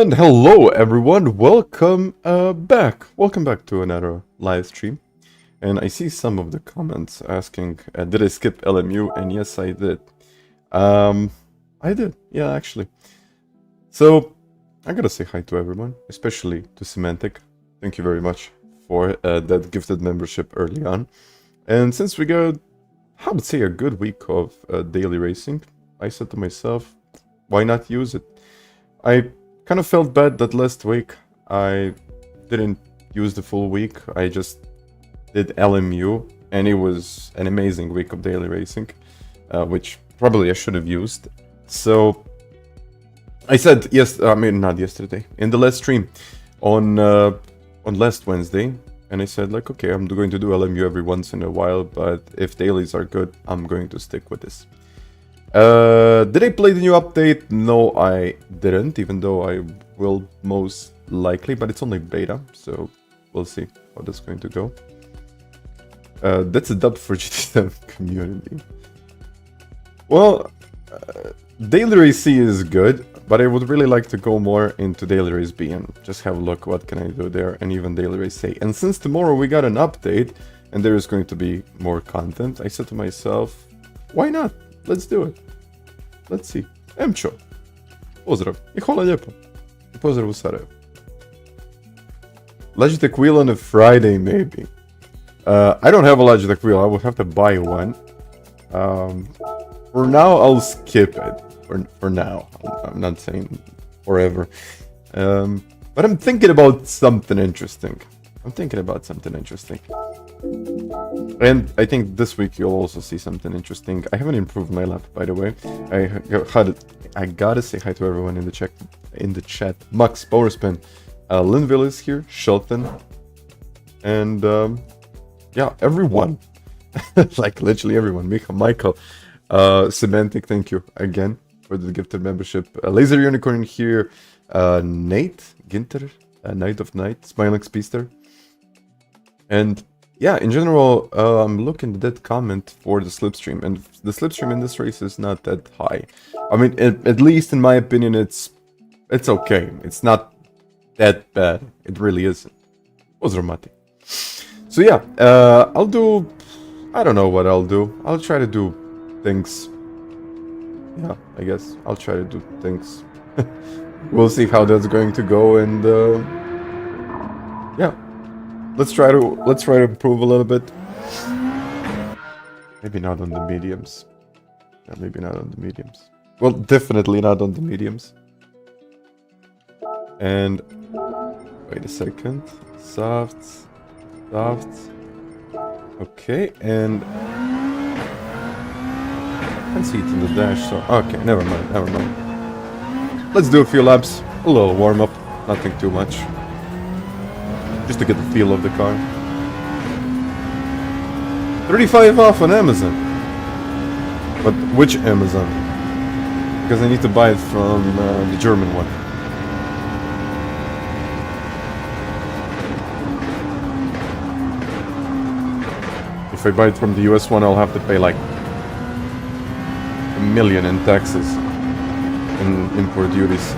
And hello everyone, welcome back. Welcome back to another live stream. And I see some of the comments asking, did I skip LMU? And yes, I did. I did, yeah, actually. So, I gotta say hi to everyone, especially to Semantic. Thank you very much for that gifted membership early on. And since we got, I would say, a good week of daily racing, I said to myself, why not use it? I kind of felt bad that last week I didn't use the full week. I just did LMU, and it was an amazing week of daily racing, which probably I should have used. So I said yes. I mean, not yesterday, in the last stream on last Wednesday, and I said like, okay, I'm going to do LMU every once in a while, but if dailies are good, I'm going to stick with this. Did I play the new update? No, I didn't, even though I will most likely, but it's only beta, so we'll see how that's going to go. That's a dub for GT7 community. Well, Daily Race C is good, but I would really like to go more into Daily Race B and just have a look what can I do there, and even Daily Race A. And since tomorrow we got an update, and there is going to be more content, I said to myself, why not? Let's do it. Let's see. Emcho. Pozdrav. I hvala lijepo. I pozdrav u Sarajevo. Logitech wheel on a Friday, maybe. I don't have a Logitech wheel. I would have to buy one. For now, I'll skip it. For now. I'm not saying forever. But I'm thinking about something interesting. And I think this week you'll also see something interesting. I haven't improved my lap, by the way. I gotta say hi to everyone in the chat. Max, Powerspin, Linville is here, Shelton, and yeah, everyone. Like literally everyone. Michael, Semantic, thank you again for the gifted membership. Laser Unicorn here, Nate Ginter, Knight of Night, Smilex Beaster. And yeah, in general, I'm looking at that comment for the slipstream, and the slipstream in this race is not that high. I mean, at least in my opinion, it's okay. It's not that bad. It really isn't. Pozdrav, Matti. So yeah, I'll do. I don't know what I'll do. I'll try to do things. Yeah, I guess I'll try to do things. We'll see how that's going to go, and yeah. Let's try to improve a little bit. Maybe not on the mediums. Yeah, maybe not on the mediums. Well, definitely not on the mediums. And wait a second. Softs. Okay, and I can see it in the dash, so okay, never mind. Let's do a few laps. A little warm up, nothing too much. Just to get the feel of the car. 35 off on Amazon. But which Amazon? Because I need to buy it from the German one. If I buy it from the US one, I'll have to pay like $1 million in taxes and import duties.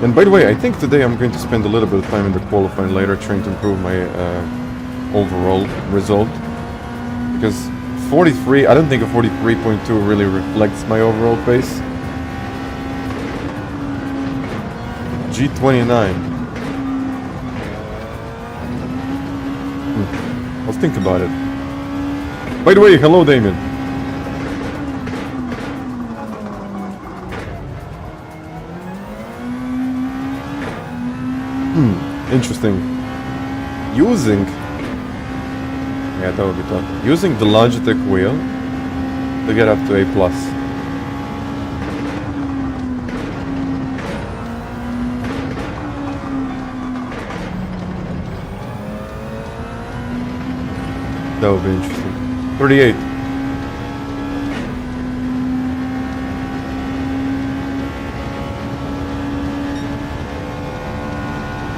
And by the way, I think today I'm going to spend a little bit of time in the qualifying later trying to improve my overall result. Because 43, I don't think a 43.2 really reflects my overall pace. G29. I'll think about it. By the way, hello Damien. Interesting. Yeah, that would be tough. Using the Logitech wheel to get up to A+. That would be interesting. 38.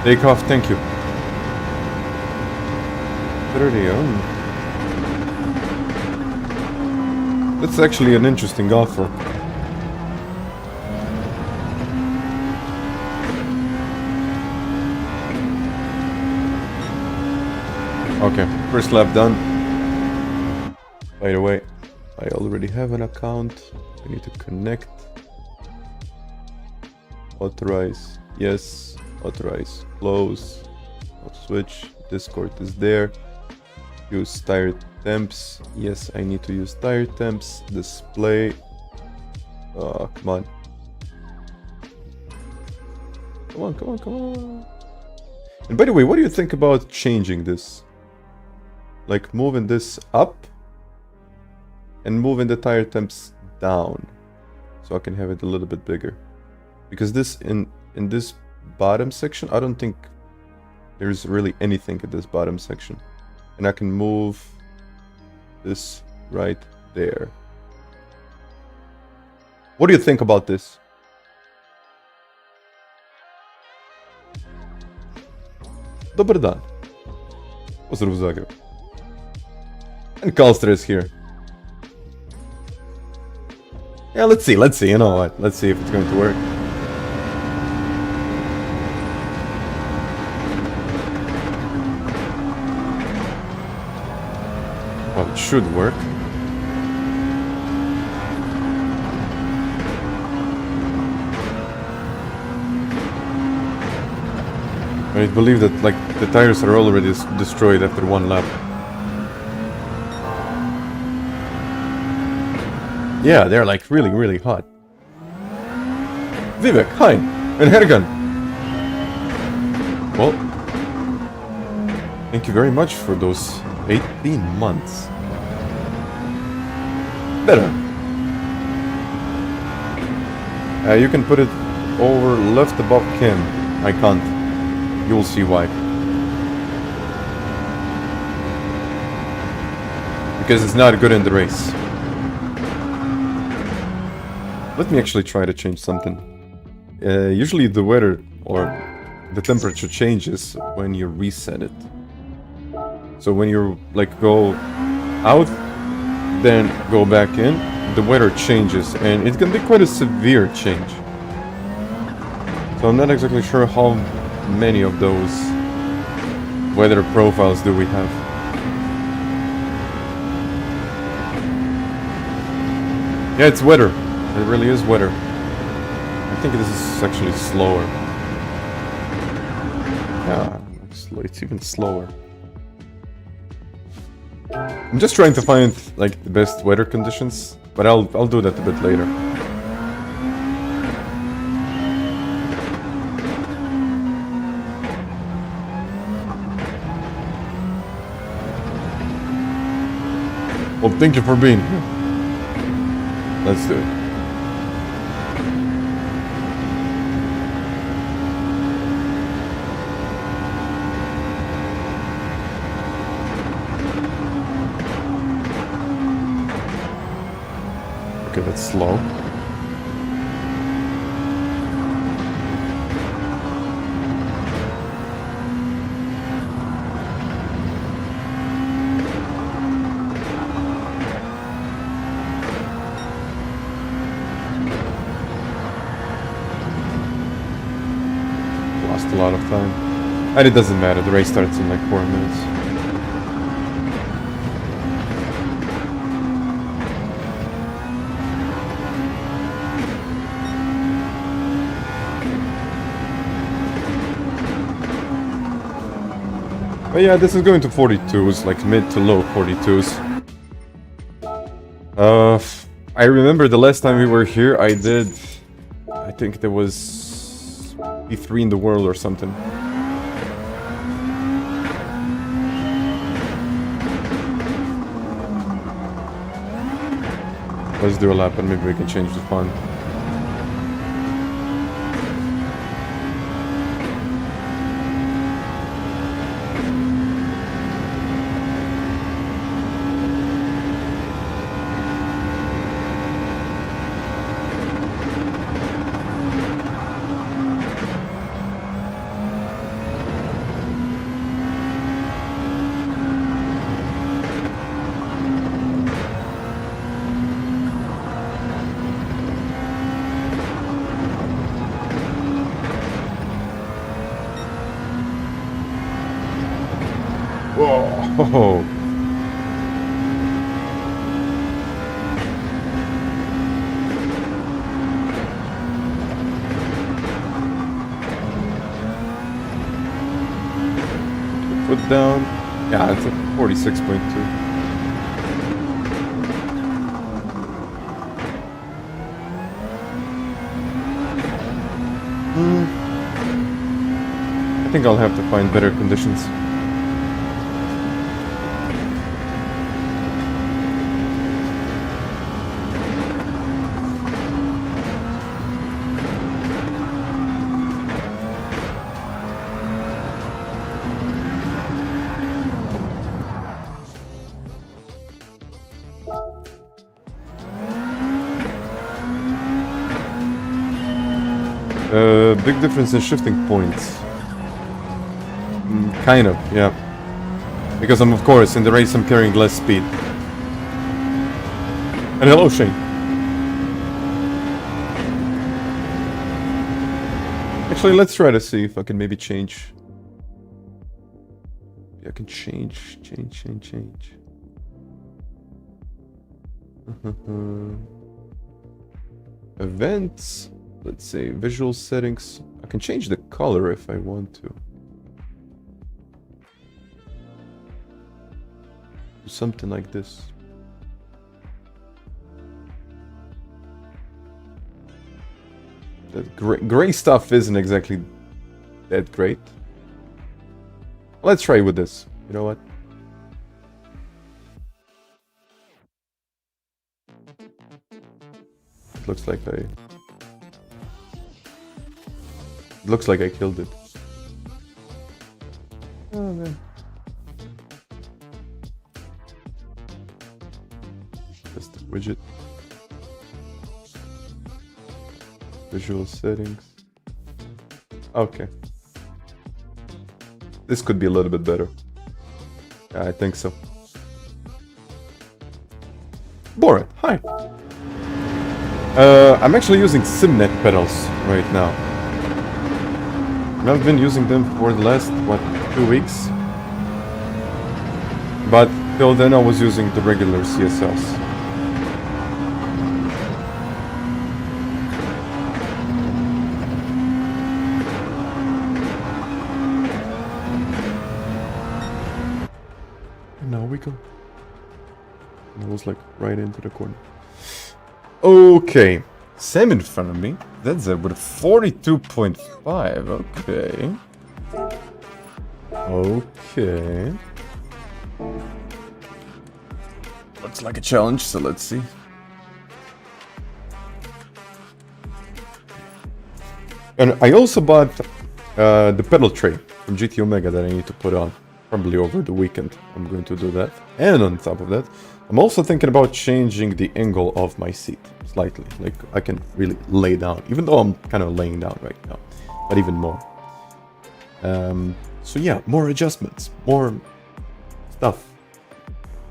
Take off, thank you. 30 on. That's actually an interesting offer. Okay, first lap done. By the way, I already have an account. I need to connect. Authorize, yes. Authorize, close. I'll switch. Discord is there. Use tire temps. Yes, I need to use tire temps. Display. Oh, come on. Come on, come on, come on. And by the way, what do you think about changing this? Like moving this up and moving the tire temps down so I can have it a little bit bigger. Because this in this bottom section, I don't think there's really anything in this bottom section. And I can move this right there. What do you think about this? Dobar dan. Pozdrav u Zagreb. And Kalster is here. Yeah, let's see, you know what? Let's see if it's going to work. Well, it should work. I believe that, like, the tires are already destroyed after one lap. Yeah, they're like really, really hot. Vivek, hi! And Hergan! Well, thank you very much for those 18 months. Better. You can put it over left above Kim. I can't. You'll see why. Because it's not good in the race. Let me actually try to change something. Usually the weather or the temperature changes when you reset it. So when you like go out, then go back in, the weather changes and it can be quite a severe change. So I'm not exactly sure how many of those weather profiles do we have. Yeah, it's weather. It really is weather. I think this is actually slower. Yeah, it's even slower. I'm just trying to find like the best weather conditions, but I'll do that a bit later. Well, thank you for being here. Let's do it. Okay, that's slow. Lost a lot of time. And it doesn't matter, the race starts in like 4 minutes. But yeah, this is going to 42s, like mid to low 42s. I remember the last time we were here, I think there was P3 in the world or something. Let's do a lap and maybe we can change the font. Oh. Foot down. Yeah, it's a 46.2. I think I'll have to find better conditions. Big difference in shifting points. Kind of, yeah. Because I'm, of course, in the race I'm carrying less speed. And hello, Shane. Actually, let's try to see if I can maybe change. Yeah, I can change. Events. Let's say visual settings. I can change the color if I want to. Do something like this. That gray stuff isn't exactly that great. Let's try with this. You know what? It looks like I killed it. Oh man. Just the widget. Visual settings. Okay. This could be a little bit better. Yeah, I think so. Borat, hi. I'm actually using Simnet pedals right now. I've been using them for the last, what, 2 weeks? But till then I was using the regular CSLs. And now we go. And I was like right into the corner. Okay. Same in front of me. That's it with a 42.5. Okay. Okay. Looks like a challenge, so let's see. And I also bought the pedal tray from GT Omega that I need to put on. Probably over the weekend. I'm going to do that. And on top of that, I'm also thinking about changing the angle of my seat slightly. Like, I can really lay down, even though I'm kind of laying down right now, but even more. So yeah, more adjustments, more stuff.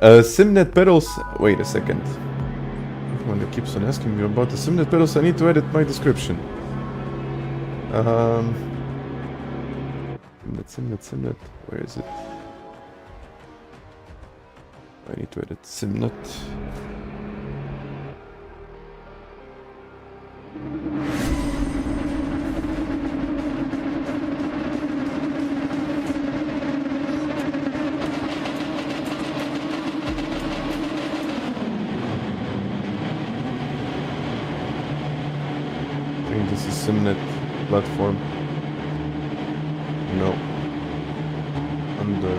Simnet pedals. Wait a second. Everyone that keeps on asking me about the Simnet pedals, I need to edit my description. Simnet. Where is it? I need to edit Simnet. I think this is Simnet platform. No. Under.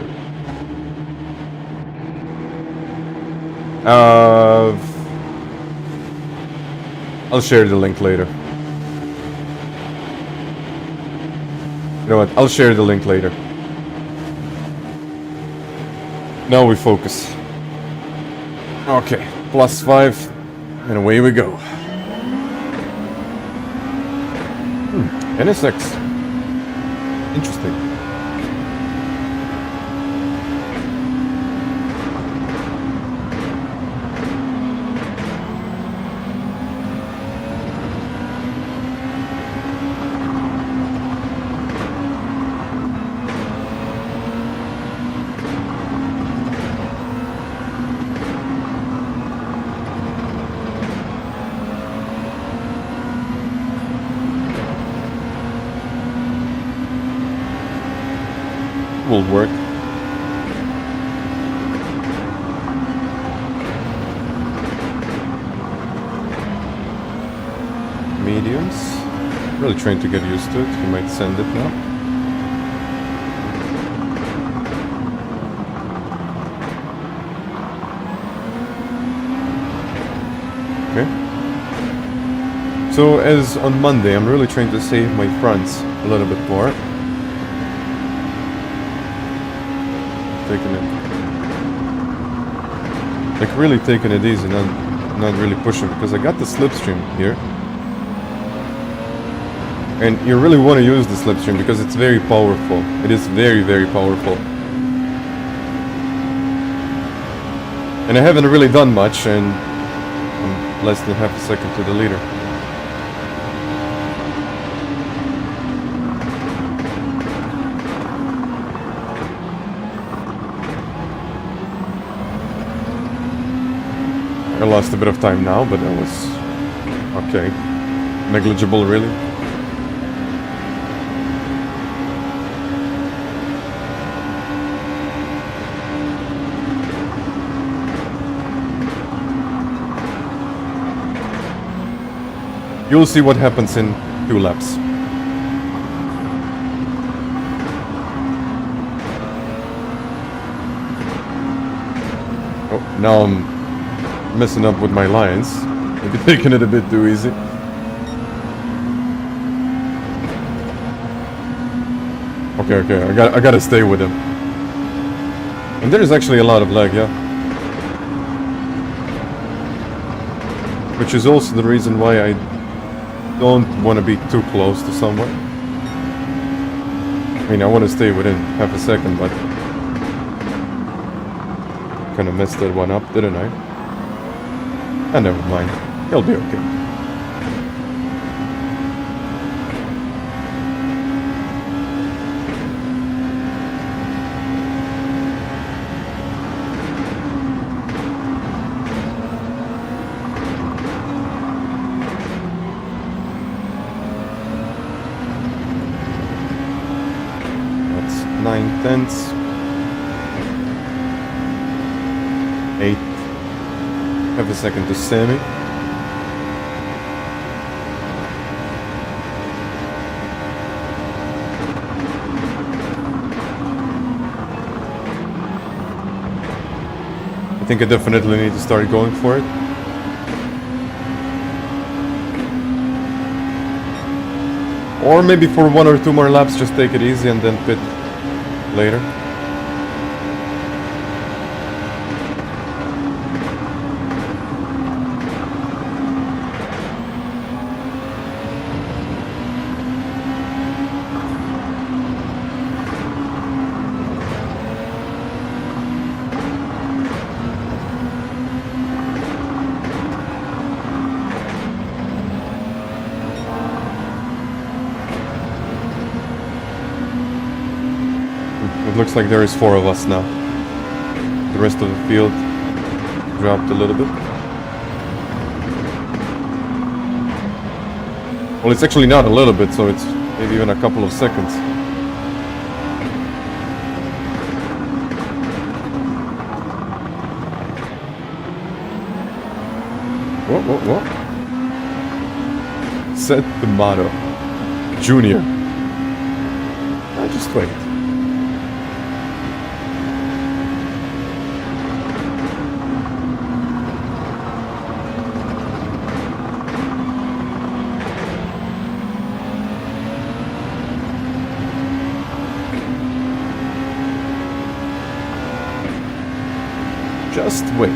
I'll share the link later. You know what? I'll share the link later. Now we focus. Okay, +5, and away we go. NSX. Interesting. will work. Mediums. Really trying to get used to it. He might send it now. Okay. So as on Monday, I'm really trying to save my fronts a little bit more. Taking it, like really taking it easy, not really pushing, because I got the slipstream here. And you really want to use the slipstream because it's very powerful. It is very, very powerful. And I haven't really done much, and I'm less than half a second to the leader. I lost a bit of time now, but that was okay. Negligible, really. You'll see what happens in 2 laps. Oh, now I'm messing up with my lines. Maybe taking it a bit too easy. Okay, I gotta stay with him. And there is actually a lot of lag, yeah. Which is also the reason why I don't want to be too close to someone. I mean, I want to stay within half a second, but kind of messed that one up, didn't I? Ah, never mind. He'll be okay. That's 9/10. 8. Have a second to semi. I think I definitely need to start going for it. Or maybe for 1 or 2 more laps, just take it easy and then pit later. It looks like there is 4 of us now. The rest of the field dropped a little bit. Well, it's actually not a little bit, so it's maybe even a couple of seconds. Whoa. Set the motto. Junior. Just wait. Just wait.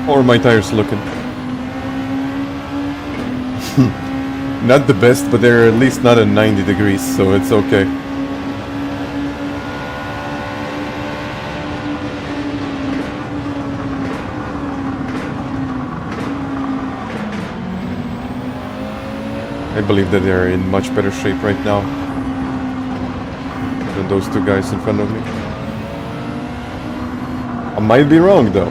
How are my tires looking? Not the best, but they're at least not at 90 degrees, so it's okay. I believe that they're in much better shape right now, even those two guys in front of me. I might be wrong though.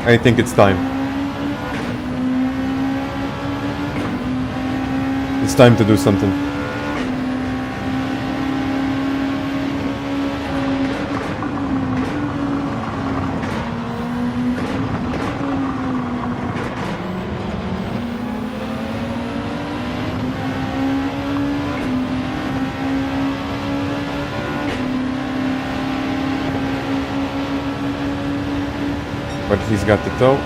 I think it's time. It's time to do something. But he's got the tow.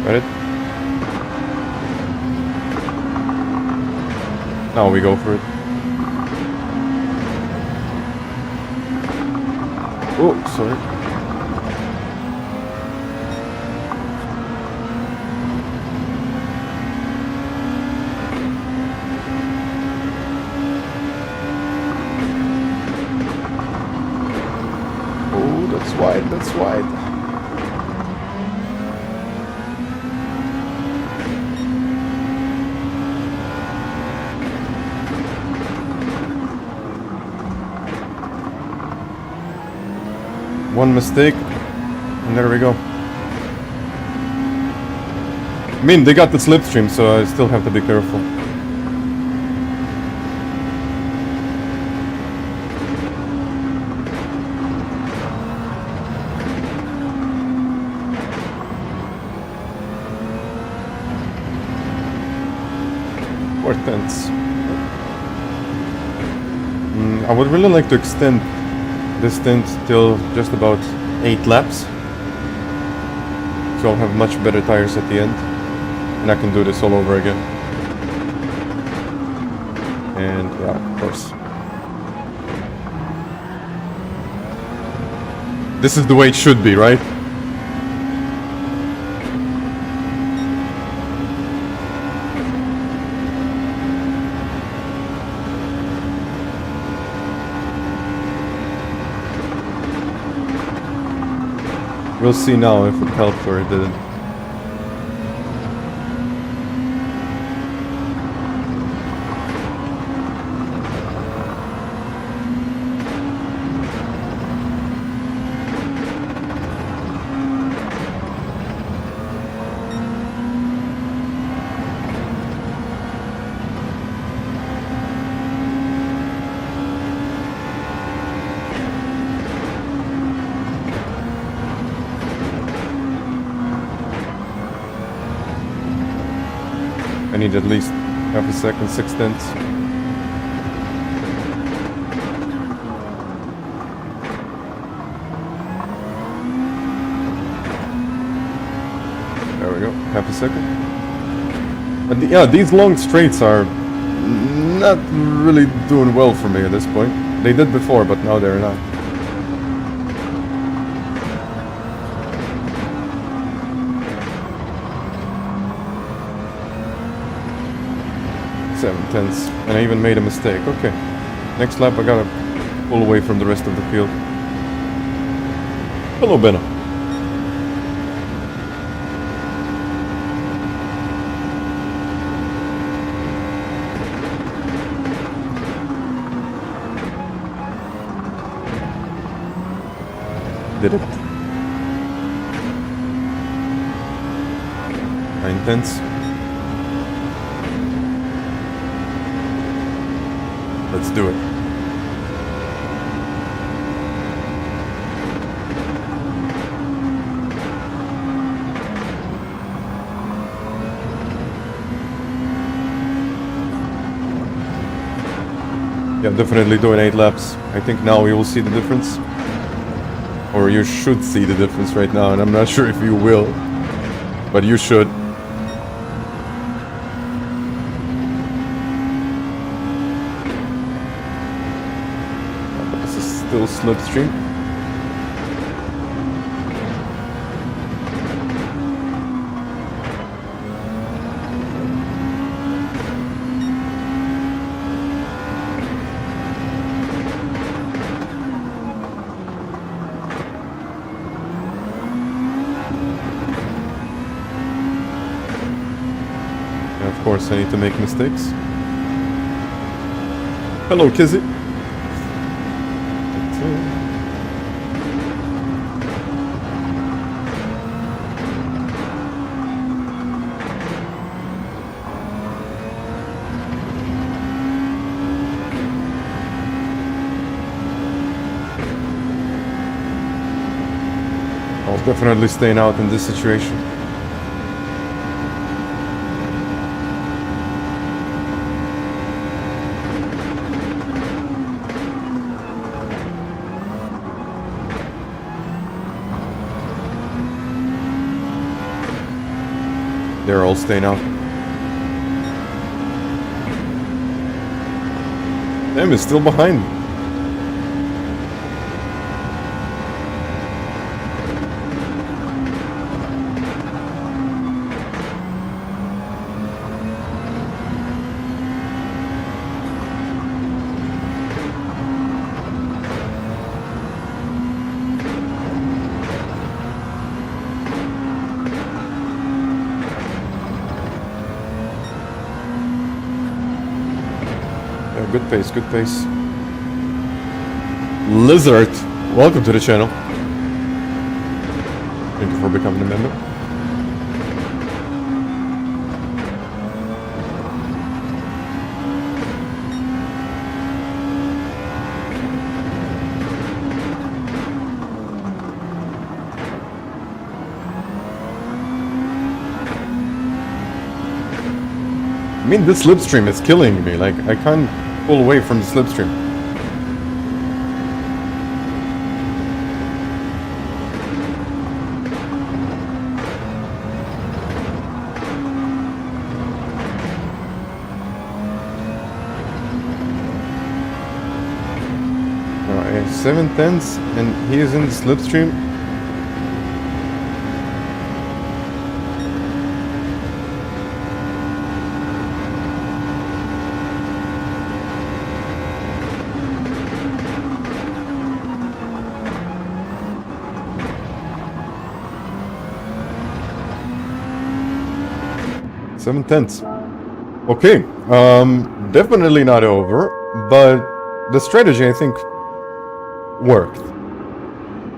Got it? Now we go for it. Oh, sorry. Oh, that's wide, that's wide. One mistake, and there we go. I mean, they got the slipstream, so I still have to be careful. Four tenths. I would really like to extend this stint till just about 8 laps, so I'll have much better tires at the end, and I can do this all over again. And yeah, of course, this is the way it should be, right? We'll see now if it helped or it didn't. I need at least half a second, 6 tenths. There we go, half a second. But yeah, these long straights are not really doing well for me at this point. They did before, but now they're not. Tenths, and I even made a mistake. Okay, next lap I gotta pull away from the rest of the field. Hello, Benno. Did it. 9 tenths. Let's do it. Yeah, definitely doing 8 laps. I think now you will see the difference. Or you should see the difference right now, and I'm not sure if you will. But you should. This is still slipstream. Of course, I need to make mistakes. Hello, Kizzy. I'll definitely staying out in this situation. They're all staying out. Damn, it's still behind. Good pace, good pace. Lizard, welcome to the channel. Thank you for becoming a member. I mean, this slipstream is killing me. Like, I can't pull away from the slipstream. Alright, 7/10 and he is in the slipstream. Seven-tenths. Okay, definitely not over, but the strategy I think worked.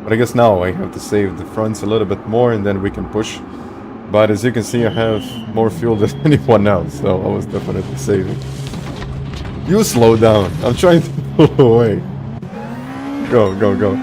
But I guess now I have to save the fronts a little bit more and then we can push. But as you can see, I have more fuel than anyone else, so I was definitely saving. You slow down. I'm trying to pull away. Go, go, go.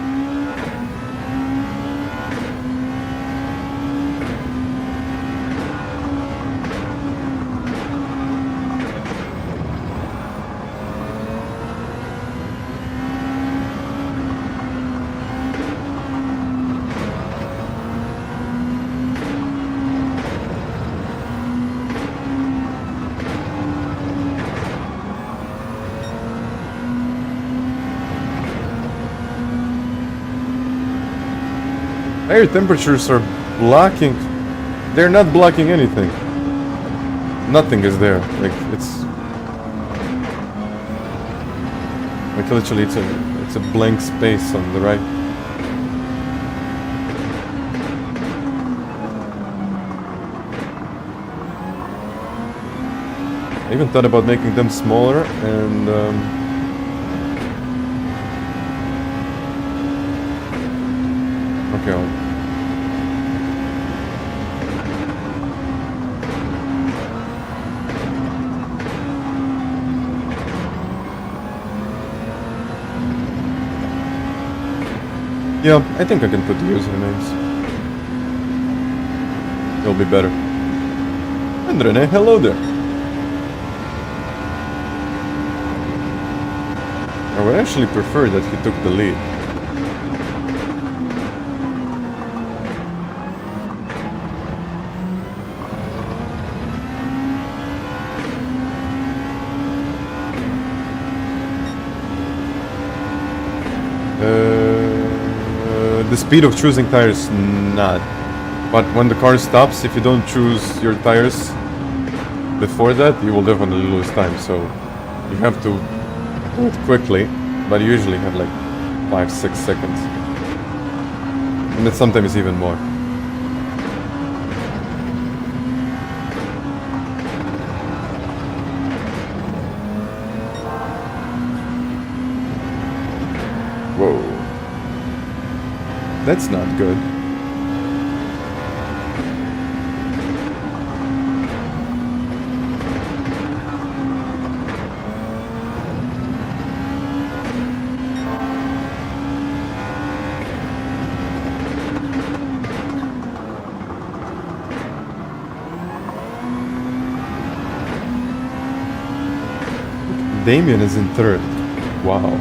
Air temperatures are blocking. They're not blocking anything. Nothing is there. Like it's like literally it's a blank space on the right. I even thought about making them smaller and okay. Yeah, I think I can put the usernames. It'll be better. And Rene, hello there. I would actually prefer that he took the lead. The speed of choosing tires, not. But when the car stops, if you don't choose your tires before that, you will definitely lose time. So you have to do it quickly, but you usually have like 5-6 seconds. And it's sometimes even more. Whoa. That's not good. Damien is in third. Wow.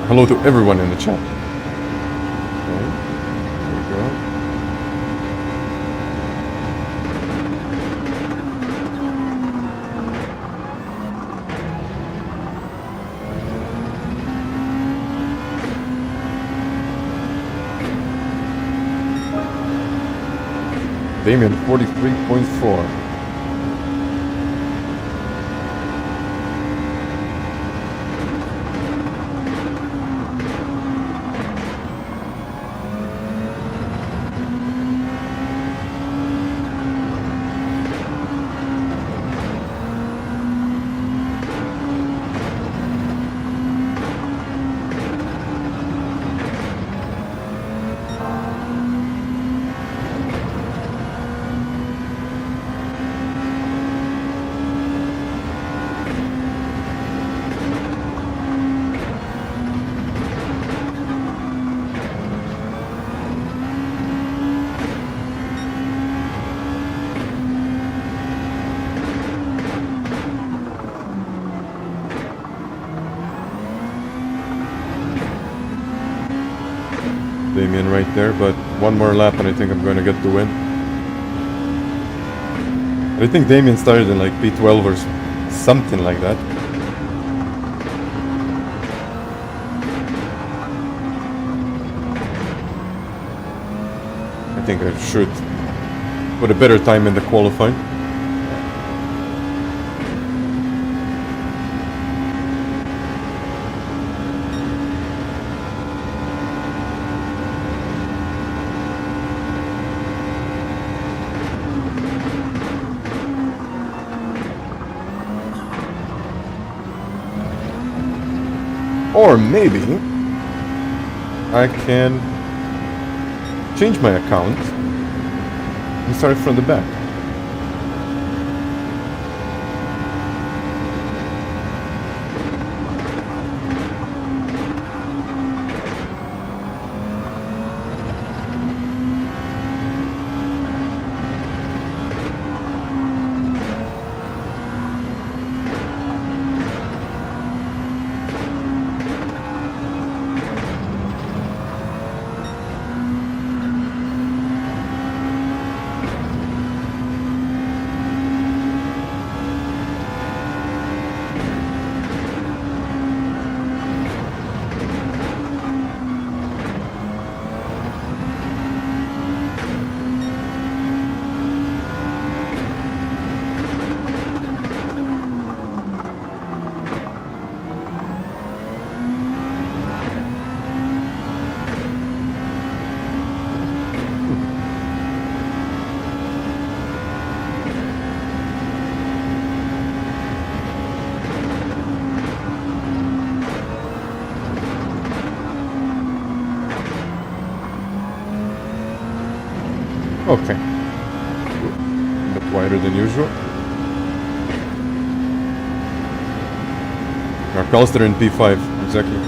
Hello to everyone in the chat. Okay, there we go. Damien 43.4. Damien right there, but one more lap and I think I'm going to get the win. I think Damien started in like P12 or something like that. I think I should put a better time in the qualifying. Or maybe I can change my account and start from the back. Okay. A bit wider than usual. Our calls are in P5, exactly.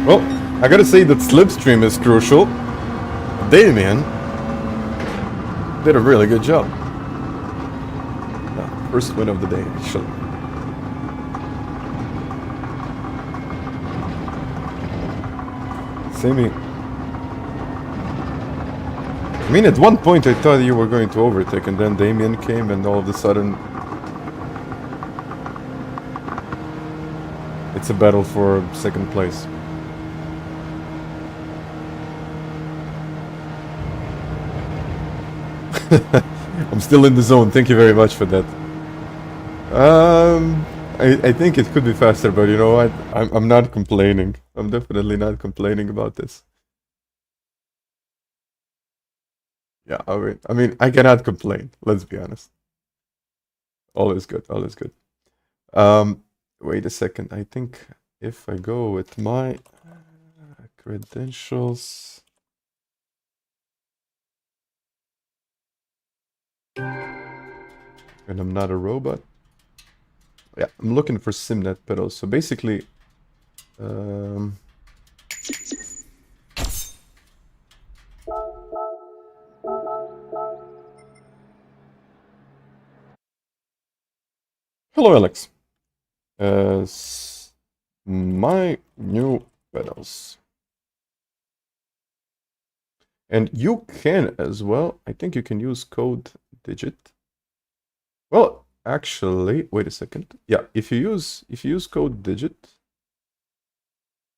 Well, I gotta say that slipstream is crucial. Damien did a really good job. First win of the day, actually. Sammy. I mean, at one point I thought you were going to overtake, and then Damien came, and all of a sudden it's a battle for second place. I'm still in the zone. Thank you very much for that. I think it could be faster, but you know what? I'm not complaining. I'm definitely not complaining about this. Yeah, I mean, I cannot complain. Let's be honest. All is good. All is good. Wait a second. I think if I go with my credentials. And I'm not a robot. Yeah, I'm looking for SimNet pedals. So basically, hello, Alex. My new pedals. And you can as well. I think you can use code digit. Well, actually, wait a second. Yeah, if you use code digit,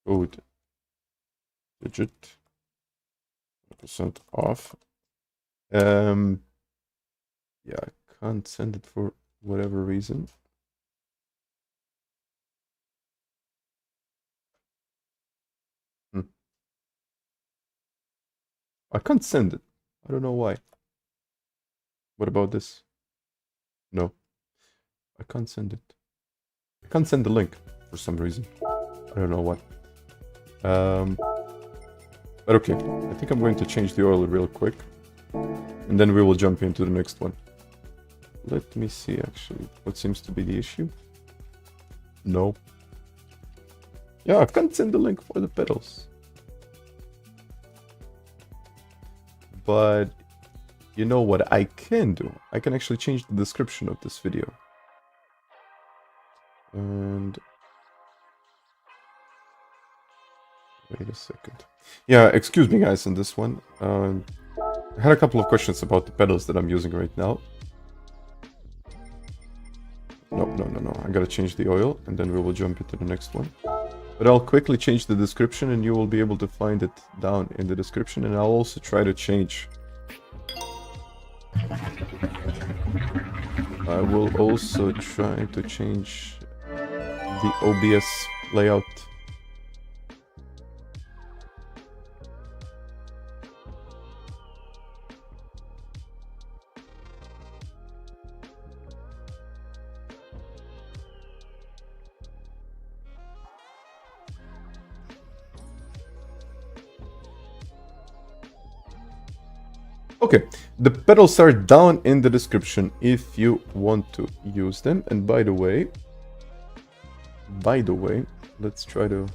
% off. Yeah, I can't send it for whatever reason. I can't send it. I don't know why. What about this? No. I can't send it. I can't send the link for some reason. I don't know why. But okay. I think I'm going to change the oil real quick. And then we will jump into the next one. Let me see actually what seems to be the issue. No. Yeah, I can't send the link for the pedals. But you know what I can do? I can actually change the description of this video. And wait a second. Yeah, excuse me guys on this one. I had a couple of questions about the pedals that I'm using right now. No. I gotta change the oil and then we will jump into the next one. But I'll quickly change the description and you will be able to find it down in the description. And I'll also try to change. I will also try to change the OBS layout. Okay, the pedals are down in the description if you want to use them. And by the way, let's try to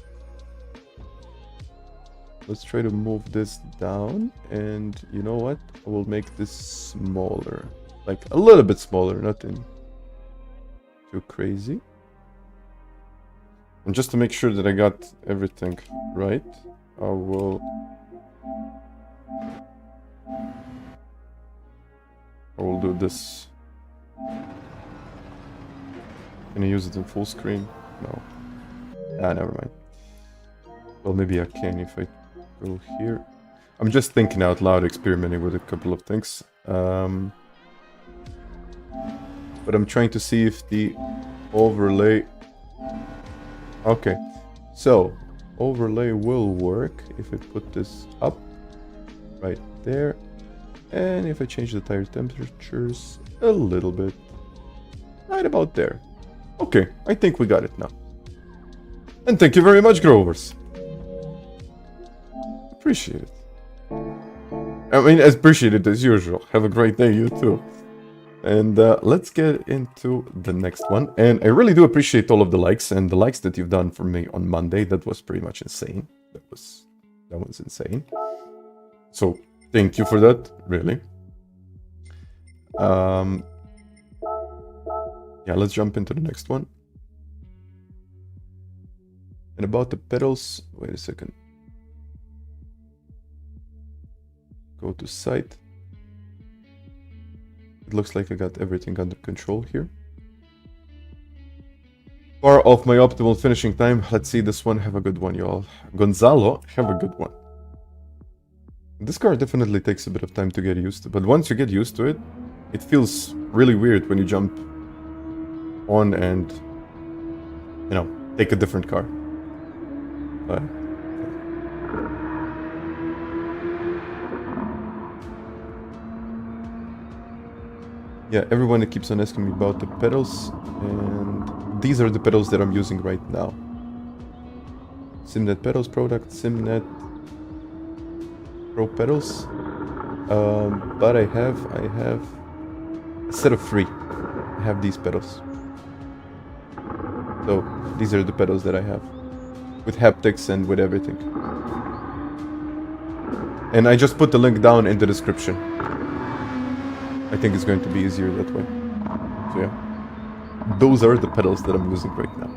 move this down. And you know what? I will make this smaller, like a little bit smaller, nothing too crazy. And just to make sure that I got everything right, I will do this. Can I use it in full screen? No. Ah, never mind. Well, maybe I can if I go here. I'm just thinking out loud, experimenting with a couple of things. But I'm trying to see if the overlay... Okay. So, overlay will work if I put this up right there, and if I change the tire temperatures a little bit, right about there. Okay, I think we got it now. And thank you very much, Grovers. Appreciate it. I mean, appreciate it as usual. Have a great day, you too. And let's get into the next one. And I really do appreciate all of the likes and the likes that you've done for me on Monday. That was pretty much insane. That was insane. So thank you for that, really. Yeah, let's jump into the next one. And about the pedals, wait a second. Go to site. It looks like I got everything under control here. Far off my optimal finishing time. Let's see this one. Have a good one, y'all. Gonzalo, have a good one. This car definitely takes a bit of time to get used to, but once you get used to it, it feels really weird when you jump on and, you know, take a different car. But yeah, everyone keeps on asking me about the pedals, and these are the pedals that I'm using right now. Simnet pedals product, Simnet Pro pedals. But I have a set of 3. I have these pedals. So these are the pedals that I have, with haptics and with everything. And I just put the link down in the description. I think it's going to be easier that way. So yeah, those are the pedals that I'm using right now.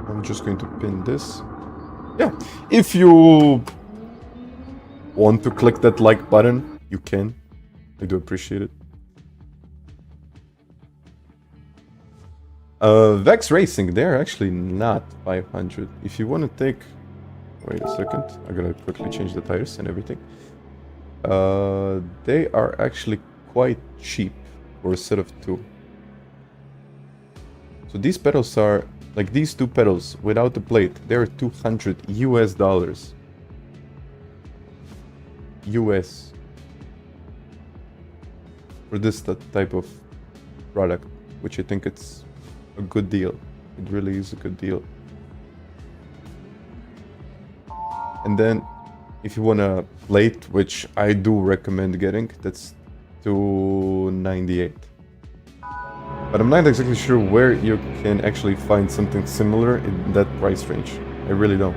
I'm just going to pin this. Yeah, if you want to click that like button, you can. I do appreciate it. Vex Racing, they're actually not 500. If you want to take... Wait a second, I'm gonna quickly change the tires and everything. They are actually quite cheap for a set of 2. So these pedals are, like these 2 pedals without the plate, they're $200 US. US. For this type of product, which I think it's a good deal. It really is a good deal. And then if you want a plate, which I do recommend getting, that's $298. But I'm not exactly sure where you can actually find something similar in that price range. I really don't.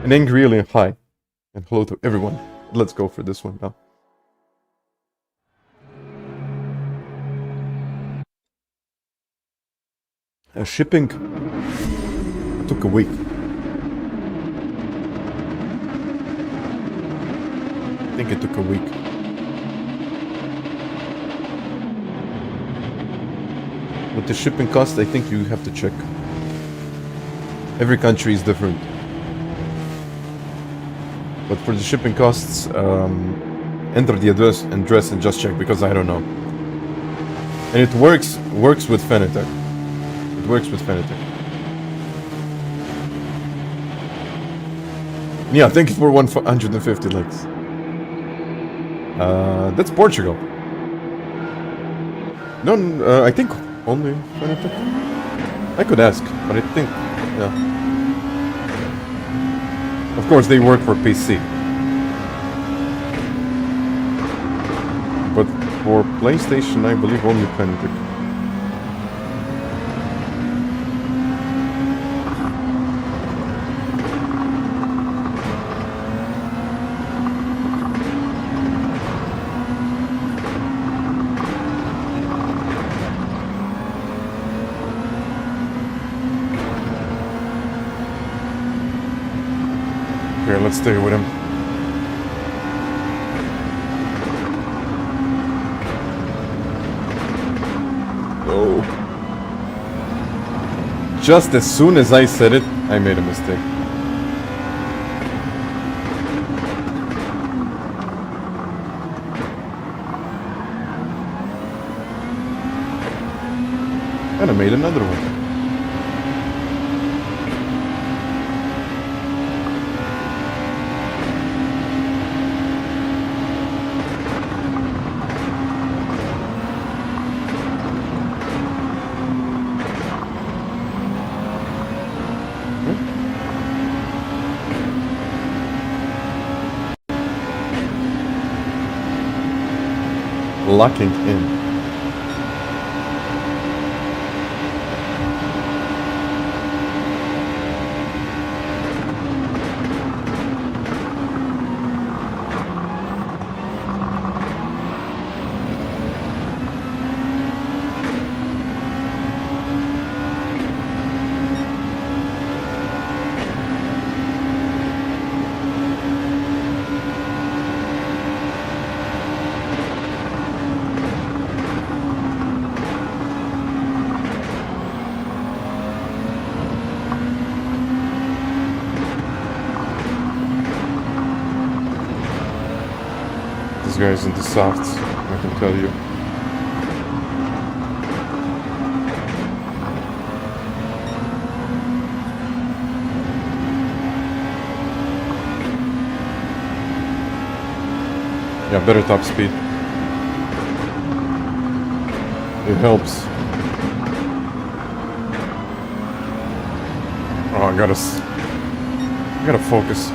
And angry alien, hi. And hello to everyone. Let's go for this one now. Shipping took a week. I think it took a week. With the shipping cost, I think you have to check. Every country is different. But for the shipping costs, enter the address and just check, because I don't know. And it works with FANATEC. It works with FANATEC. Yeah, thank you for 150 likes. That's Portugal. No, I think only FANATEC. I could ask, but I think, yeah. Of course, they work for PC. But for PlayStation, I believe only FANATEC. Okay, let's stay with him. Oh. Just as soon as I said it, I made a mistake. And I made another one. Locking in. Guys in the softs, I can tell you. Yeah, better top speed. It helps. Oh, I gotta focus.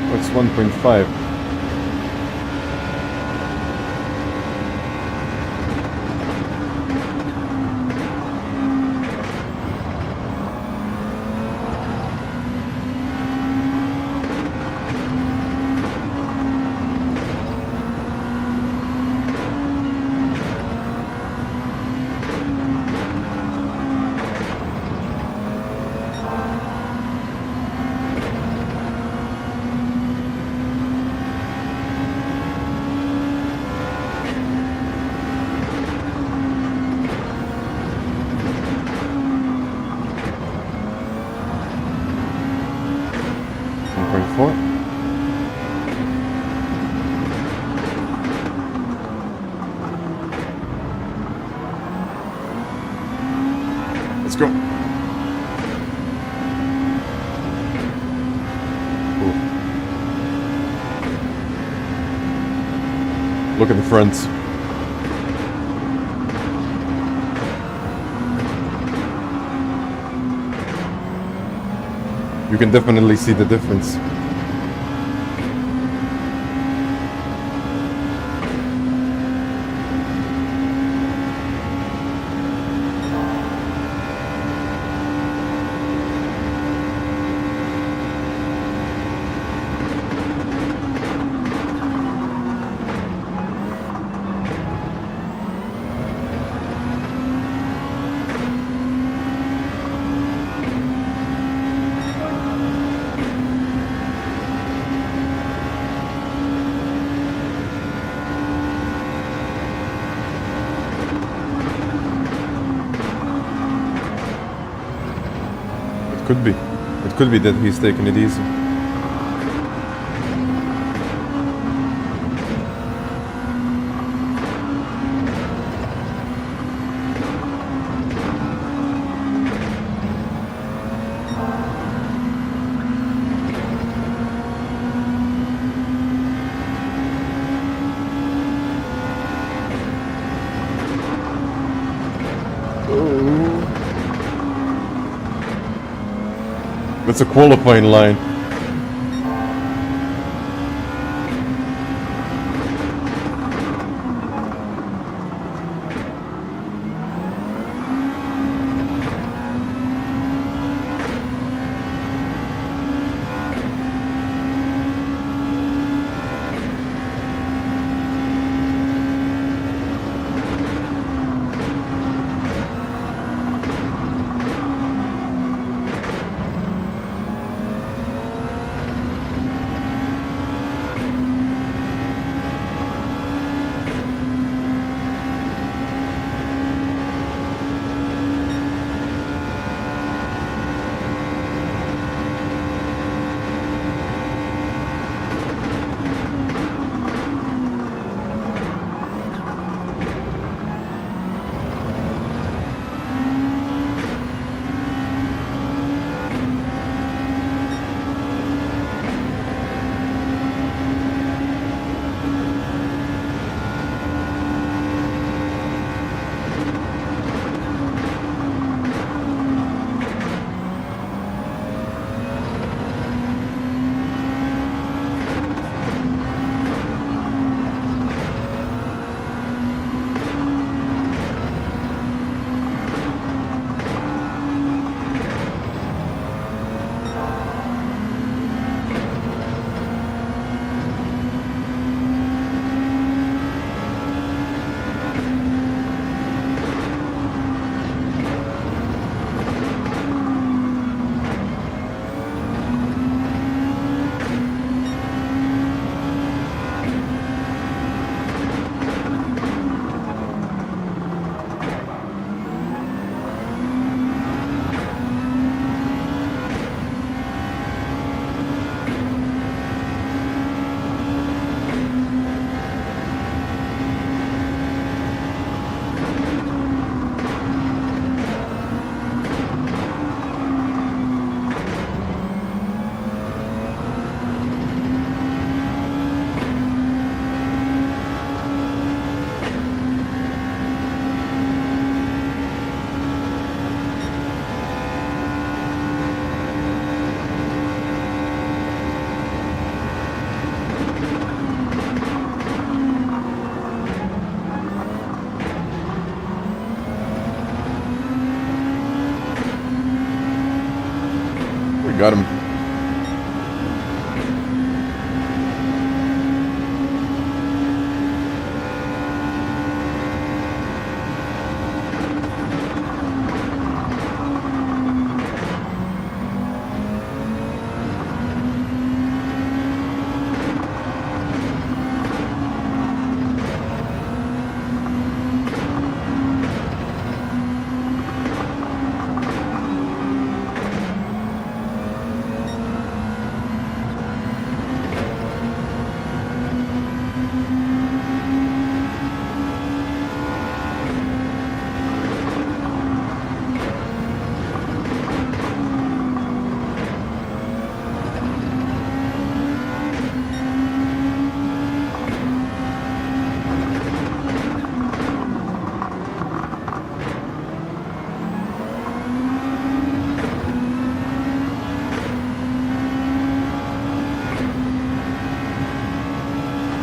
That's 1.5. Let's go. Ooh. Look at the fronts. You can definitely see the difference. Could be. It could be that he's taking it easy. Oh. That's a qualifying line. Got him.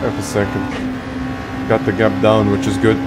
Half a second. Got the gap down, which is good.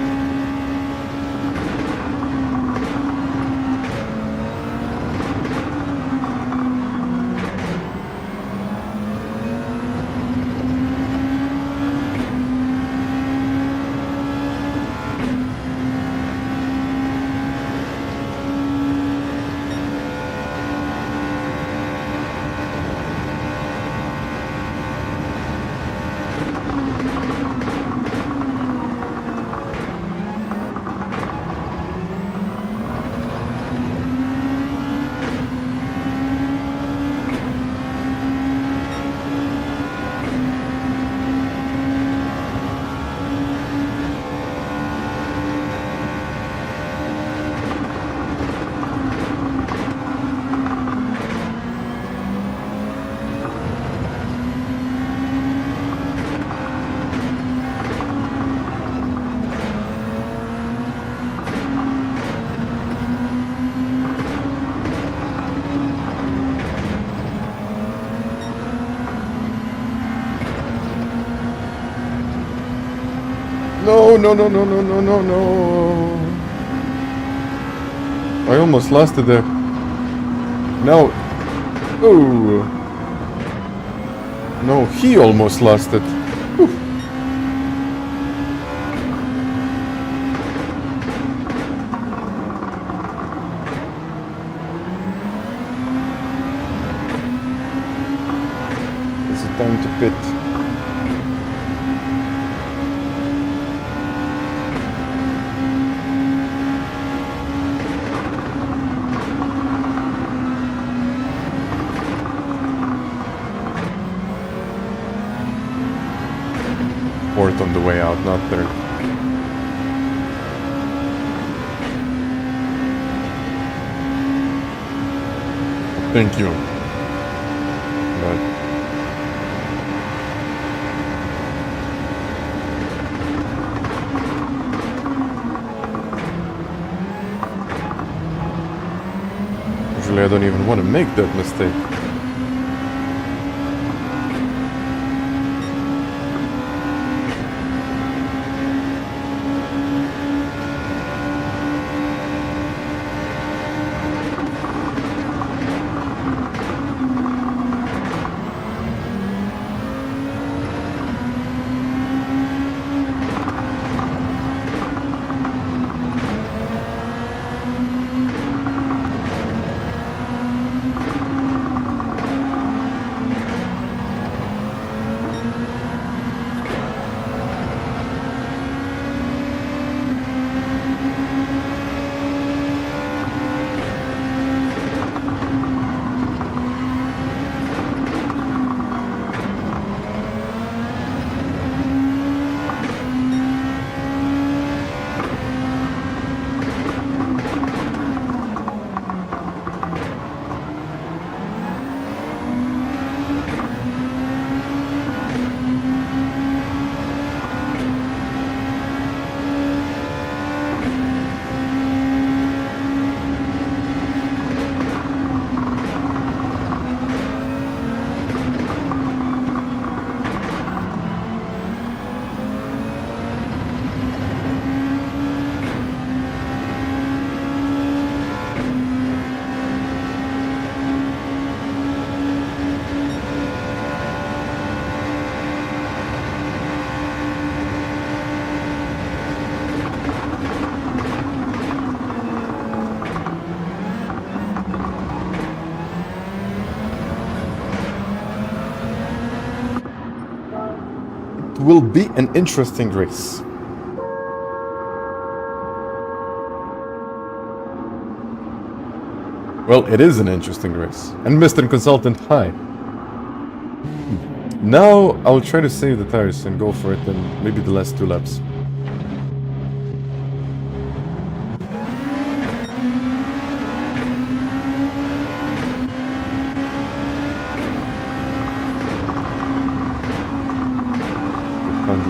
no, no, no, no, no, no, no. I almost lost it there. No. Oh. No, he almost lost it. Whew. Is it time to pit? Fourth on the way out, not third. Thank you. But usually I don't even want to make that mistake. Will be an interesting race. Well, it is an interesting race. And Mr. Consultant, hi. Now I'll try to save the tires and go for it in maybe the last 2 laps.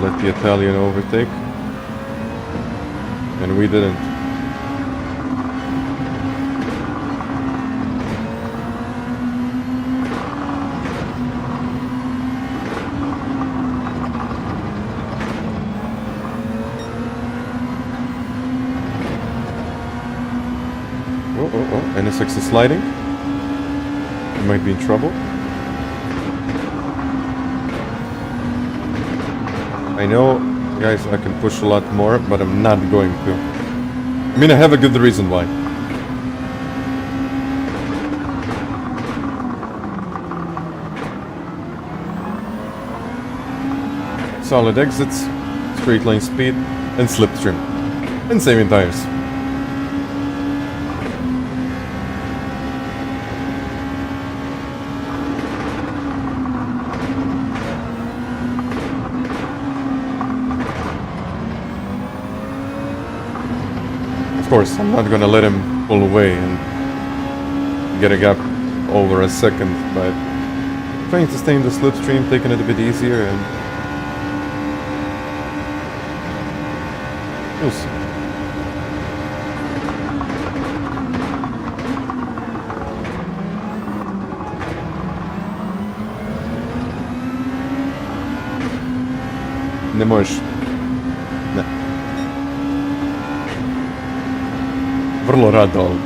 Let the Italian overtake, and we didn't. Oh, NSX is sliding. He might be in trouble. I know, guys, I can push a lot more, but I'm not going to. I mean, I have a good reason why. Solid exits, straight line speed, and slipstream. And saving tires. Of course, I'm not gonna let him pull away and get a gap over a second, but trying to stay in the slipstream, taking it a bit easier, and we'll see. Не можешь. Да. vrlo rado, ali...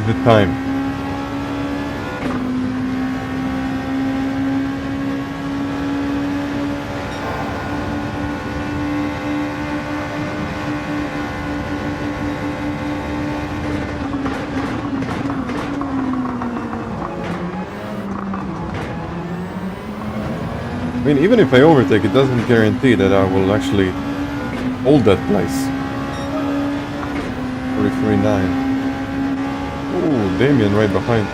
The time. I mean, even if I overtake, it doesn't guarantee that I will actually hold that place. 43.9. Ooh, Damien right behind.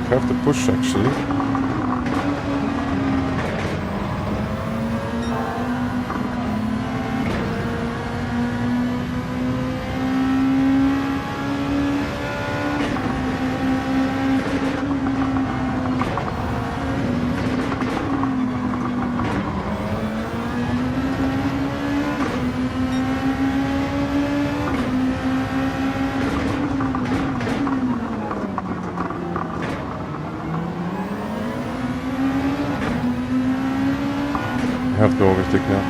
I have to push actually. I have to overtake now.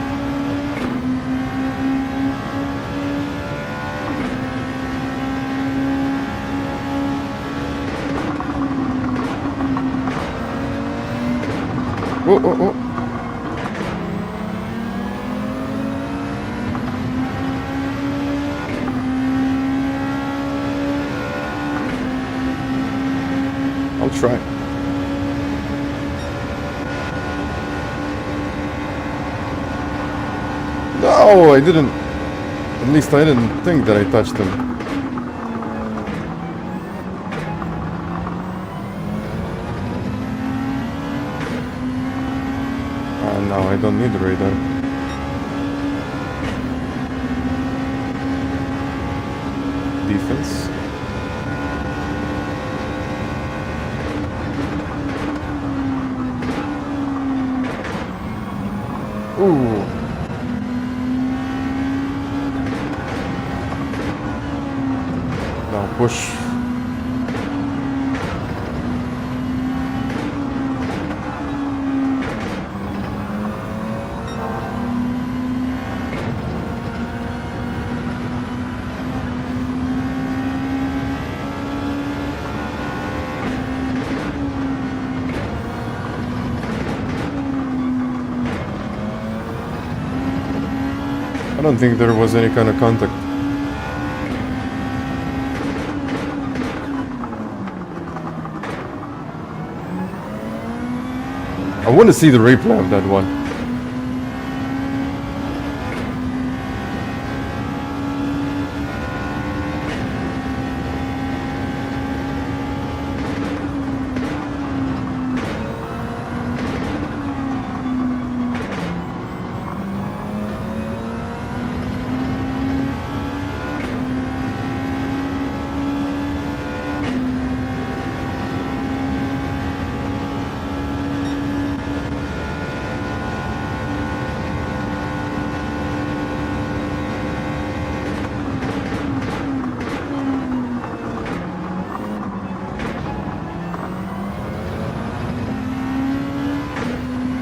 Oh, oh, oh. I'll try. No, I didn't. At least I didn't think that I touched him. No, I don't need the radar. Defense. Ooh. Now push. I don't think there was any kind of contact. I want to see the replay of that one.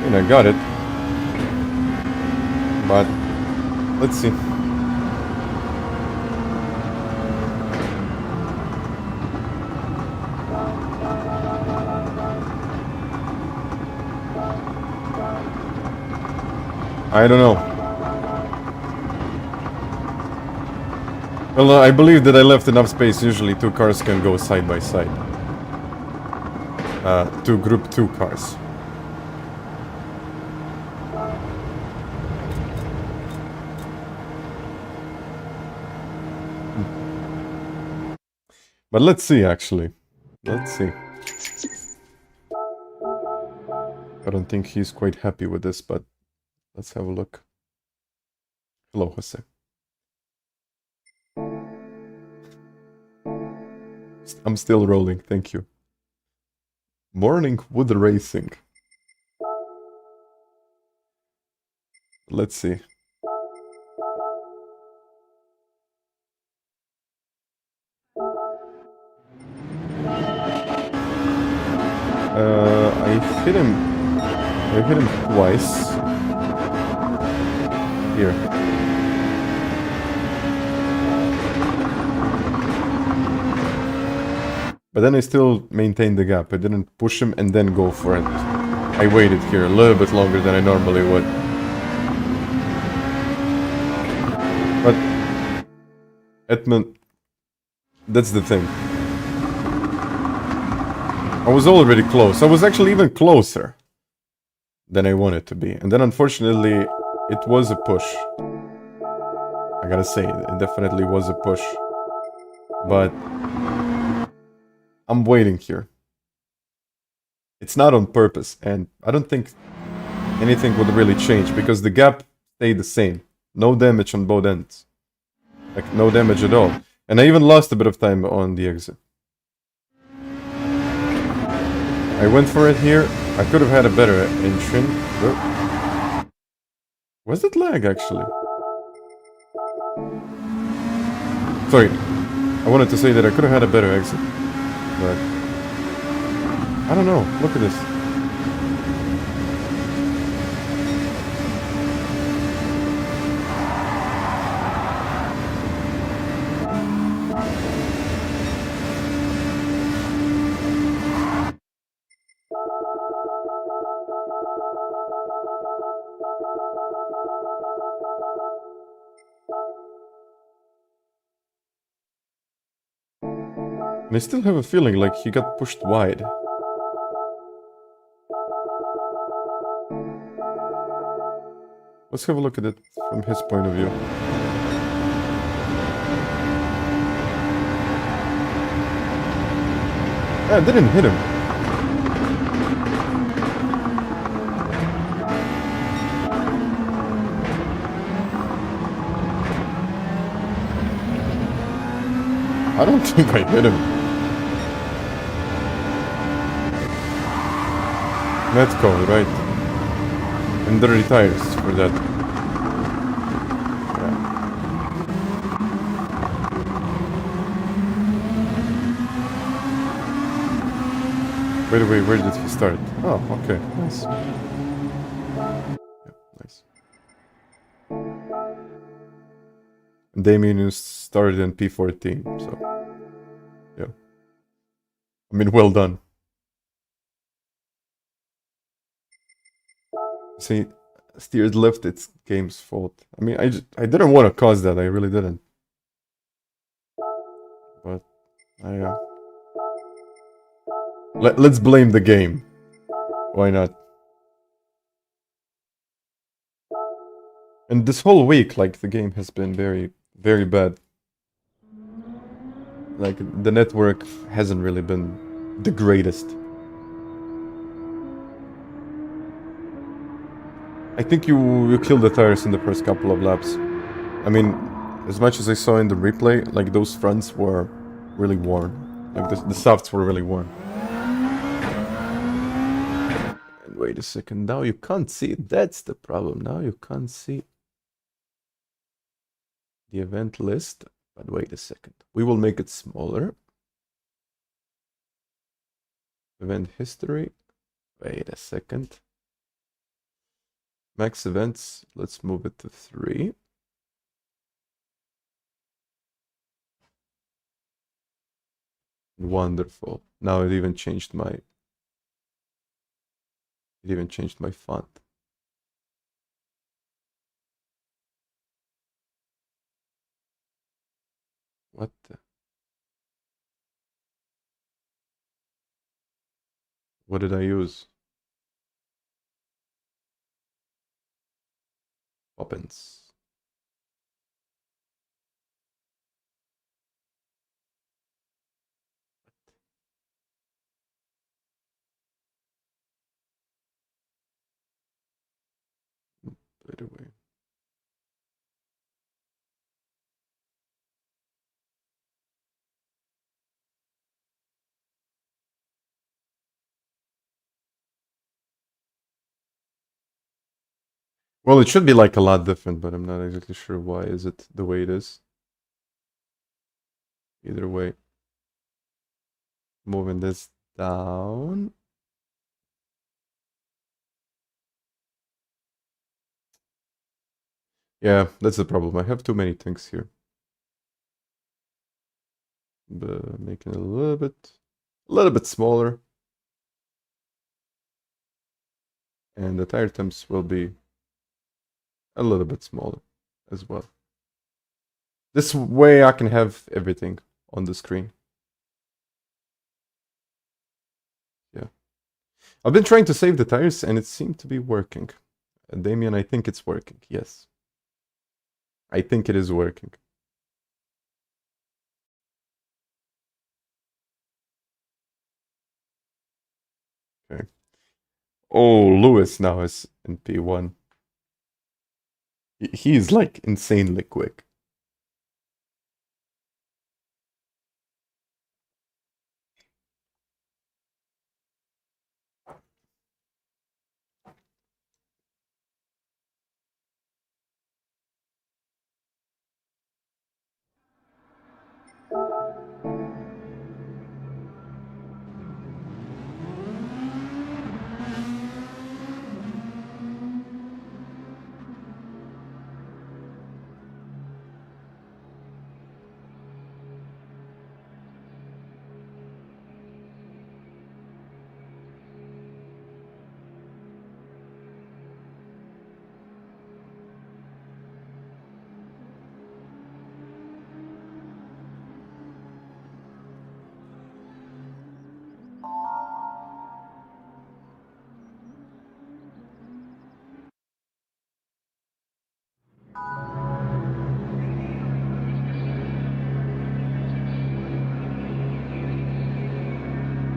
mean, I got it. But let's see. I don't know. Well, I believe that I left enough space. Usually 2 cars can go side by side. 2 group 2 cars. But let's see, actually. Let's see. I don't think he's quite happy with this, but let's have a look. Hello, Jose. I'm still rolling, thank you. Morning wood racing. Let's see. I hit him twice. Here. But then I still maintained the gap. I didn't push him and then go for it. I waited here a little bit longer than I normally would. But Edmund, that's the thing. I was already close. I was actually even closer than I wanted to be. And then unfortunately, it was a push. I gotta say, it definitely was a push. But I'm waiting here. It's not on purpose, and I don't think anything would really change because the gap stayed the same. No damage on both ends. Like, no damage at all. And I even lost a bit of time on the exit. I went for it here. I could have had a better entry. Was it lag, actually? Sorry. I wanted to say that I could have had a better exit. But I don't know. Look at this. And I still have a feeling like he got pushed wide. Let's have a look at it from his point of view. I didn't hit him. I don't think I hit him. Metco, right? And dirty tires for that. Yeah. By the way, where did he start? Oh, okay, nice. Yeah, nice. Damien started in P14, so yeah. I mean, well done. See, steered left, it's game's fault. I mean, I didn't want to cause that, I really didn't. But, let's blame the game. Why not? And this whole week, like, the game has been very, very bad. Like, the network hasn't really been the greatest. I think you killed the tires in the first couple of laps. I mean, as much as I saw in the replay, like, those fronts were really worn. Like, the softs were really worn. And wait a second, now you can't see it. That's the problem. Now you can't see the event list. But wait a second. We will make it smaller. Event history. Wait a second. Max events, let's move it to 3. Wonderful. Now it even changed my font. What the? What did I use? Poppins. By the way. Well, it should be like a lot different, but I'm not exactly sure why is it the way it is. Either way. Moving this down. Yeah, that's the problem. I have too many things here. But making it a little bit smaller. And the tire temps will be a little bit smaller as well. This way I can have everything on the screen. Yeah. I've been trying to save the tires and it seemed to be working. Damien, I think it's working. Yes. I think it is working. Okay. Oh, Lewis now is in P1. He's like insanely quick.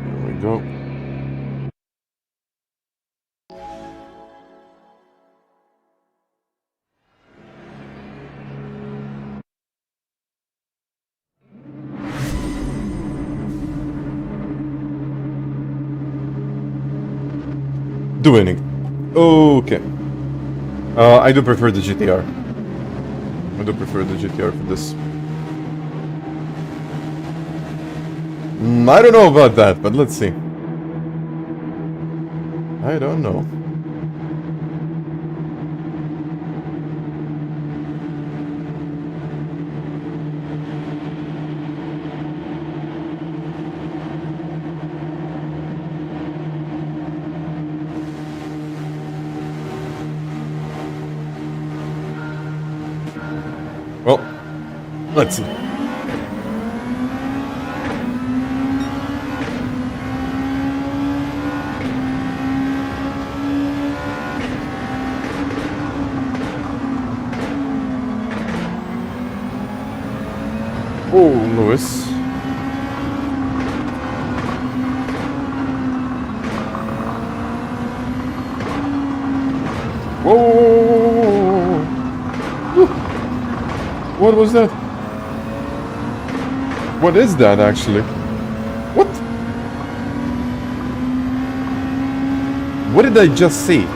There we go. Doing it. Okay. I do prefer the GTR. I do prefer the GTR for this. I don't know about that, but let's see. I don't know. Well, let's see. Oh, Lewis. Whoa! What was that? What is that actually? What? What did I just see?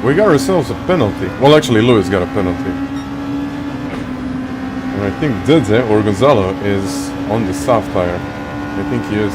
We got ourselves a penalty. Well, actually, Lewis got a penalty. And I think Dede or Gonzalo is on the soft tire. I think he is.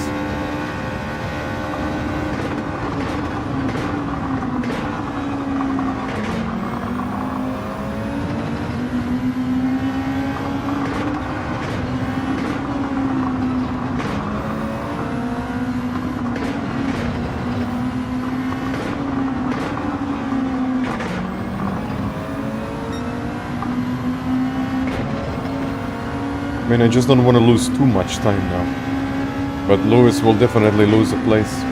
I mean, I just don't want to lose too much time now. But Lewis will definitely lose a place.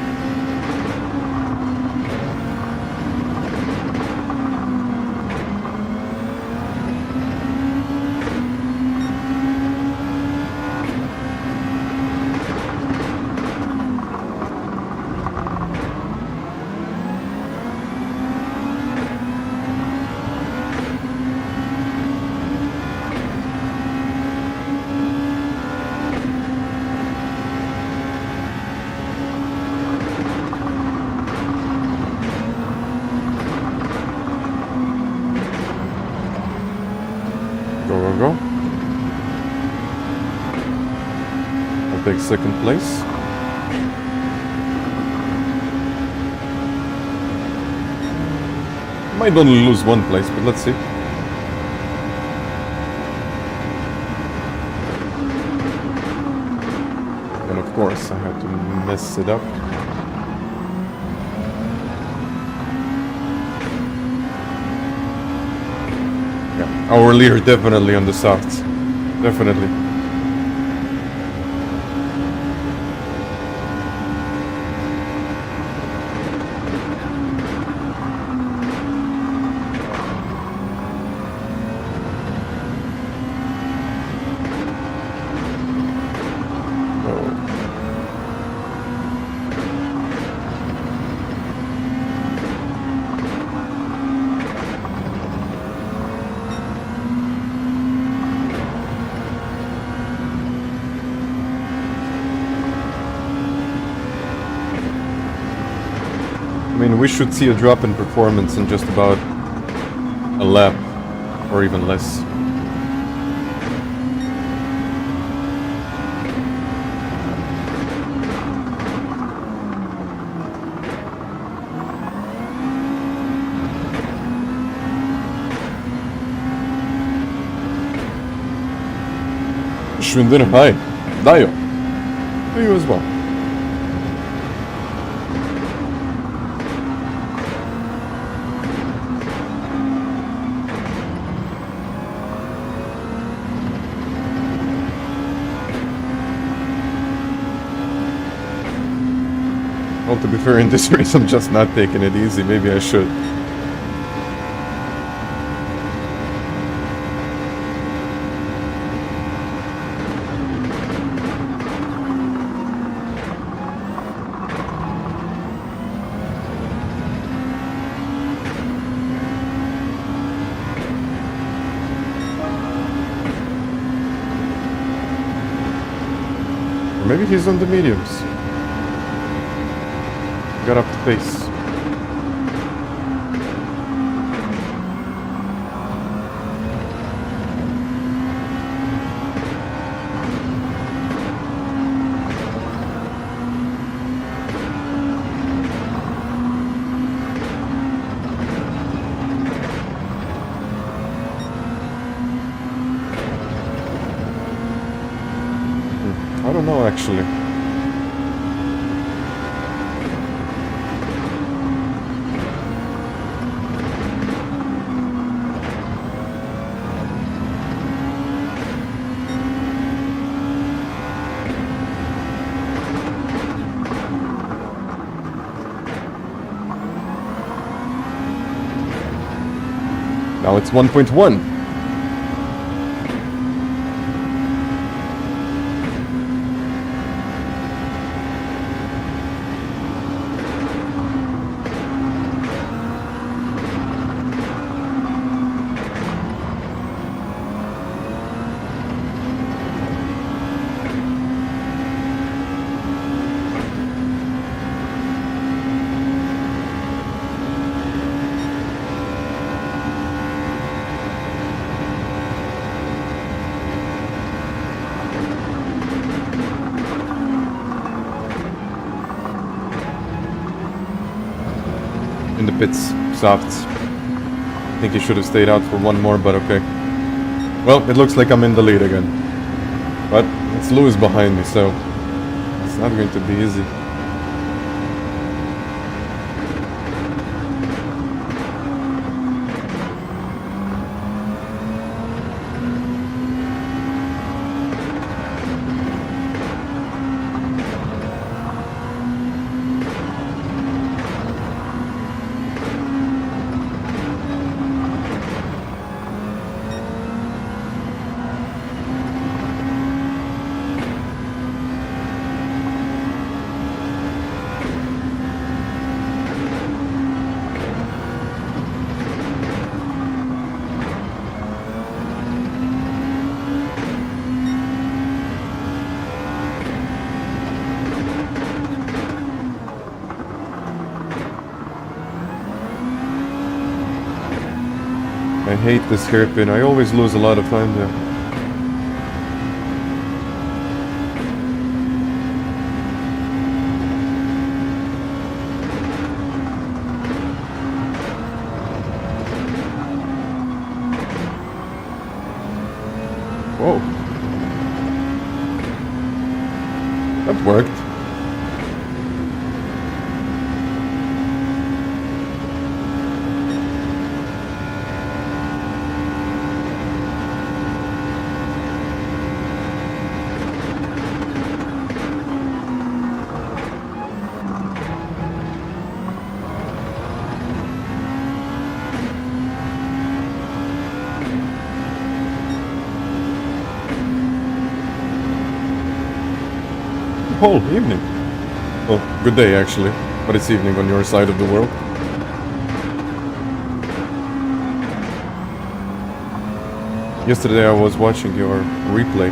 Go. I'll take second place. Might only lose one place, but let's see. And of course, I had to mess it up. Our leader definitely on the softs. Definitely. I mean, we should see a drop in performance in just about a lap, or even less. Schwinder, hi. Dio. You as well. Well, to be fair, in this race I'm just not taking it easy. Maybe I should. Or maybe he's on the mediums. Got up the pace. I don't know actually. Now it's 1.1. in the pits, softs. I think he should have stayed out for one more, but okay. Well, it looks like I'm in the lead again. But it's Lewis behind me, so it's not going to be easy. I hate this hairpin. I always lose a lot of time there. Whoa. That worked. Whole evening. Well, good day actually, but it's evening on your side of the world. Yesterday I was watching your replay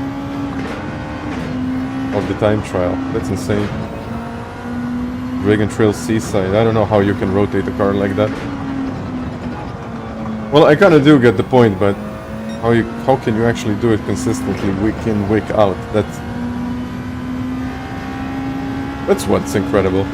of the time trial. That's insane. Dragon Trail Seaside. I don't know how you can rotate a car like that. Well, I kind of do get the point, but how can you actually do it consistently week in, week out? That's what's incredible.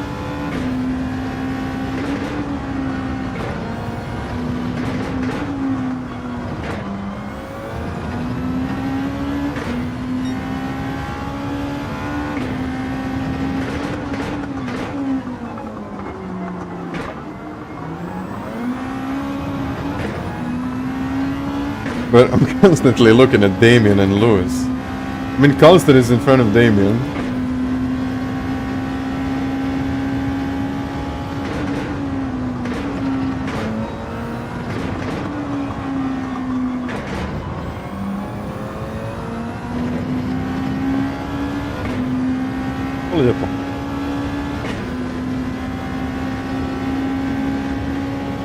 But I'm constantly looking at Damien and Lewis. I mean, Colston is in front of Damien.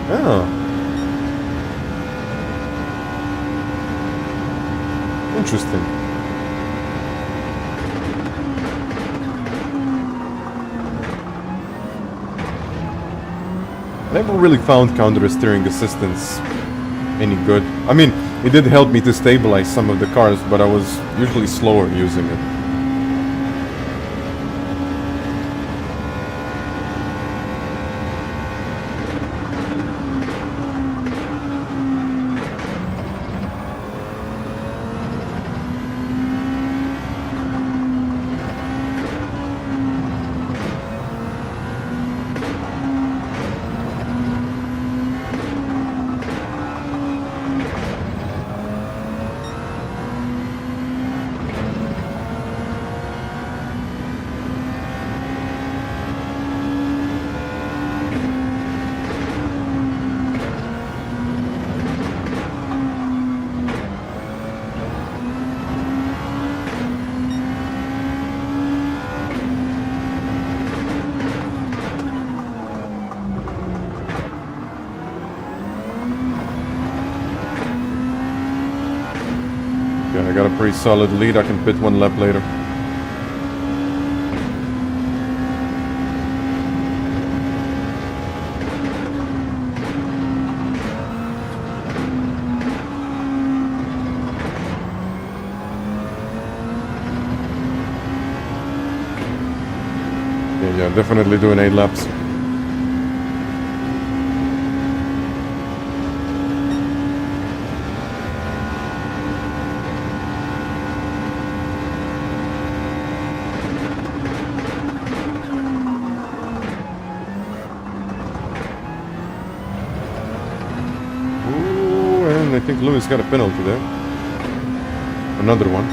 Oh. Interesting. I never really found counter steering assistance any good. I mean, it did help me to stabilize some of the cars, but I was usually slower using it. I got a pretty solid lead. I can pit one lap later. Yeah, definitely doing 8 laps. think Lewis got a penalty there. Another one.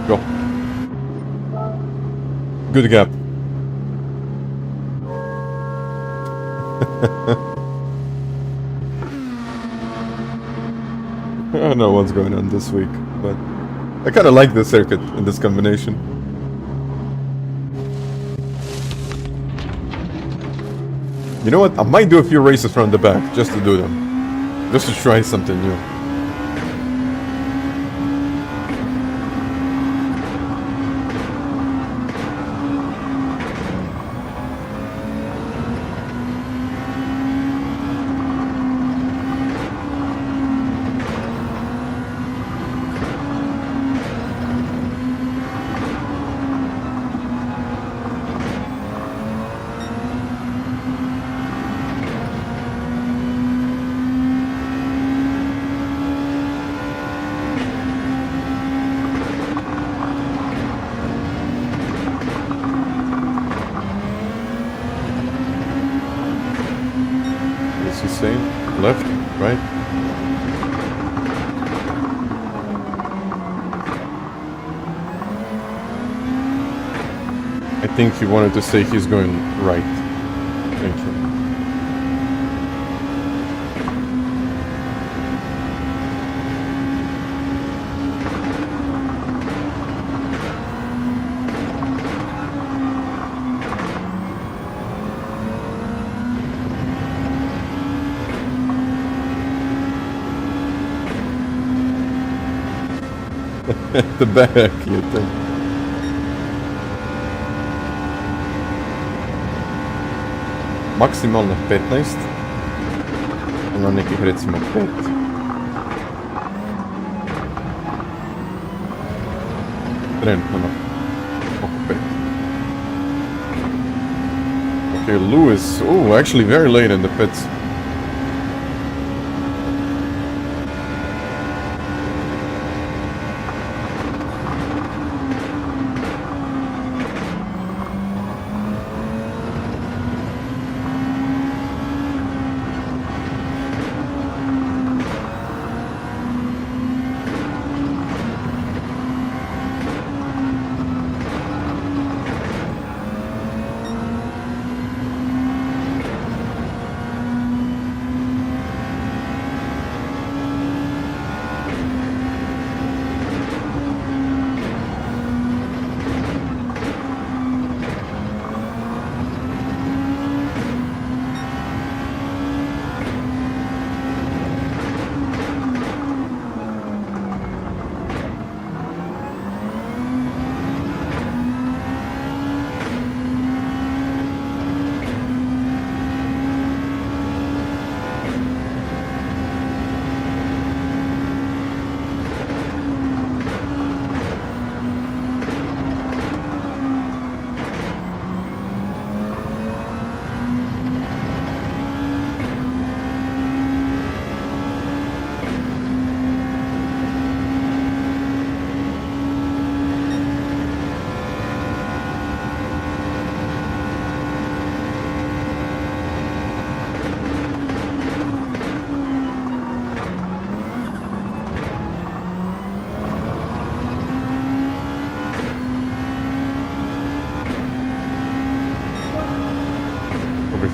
Go. Good gap. I don't know what's going on this week, but I kind of like this circuit in this combination. You know what? I might do a few races from the back just to do them. Just to try something new. Left, right. I think he wanted to say he's going right. Thank you. At the back, you think. Maksimalno 15. Na nekih recimo 5. Trenutno oko 5. Okay, Lewis. Oh, actually very late in the pits.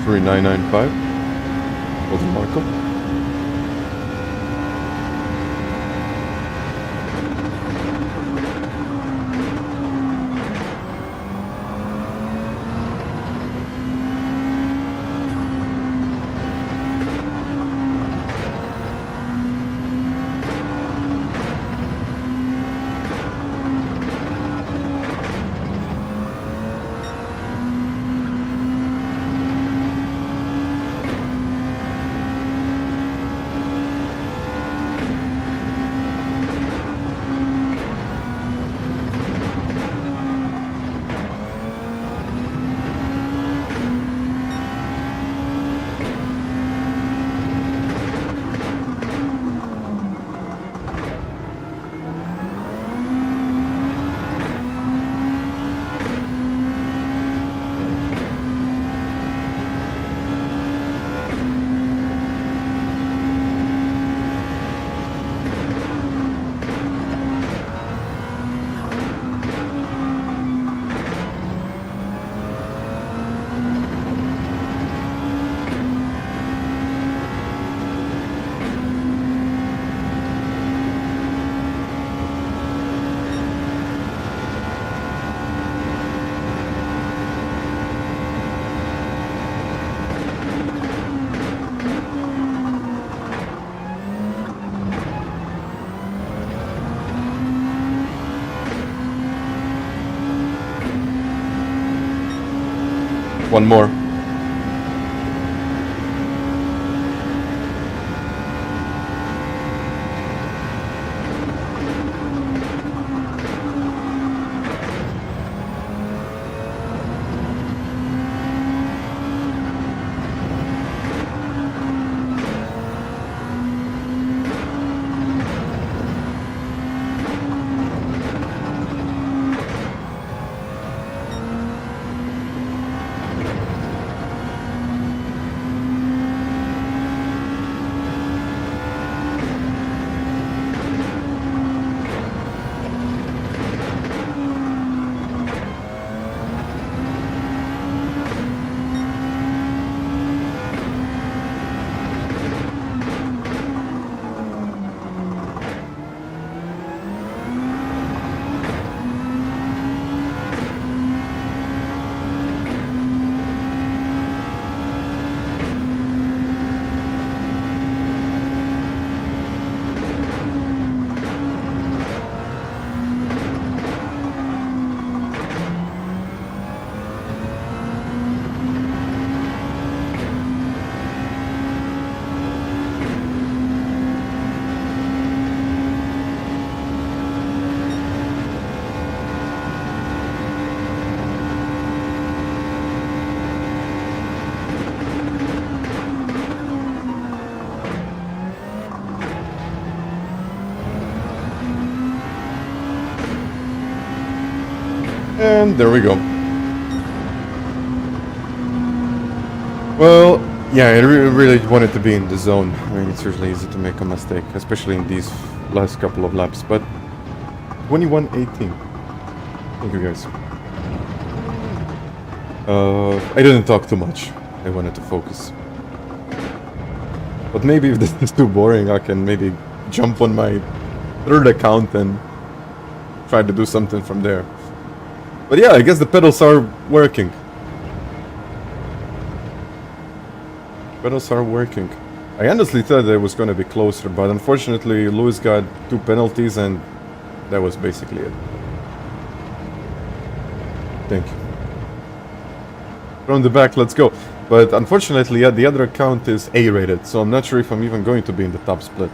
3995. Was it Marko? One more. And there we go. Well, yeah, I really wanted to be in the zone. I mean, it's usually easy to make a mistake, especially in these last couple of laps, but 21:18. Thank you, guys. I didn't talk too much. I wanted to focus. But maybe if this is too boring, I can maybe jump on my third account and try to do something from there. But yeah, I guess the pedals are working. Pedals are working. I honestly thought it was going to be closer, but unfortunately Lewis got 2 penalties and that was basically it. Thank you. From the back, let's go. But unfortunately, yeah, the other account is A-rated, so I'm not sure if I'm even going to be in the top split.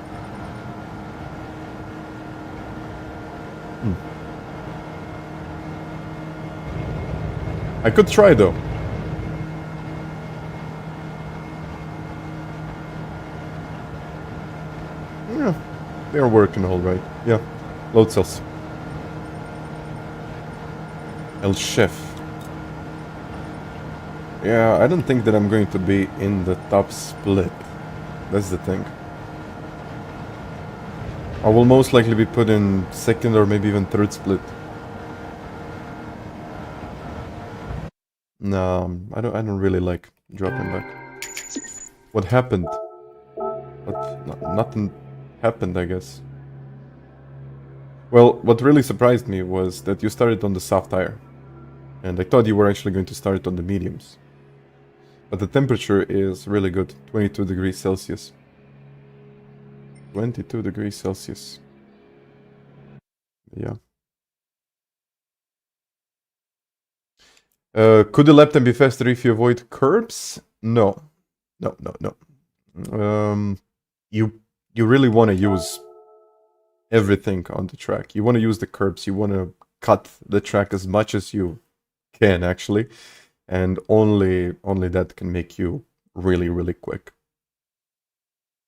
I could try though. Yeah, they're working all right. Yeah, load cells. El Chef. Yeah, I don't think that I'm going to be in the top split. That's the thing. I will most likely be put in second or maybe even third split. No, I don't really like dropping back. What happened? Nothing happened, I guess. Well, what really surprised me was that you started on the soft tire. And I thought you were actually going to start on the mediums. But the temperature is really good, 22 degrees Celsius. 22 degrees Celsius. Yeah. Could the lap time be faster if you avoid curbs? No. No. You really want to use everything on the track. You want to use the curbs. You want to cut the track as much as you can, actually. And only that can make you really, really quick.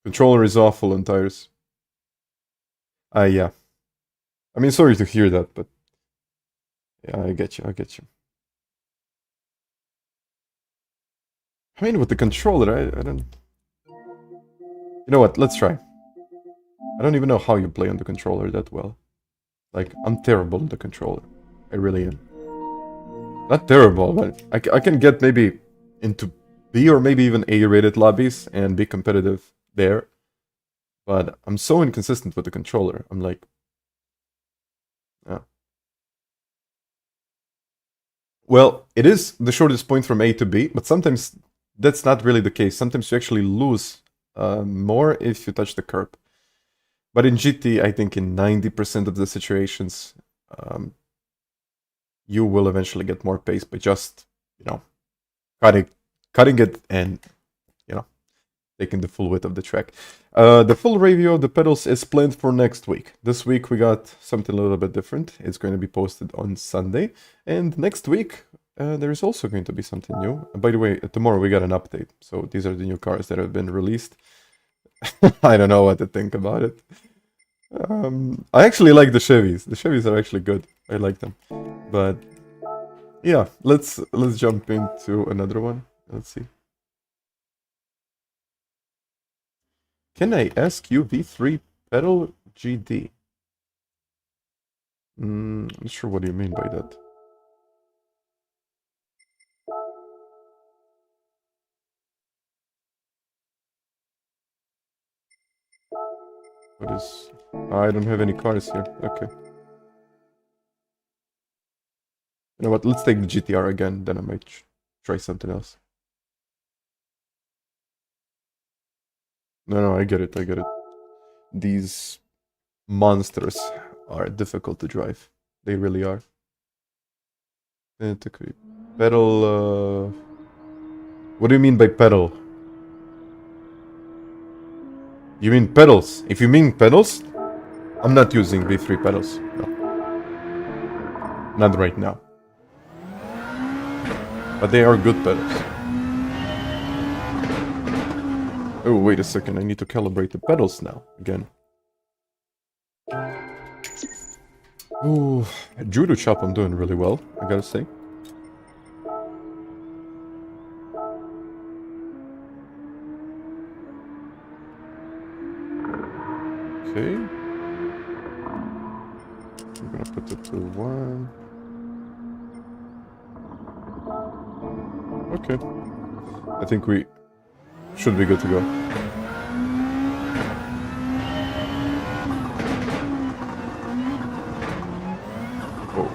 Controller is awful on tires. Yeah. I mean, sorry to hear that, but yeah, I get you. I mean, with the controller, I don't... You know what? Let's try. I don't even know how you play on the controller that well. Like, I'm terrible on the controller. I really am. Not terrible, but I can get maybe into B or maybe even A-rated lobbies and be competitive there. But I'm so inconsistent with the controller. I'm like... Yeah. Well, it is the shortest point from A to B, but sometimes that's not really the case. Sometimes you actually lose more if you touch the curb. But in GT, I think in 90% of the situations, you will eventually get more pace by just, you know, cutting it and, you know, taking the full width of the track. The full review of the pedals is planned for next week. This week we got something a little bit different. It's going to be posted on Sunday. And next week, there is also going to be something new. By the way, tomorrow we got an update. So these are the new cars that have been released. I don't know what to think about it. I actually like the Chevys. The Chevys are actually good. I like them. But yeah, let's jump into another one. Let's see. Can I ask you V3 pedal GD? Not sure what do you mean by that. What is... I don't have any cars here. Okay. You know what? Let's take the GTR again. Then I might try something else. No, I get it. These monsters are difficult to drive. They really are. Pedal... What do you mean by pedal? You mean pedals? If you mean pedals, I'm not using V3 pedals. No. Not right now. But they are good pedals. Oh, wait a second. I need to calibrate the pedals now. Again. Ooh, judo chop I'm doing really well, I gotta say. Okay. I'm gonna put it to 1. Okay. I think we should be good to go. Oh.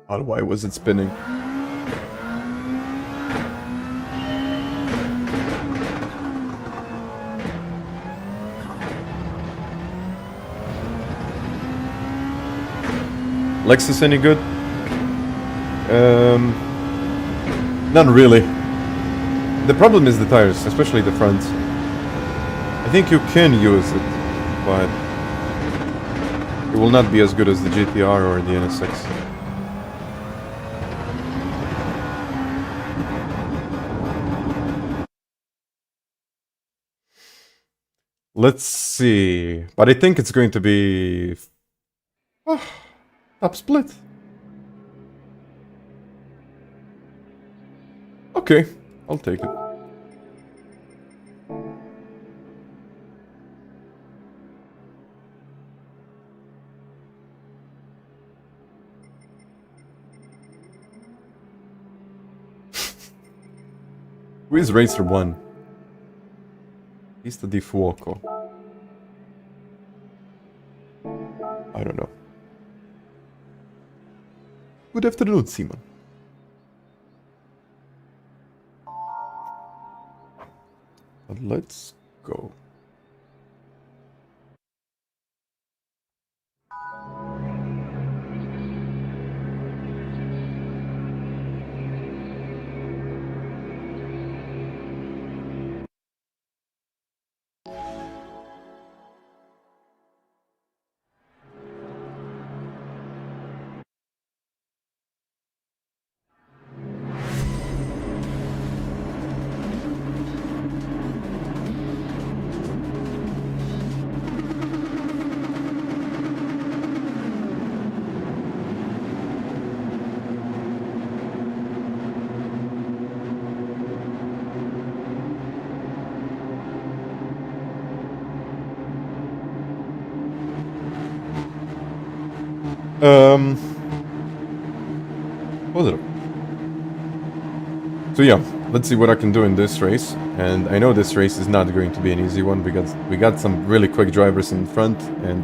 Oh, why was it spinning? Lexus any good? Not really. The problem is the tires, especially the fronts. I think you can use it, but it will not be as good as the GTR or the NSX. Let's see. But I think it's going to be Oh, top split. Okay, I'll take it. Who is Racer 1? Pista di Fuoco. I don't know. Good afternoon, Simon. But let's go. Hold it up. So yeah, let's see what I can do in this race. And I know this race is not going to be an easy one. We got some really quick drivers in front, and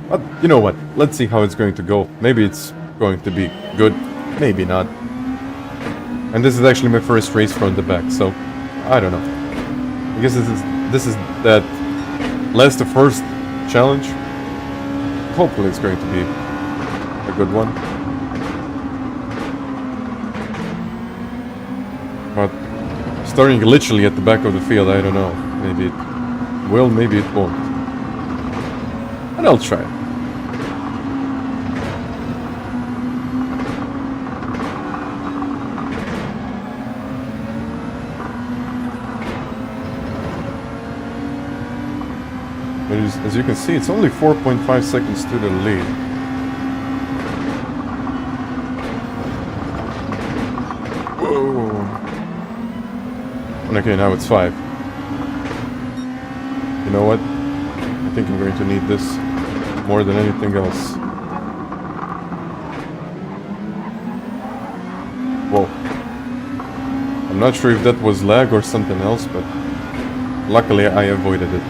but you know what? Let's see how it's going to go. Maybe it's going to be good, maybe not. And this is actually my first race from the back, so I don't know. I guess this is that last to first challenge. Hopefully it's going to be a good one. But starting literally at the back of the field, I don't know. Maybe it will, maybe it won't. But I'll try. But as you can see, it's only 4.5 seconds to the lead. Whoa. Okay, now it's 5. You know what? I think I'm going to need this more than anything else. Whoa. I'm not sure if that was lag or something else, but luckily I avoided it.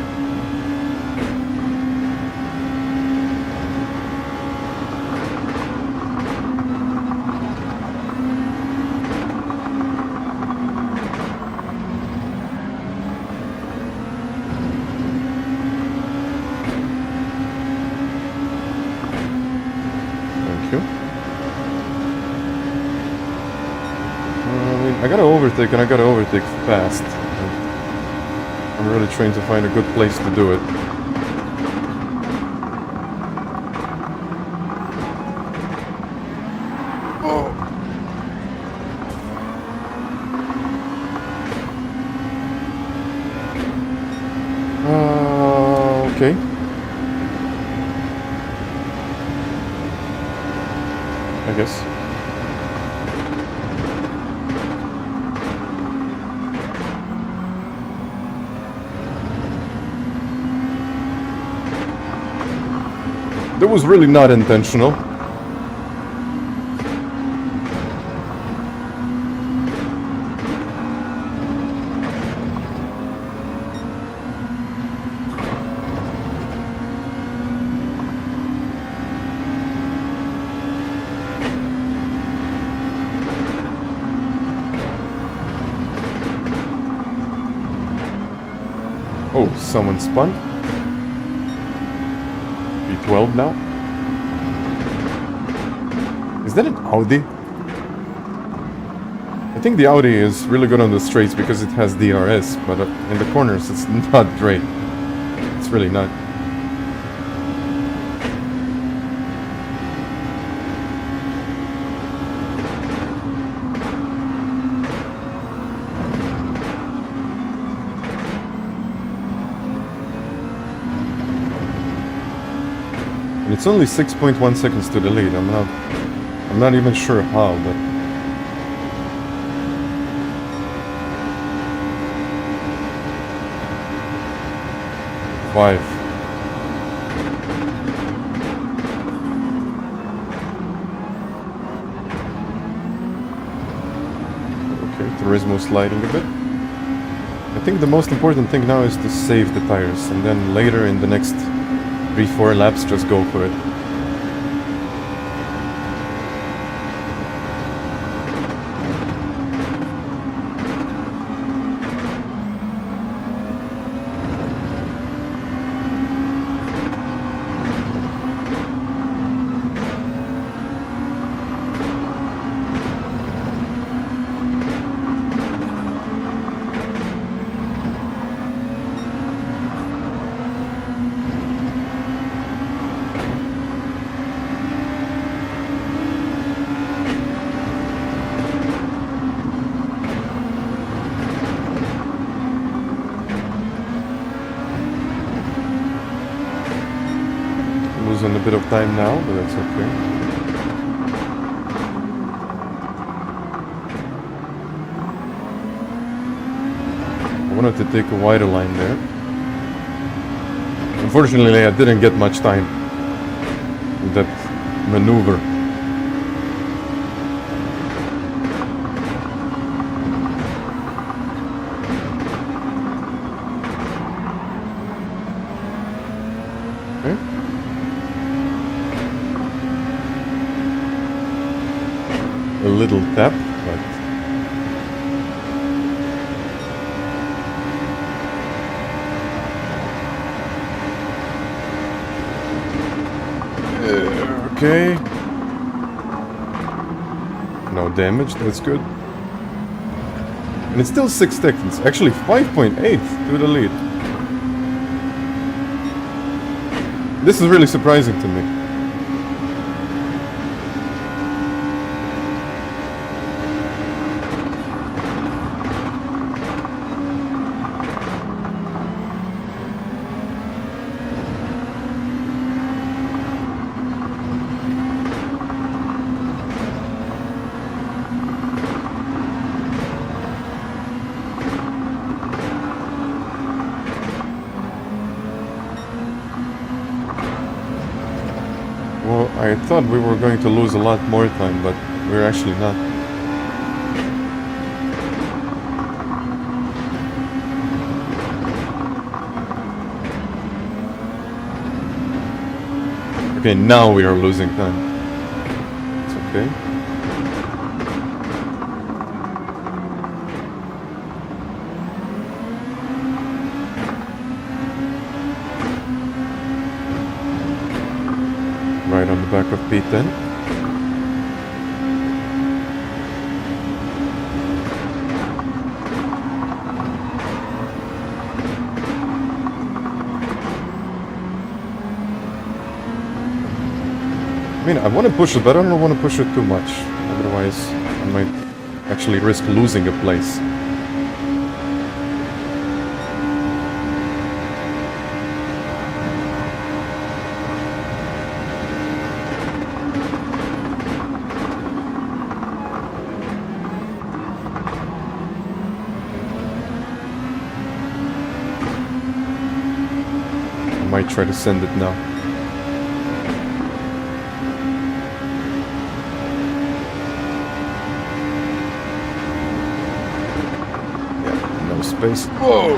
And I gotta overtake fast. I'm really trying to find a good place to do it. Oh. Okay. I guess. That was really not intentional. Oh, someone spun. 12 now? Is that an Audi? I think the Audi is really good on the straights because it has DRS, but in the corners it's not great. It's really not. And it's only 6.1 seconds to the lead. I'm not even sure how, but... Five. Okay, Turismo sliding a bit. I think the most important thing now is to save the tires, and then later in the next 3-4 laps just go for it. Losing a bit of time now, but that's okay. I wanted to take a wider line there. Unfortunately, I didn't get much time with that maneuver. A little tap, but okay. No damage, that's good. And it's still 6 seconds, actually 5.8 to the lead. This is really surprising to me. Well, I thought we were going to lose a lot more time, but we're actually not. Okay, now we are losing time. It's okay. Right on the back of P10. I mean, I want to push it, but I don't want to push it too much. Otherwise, I might actually risk losing a place. I might try to send it now. Space. Whoa!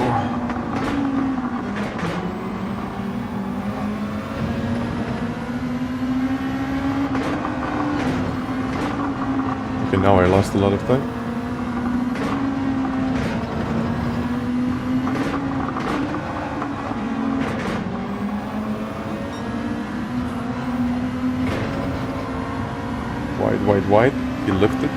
Okay, now I lost a lot of time. Wide, wide, wide. He lifted.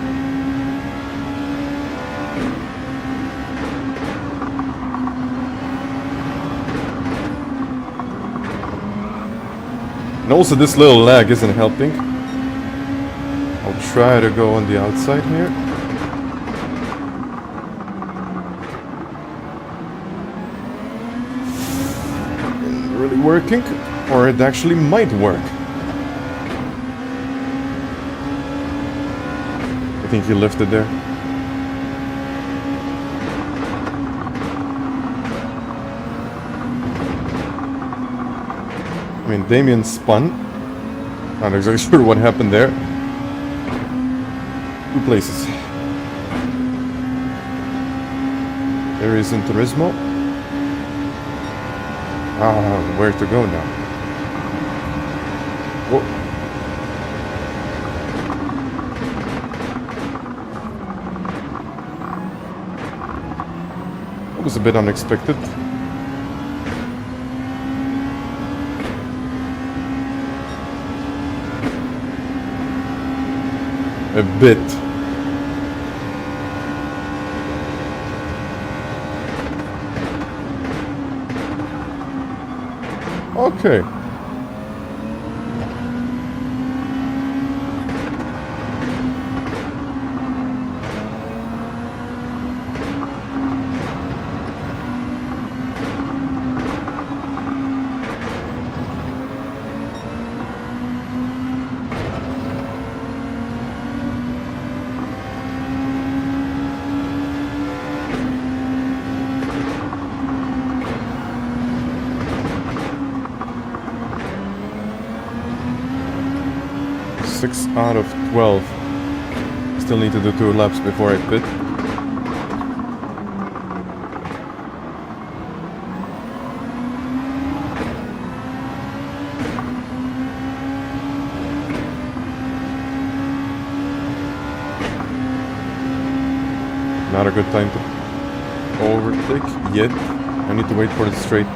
And also this little lag isn't helping. I'll try to go on the outside here. Isn't really working, or it actually might work. I think he left it there. I mean, Damien spun. Not exactly sure what happened there. 2 places. There is in Turismo. Ah, where to go now? Whoa. That was a bit unexpected. A bit. Okay. Six out of 12. Still need to do 2 laps before I pit. Not a good time to overtake yet. I need to wait for the straight.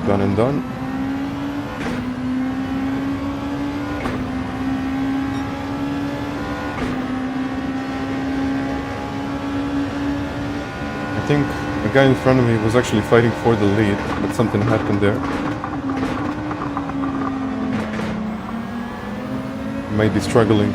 Done and done. I think the guy in front of me was actually fighting for the lead, but something happened there. Might be struggling.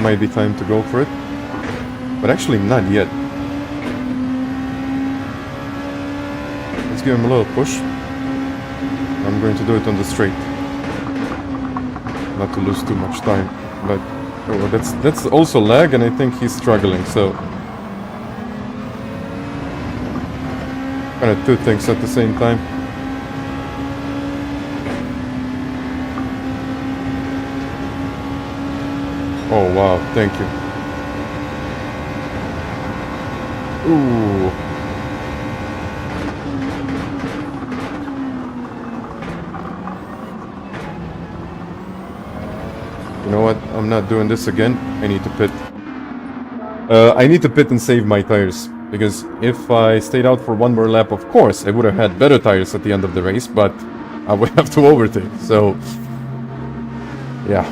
Might be time to go for it, but actually not yet. Let's give him a little push. I'm going to do it on the straight, not to lose too much time. But oh, that's also lag, and I think he's struggling. So kind of 2 things at the same time. Oh wow, thank you. Ooh. You know what? I'm not doing this again. I need to pit. I need to pit and save my tires. Because if I stayed out for 1 more lap, of course, I would have had better tires at the end of the race, but I would have to overtake. So, yeah.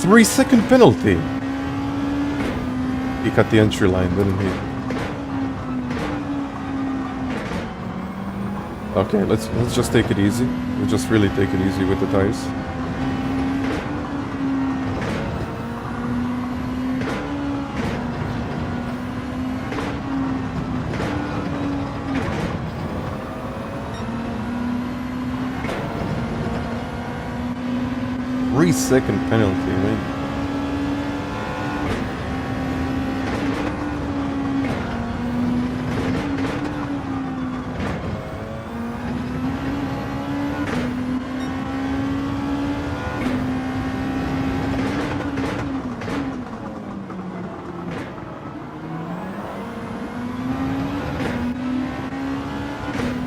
Three-second penalty. He cut the entry line, didn't he? Okay, let's just take it easy. We'll just really take it easy with the tires. 3-second penalty, right?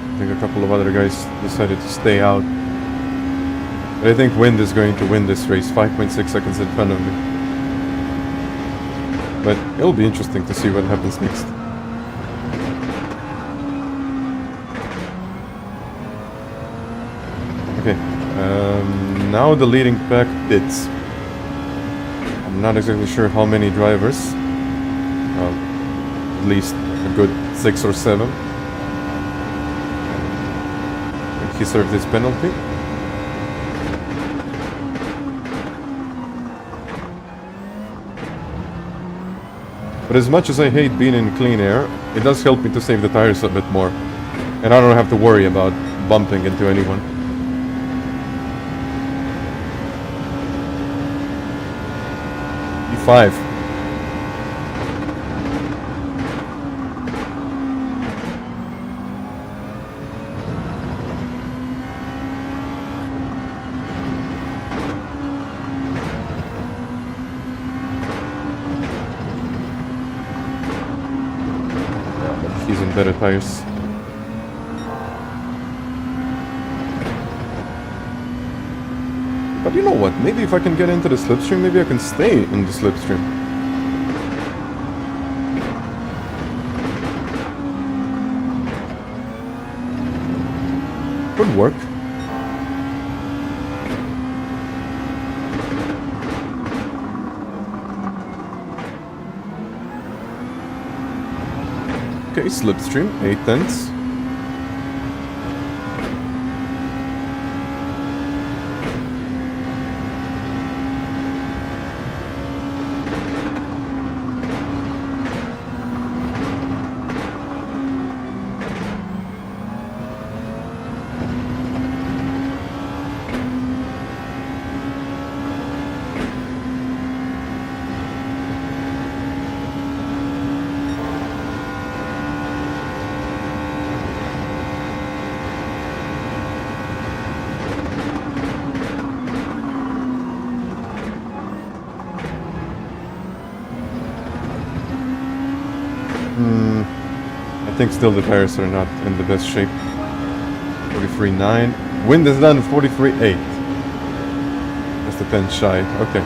I think a couple of other guys decided to stay out. But I think Wind is going to win this race, 5.6 seconds in front of me. But it'll be interesting to see what happens next. Okay, now the leading pack pits. I'm not exactly sure how many drivers. At least a good 6 or 7. He served his penalty. But as much as I hate being in clean air, it does help me to save the tires a bit more. And I don't have to worry about bumping into anyone. E5. He's in better tires. But you know what? Maybe if I can get into the slipstream, maybe I can stay in the slipstream. Could work. Okay, slipstream, 8/10. I think still the tires are not in the best shape. 43.9. Wind is done 43.8. That's the 10 shy. Okay.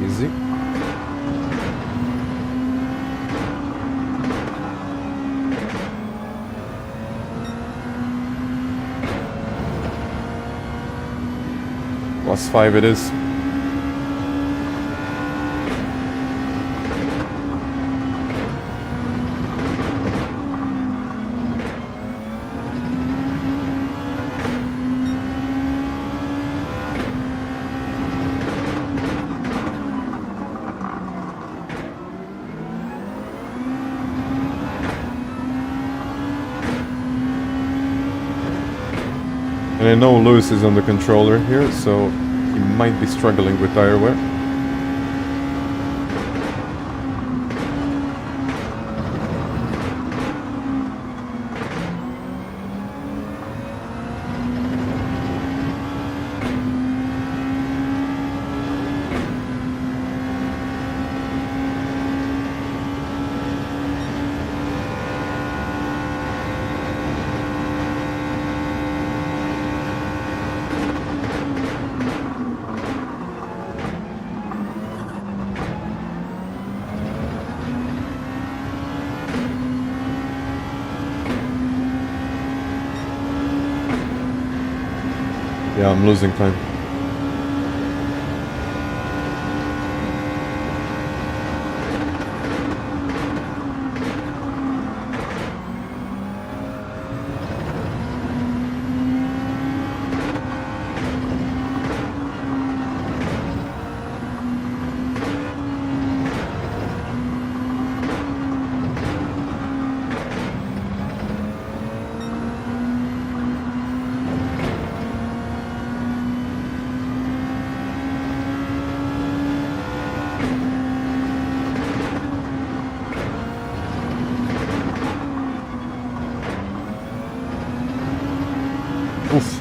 Easy. +5 it is. And I know Lewis is on the controller here, so he might be struggling with tire wear. Yeah, I'm losing time. Oof.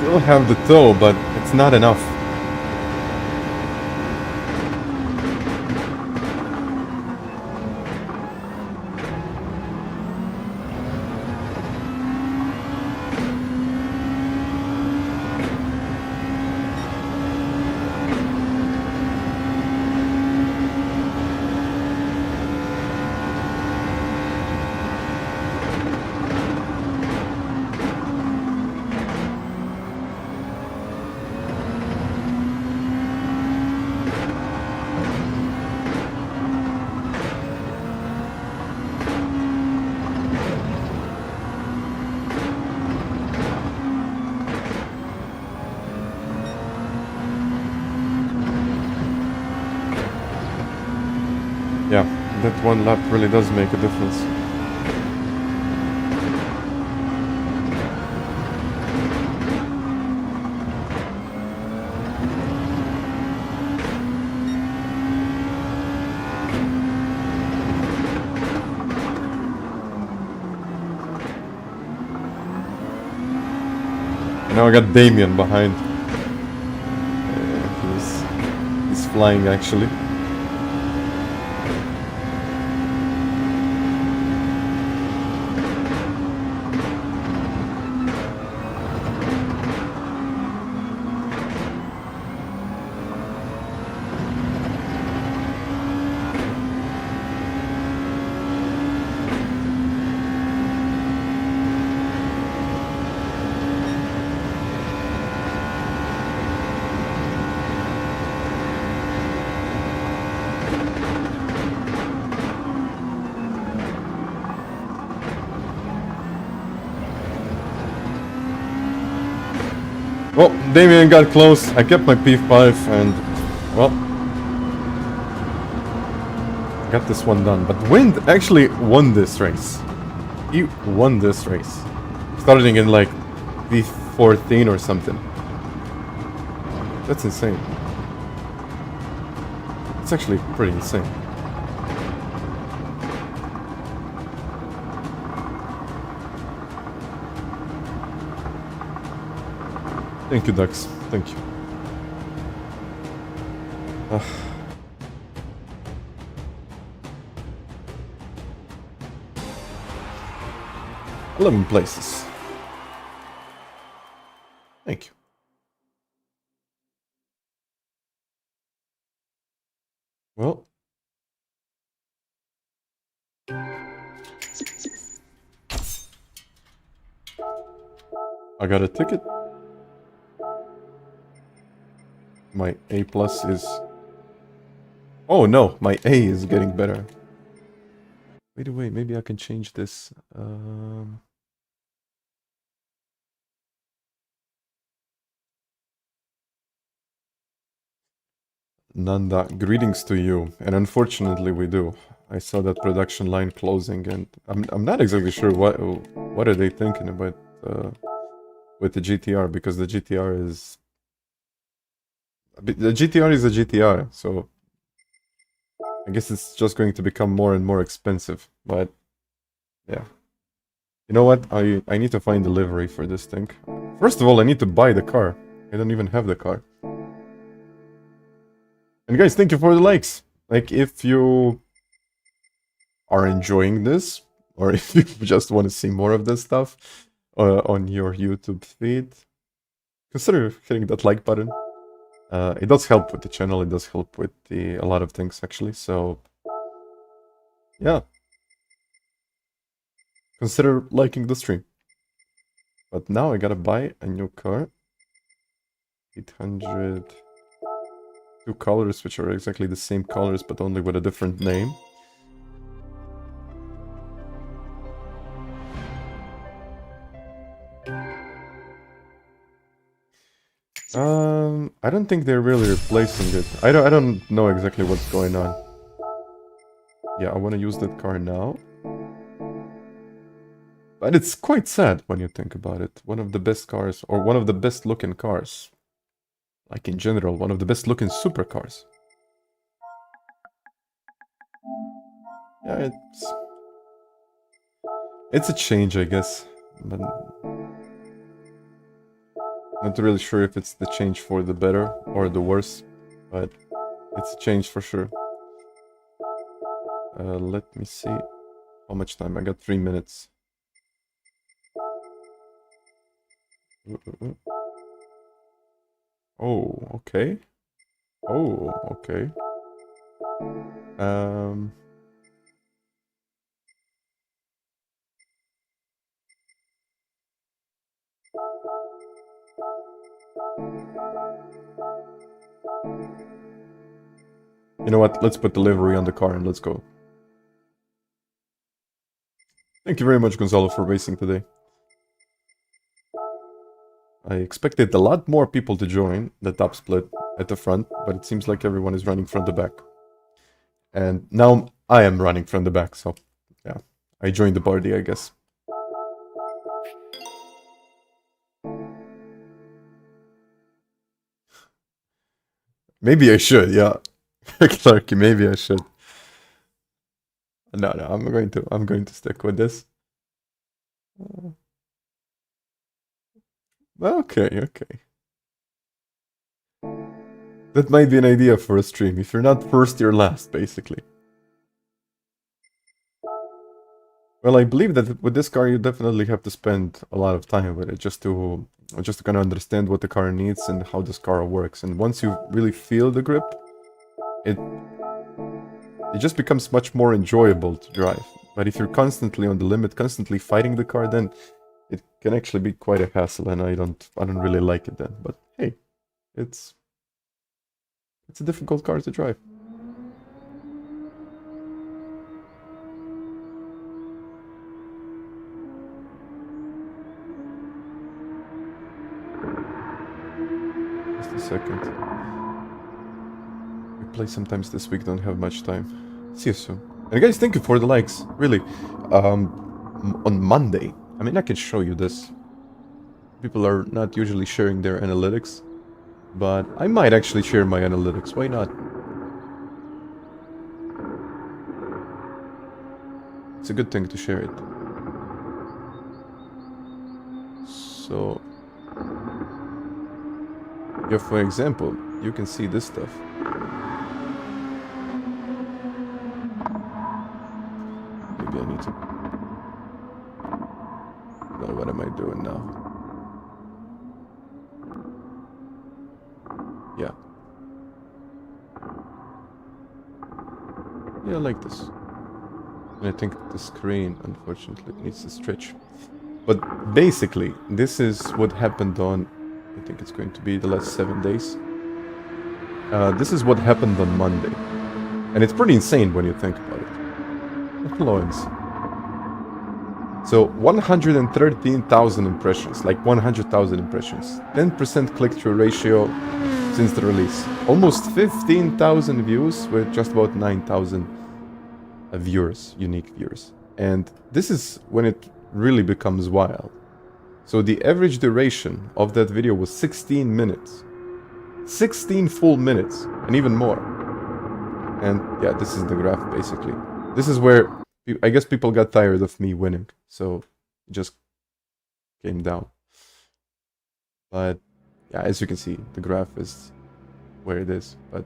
Still have the toe, but it's not enough. Yeah, that one lap really does make a difference. And now I got Damien behind. He's flying actually. Well, Damien got close. I kept my P5 and, well, got this one done. But Wind actually won this race. He won this race. Starting in like P14 or something. That's insane. It's actually pretty insane. Thank you, Dux. Thank you. 11 places. Thank you. Well. I got a ticket. My A plus is... Oh no, my A is getting better. Wait, maybe I can change this. Nanda, greetings to you. And unfortunately we do. I saw that production line closing and I'm not exactly sure what are they thinking about with the GTR, because the GTR is... The GTR is a GTR, so I guess it's just going to become more and more expensive, but yeah. You know what? I need to find a livery for this thing. First of all, I need to buy the car. I don't even have the car. And guys, thank you for the likes. Like, if you are enjoying this, or if you just want to see more of this stuff on your YouTube feed, consider hitting that like button. It does help with the channel, it does help with a lot of things actually, so yeah. Consider liking the stream. But now I gotta buy a new car. 800... two colors which are exactly the same colors but only with a different name. I don't think they're really replacing it. I don't know exactly what's going on. Yeah, I want to use that car now. But it's quite sad when you think about it. One of the best cars, or one of the best looking cars. Like in general, one of the best looking supercars. Yeah, it's a change, I guess. But not really sure if it's the change for the better or the worse. But it's a change for sure. Let me see how much time. I got 3 minutes. Oh, okay. Oh, okay. You know what? Let's put the livery on the car and let's go. Thank you very much, Gonzalo, for racing today. I expected a lot more people to join the top split at the front, but it seems like everyone is running from the back. And now I am running from the back, so yeah, I joined the party, I guess. Maybe I should, yeah. Clarky, maybe I should. No, I'm going to stick with this. Okay, okay. That might be an idea for a stream. If you're not first, you're last, basically. Well, I believe that with this car, you definitely have to spend a lot of time with it just to kind of understand what the car needs and how this car works. And once you really feel the grip, it just becomes much more enjoyable to drive. But if you're constantly on the limit, constantly fighting the car, then it can actually be quite a hassle, and I don't really like it then. But hey, it's a difficult car to drive. Just a second. We play sometimes this week, don't have much time. See you soon. And guys, thank you for the likes, really. On Monday, I mean, I can show you this. People are not usually sharing their analytics, but I might actually share my analytics, why not? It's a good thing to share it. So, yeah, for example, you can see this stuff. Maybe I need to... No, what am I doing now? Yeah. Yeah, I like this. And I think the screen, unfortunately, needs to stretch. But basically, this is what happened on... I think it's going to be the last 7 days. This is what happened on Monday. And it's pretty insane when you think about it. Influence. So 113,000 impressions, like 100,000 impressions. 10% click-through ratio since the release. Almost 15,000 views with just about 9,000 viewers, unique viewers. And this is when it really becomes wild. So the average duration of that video was 16 minutes. 16 full minutes, and even more. And yeah, this is the graph, basically. This is where I guess people got tired of me winning, so it just came down. But yeah, as you can see, the graph is where it is. But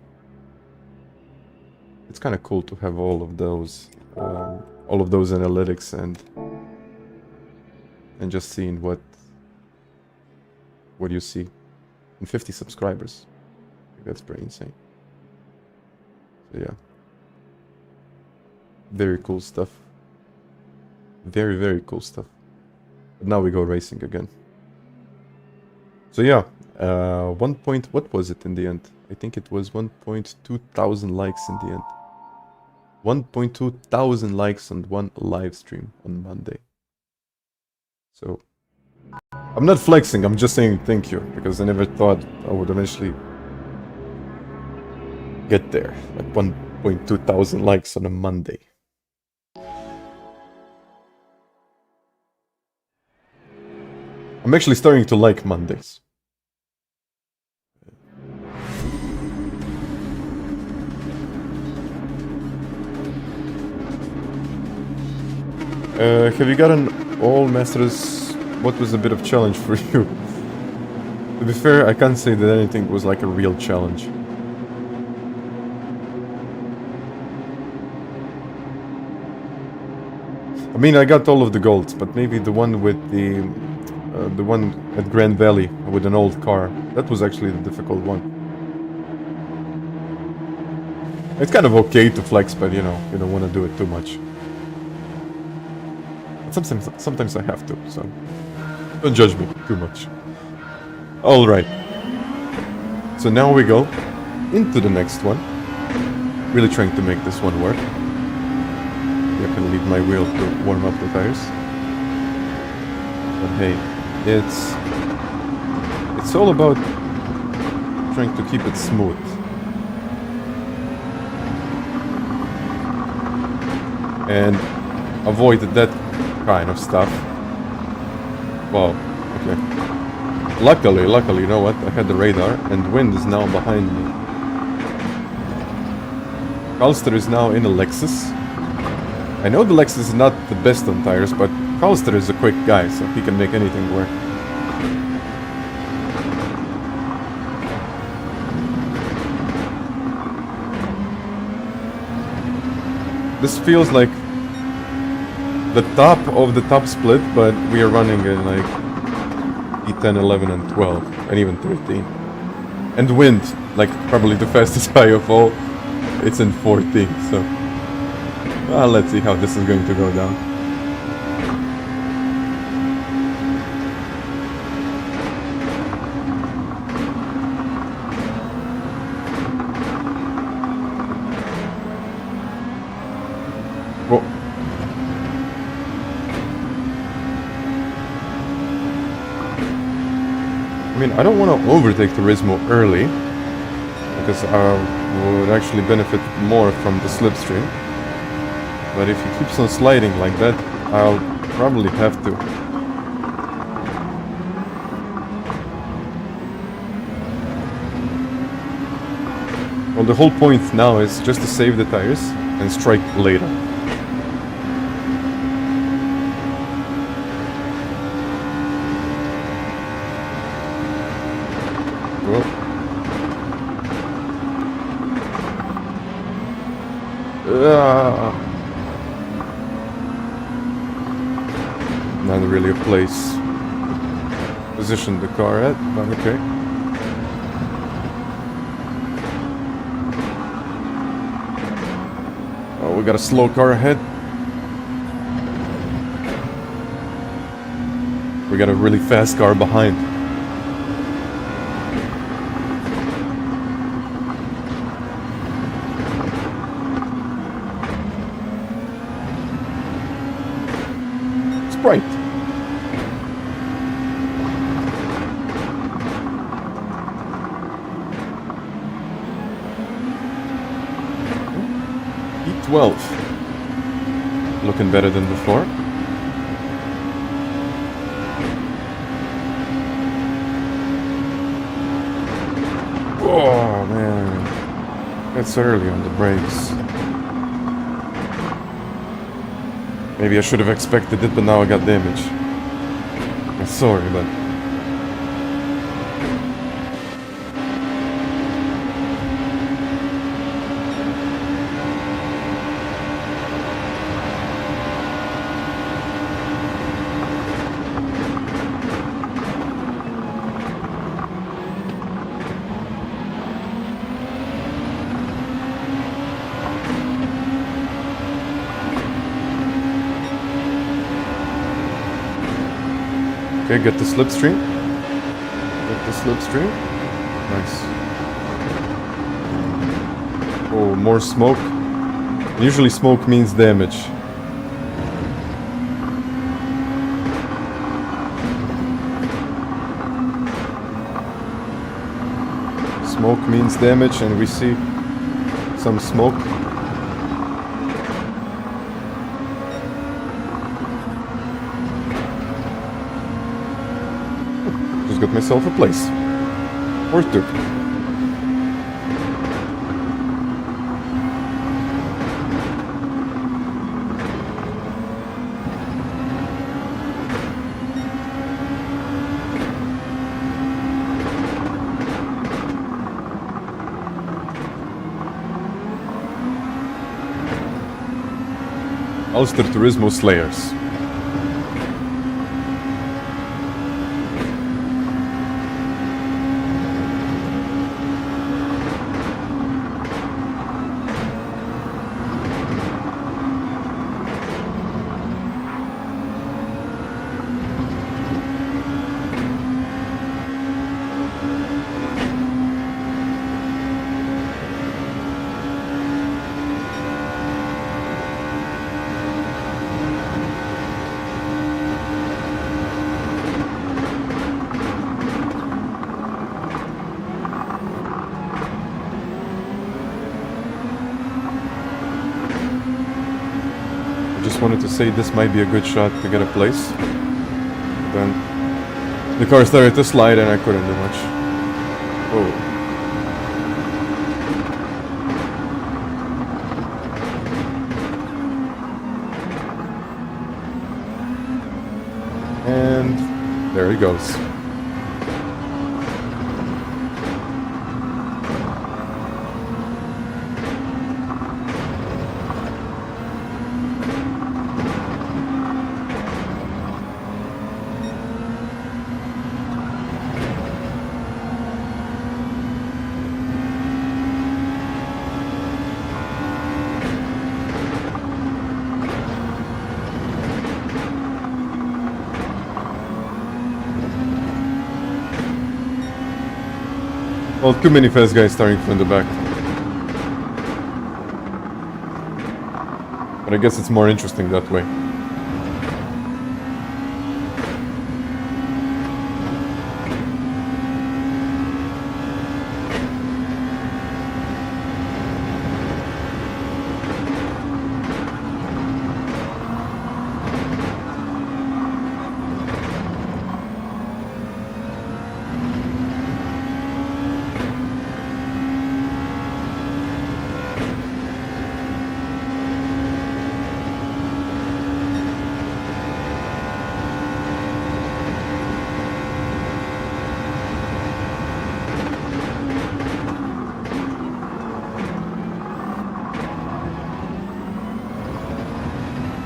it's kind of cool to have all of those analytics and just seeing what you see. And 50 subscribers. That's pretty insane. So yeah. Very cool stuff. Very, very cool stuff. But now we go racing again. So yeah, what was it in the end? I think it was 1.2 thousand likes in the end. 1.2 thousand likes on one live stream on Monday. So, I'm not flexing, I'm just saying thank you, because I never thought I would eventually get there. Like 1.2 thousand likes on a Monday. I'm actually starting to like Mondays. Have you gotten all masters? What was a bit of challenge for you? To be fair, I can't say that anything was like a real challenge. I mean, I got all of the golds, but maybe the one with the one at Grand Valley with an old car, that was actually the difficult one. It's kind of okay to flex, but you know, you don't want to do it too much. Sometimes I have to, so don't judge me too much. Alright. So now we go into the next one. Really trying to make this one work. I can leave my wheel to warm up the tires. But hey, it's all about trying to keep it smooth. And avoid that kind of stuff. Wow, okay. Luckily, you know what? I had the radar and wind is now behind me. Calster is now in a Lexus. I know the Lexus is not the best on tires, but Calster is a quick guy, so he can make anything work. This feels like the top of the top split, but we are running in like E10, 11, and 12, and even 13. And wind, like probably the fastest high of all, it's in 14, so... Well, let's see how this is going to go down. Whoa. I mean, I don't want to overtake Turismo early, because I would actually benefit more from the slipstream. But if he keeps on sliding like that, I'll probably have to. Well, the whole point now is just to save the tires and strike later. Not really a place to position the car at, but okay. Oh, we got a slow car ahead. We got a really fast car behind. Right. E12. Looking better than before. Oh man. That's early on the brakes. Maybe I should have expected it, but now I got damage. I'm sorry, but... Okay, get the slipstream. Check the slipstream. Nice. Oh, more smoke. Usually smoke means damage. Smoke means damage, and we see some smoke. Just got myself a place. Or two. Ulster Turismo Slayers. Wanted to say this might be a good shot to get a place. Then the car started to slide and I couldn't do much. Oh. And there he goes. Well, too many fast guys starting from the back. But I guess it's more interesting that way.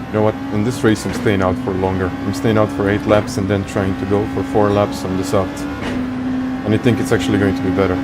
You know what, in this race I'm staying out for longer. I'm staying out for 8 laps and then trying to go for 4 laps on this out. And I think it's actually going to be better.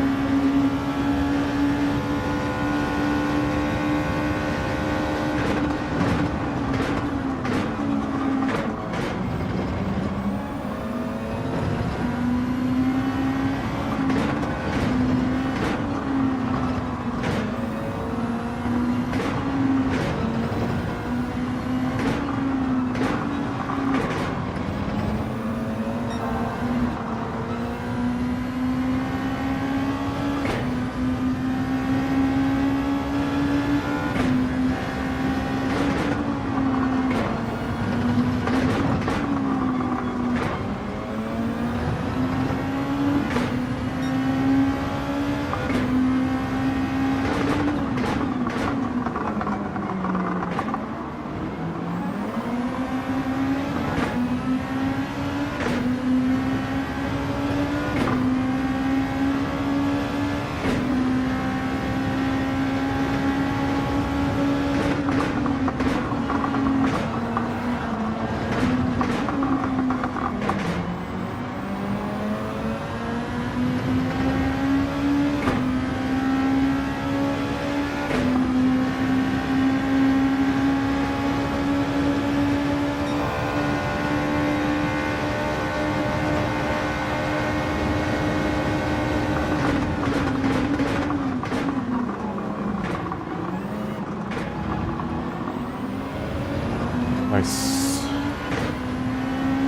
Nice.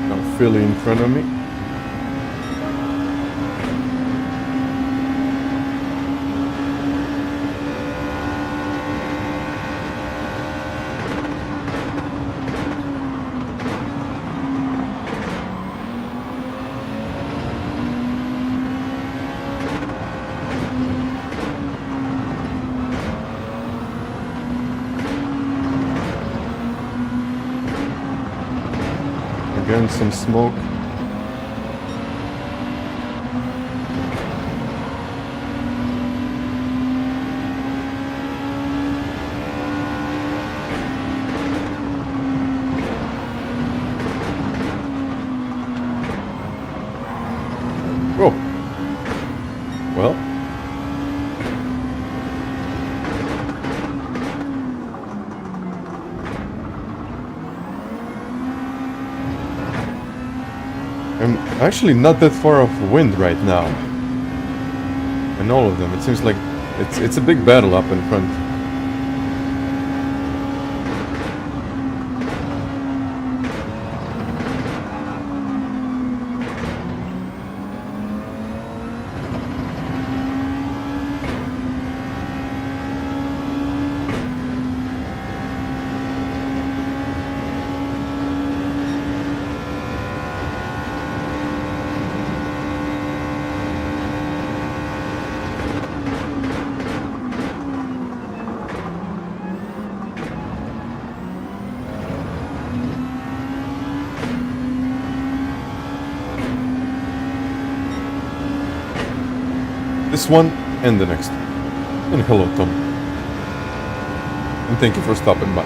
Now Philly in front of me. Again, some smoke. Oh. Well. I'm actually not that far off wind right now. And all of them. It seems like it's a big battle up in front. This one and the next one. And hello, Tom. And thank you for stopping by.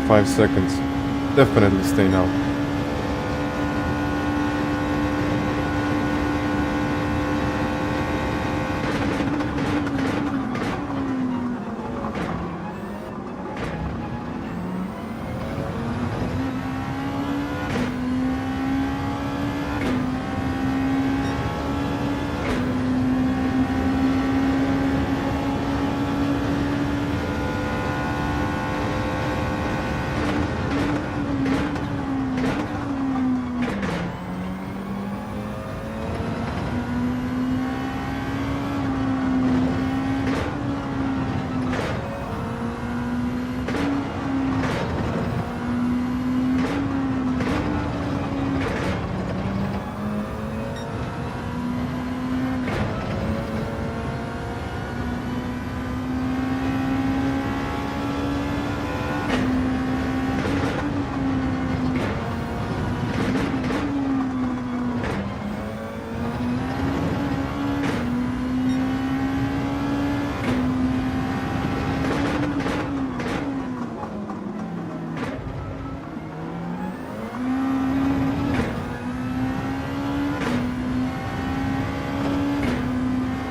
.5 seconds. Definitely stay now.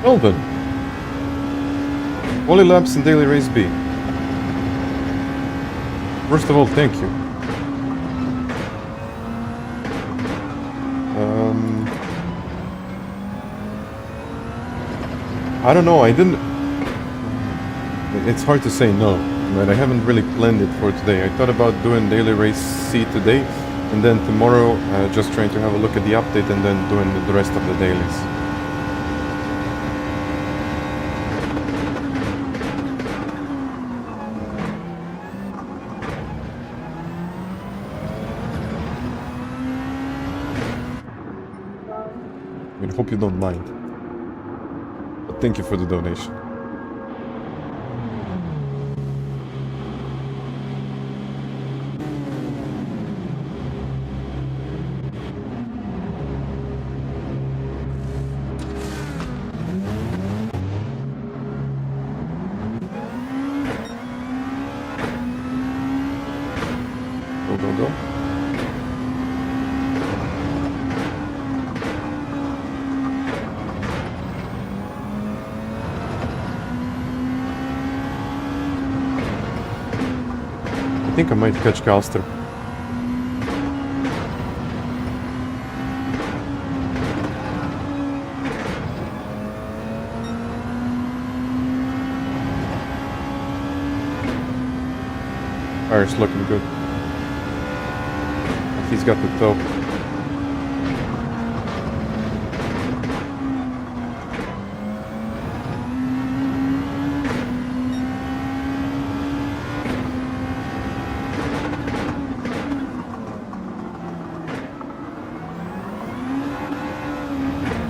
Well then. Only laps in daily race B. First of all, thank you. I don't know, I didn't... It's hard to say no, but I haven't really planned it for today. I thought about doing daily race C today, and then tomorrow just trying to have a look at the update and then doing the rest of the dailies. I hope you don't mind. But thank you for the donation. Go, go, go. I think I might catch Calster. Fire's looking good. He's got the tow.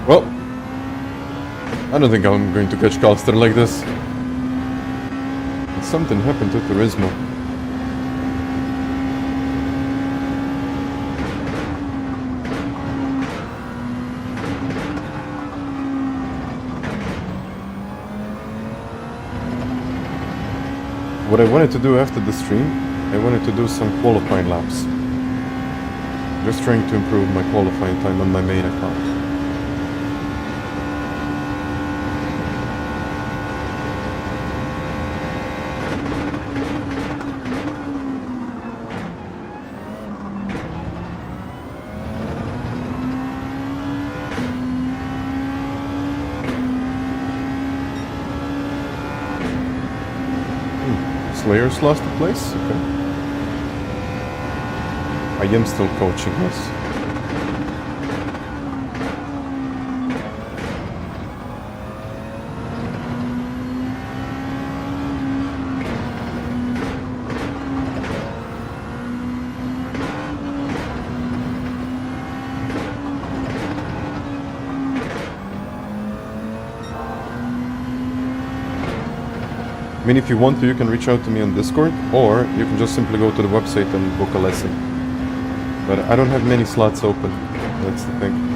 Well, I don't think I'm going to catch Calster like this. Something happened to Turismo. What I wanted to do after the stream, I wanted to do some qualifying laps. Just trying to improve my qualifying time on my main account. Slayers lost the place? Okay. I am still coaching, yes. I mean, if you want to, you can reach out to me on Discord, or you can just simply go to the website and book a lesson. But I don't have many slots open, that's the thing.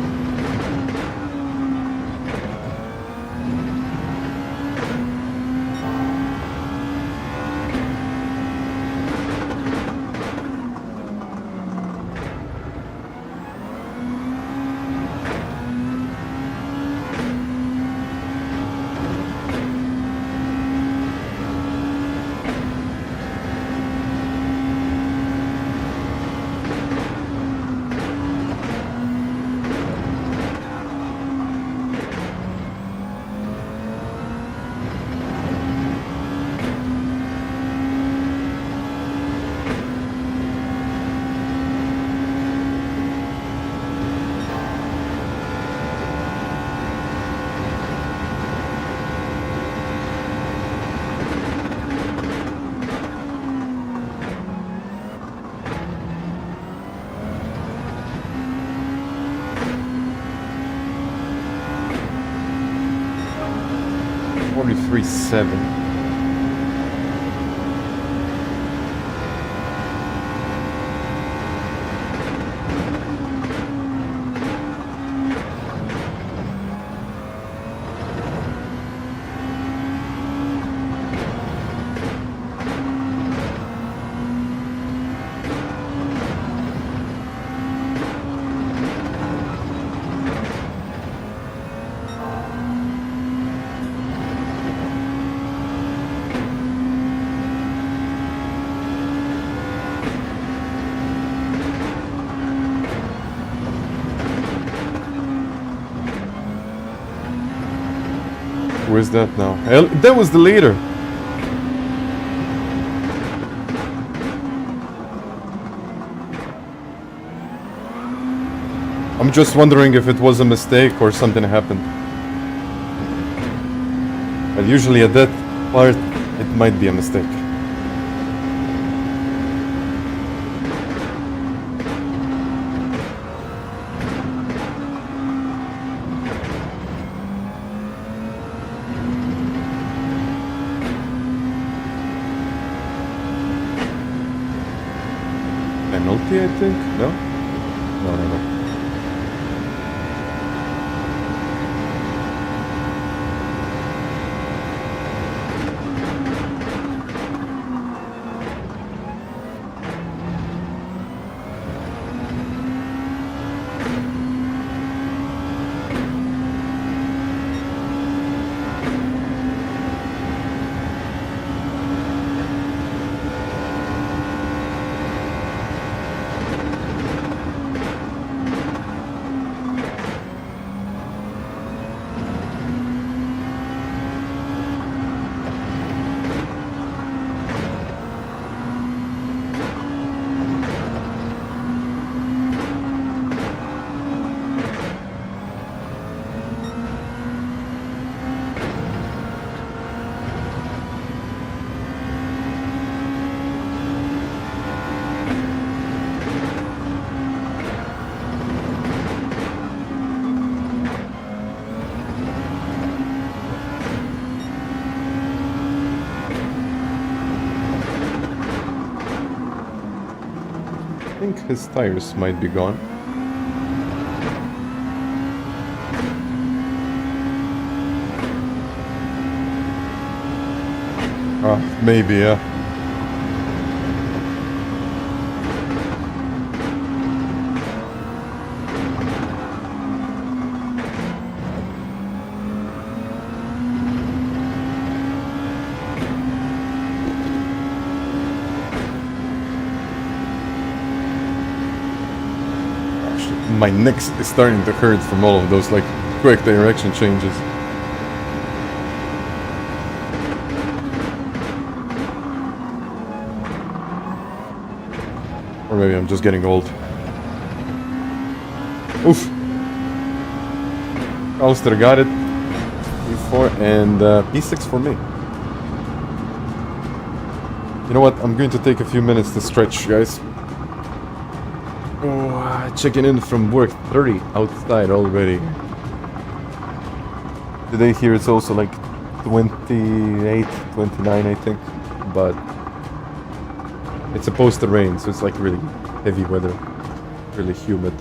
.43.7. Where's that now? That was the leader. I'm just wondering if it was a mistake or something happened. But usually at that part, it might be a mistake. Penalty, I think? No? No. I think his tires might be gone. Maybe, yeah. My neck is starting to hurt from all of those, like, quick direction changes. Or maybe I'm just getting old. Oof! Alistair got it. P4 and P6 for me. You know what? I'm going to take a few minutes to stretch, guys. Oh, checking in from work, 30 outside already. Today here it's also like 28, 29 I think, but it's supposed to rain, so it's like really heavy weather, really humid.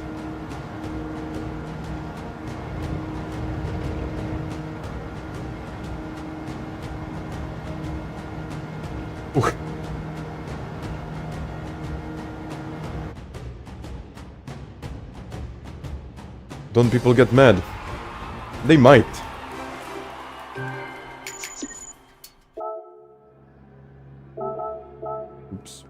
Ooh. Don't people get mad? They might. Oops.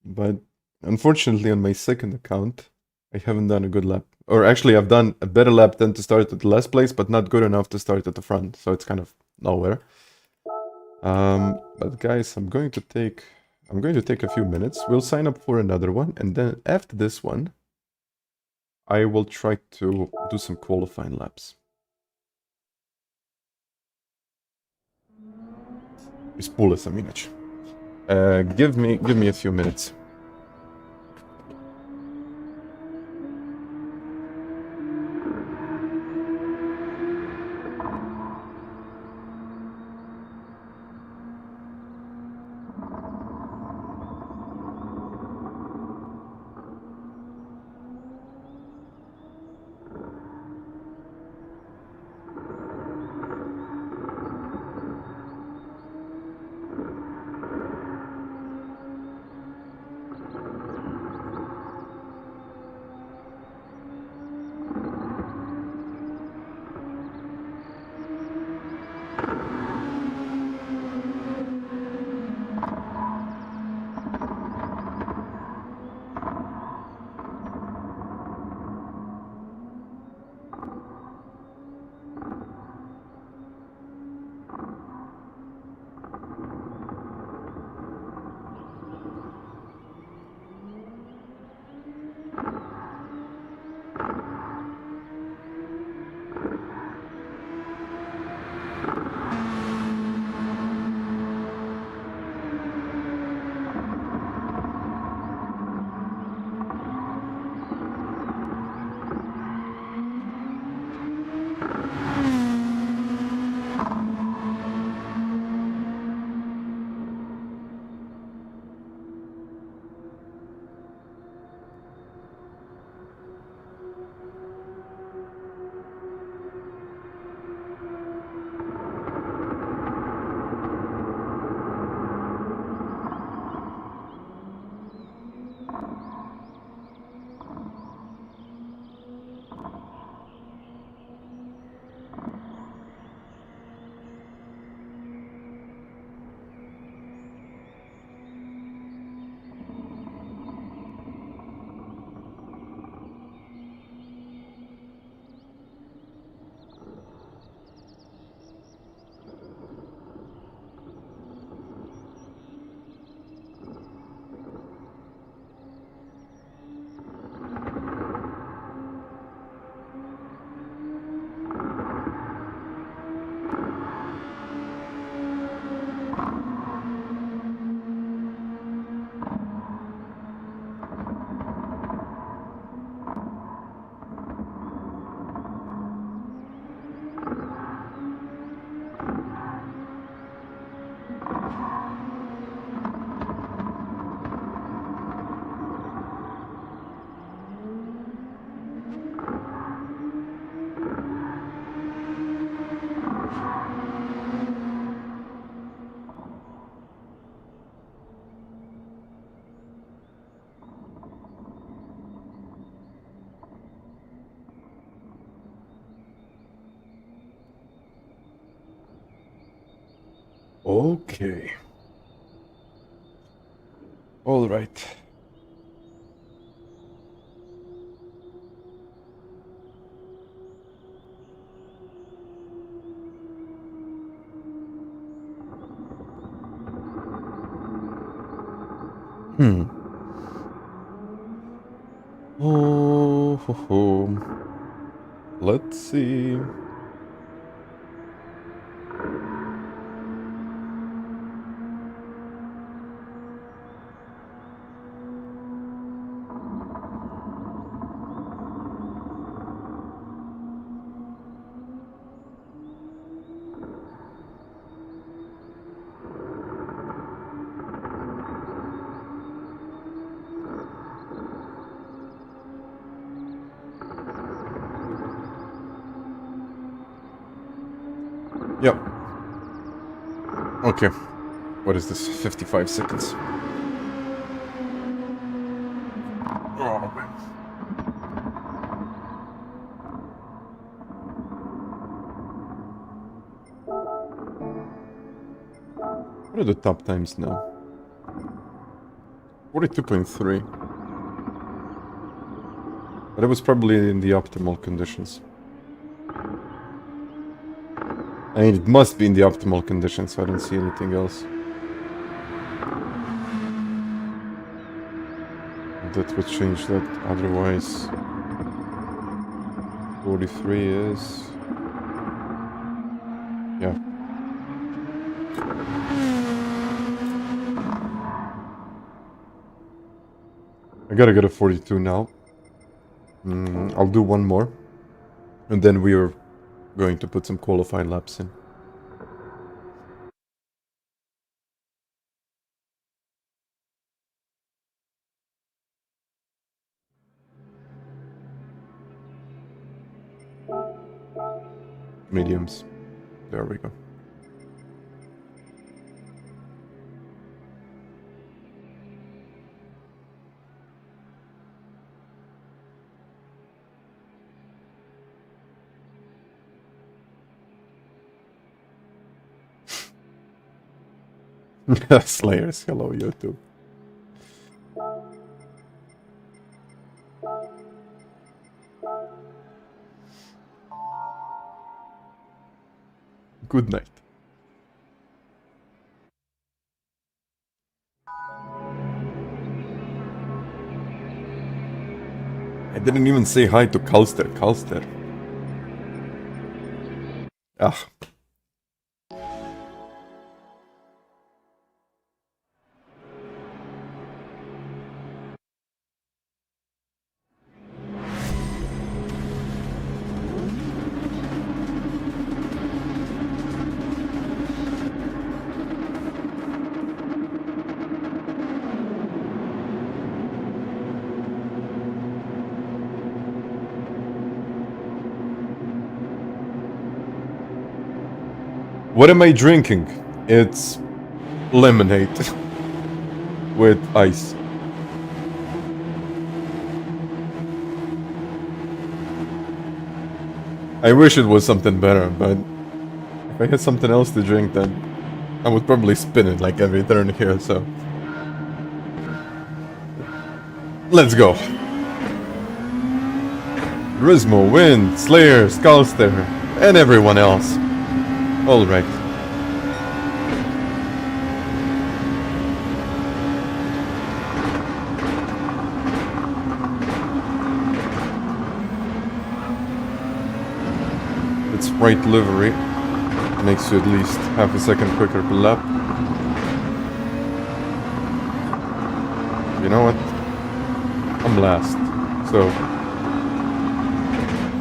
But unfortunately on my second account, I haven't done a good lap. Or actually I've done a better lap than to start at the last place, but not good enough to start at the front. So it's kind of nowhere. But guys, I'm going to take a few minutes. We'll sign up for another one, and then after this one, I will try to do some qualifying laps. Ispule sam inače. Give me a few minutes. Okay. All right. Oh, ho, ho. Let's see. Yep. Okay. What is this? 55 seconds. Oh, man. What are the top times now? 42.3. But it was probably in the optimal conditions. I mean, it must be in the optimal conditions, so I don't see anything else. That would change that, otherwise... 43 is... Yeah. I gotta get a 42 now. I'll do one more. And then we are going to put some qualified laps in. Mediums. There we go. Slayers, hello YouTube. Good night. I didn't even say hi to Kalster. Kalster. Ah. What am I drinking? It's lemonade with ice. I wish it was something better, but if I had something else to drink, then I would probably spin it like every turn here, so... Let's go! Turismo, Wind, Slayer, Skullster, and everyone else. Alright. It's bright livery. Makes you at least half a second quicker per lap. You know what? I'm last. So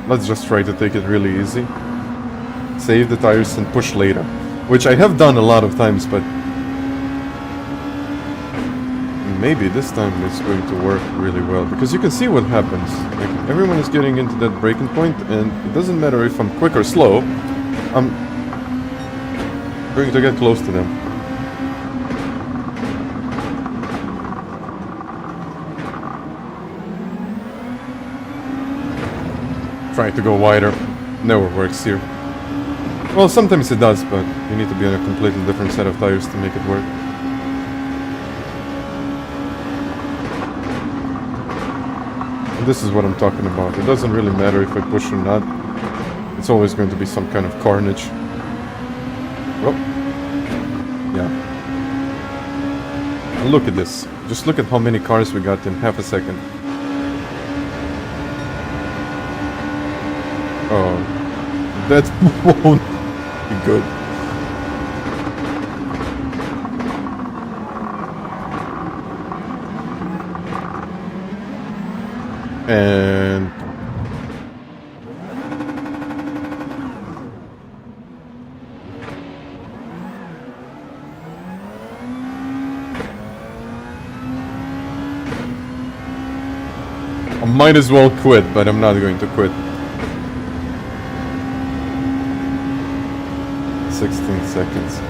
let's just try to take it really easy. Save the tires and push later. Which I have done a lot of times, but maybe this time it's going to work really well. Because you can see what happens. Like, everyone is getting into that braking point, and it doesn't matter if I'm quick or slow. I'm going to get close to them. Trying to go wider never works here. Well, sometimes it does, but you need to be on a completely different set of tires to make it work. And this is what I'm talking about. It doesn't really matter if I push or not. It's always going to be some kind of carnage. Oh. Yeah. And look at this. Just look at how many cars we got in half a second. Oh. That won't be good. And... I might as well quit, but I'm not going to quit. 16 seconds.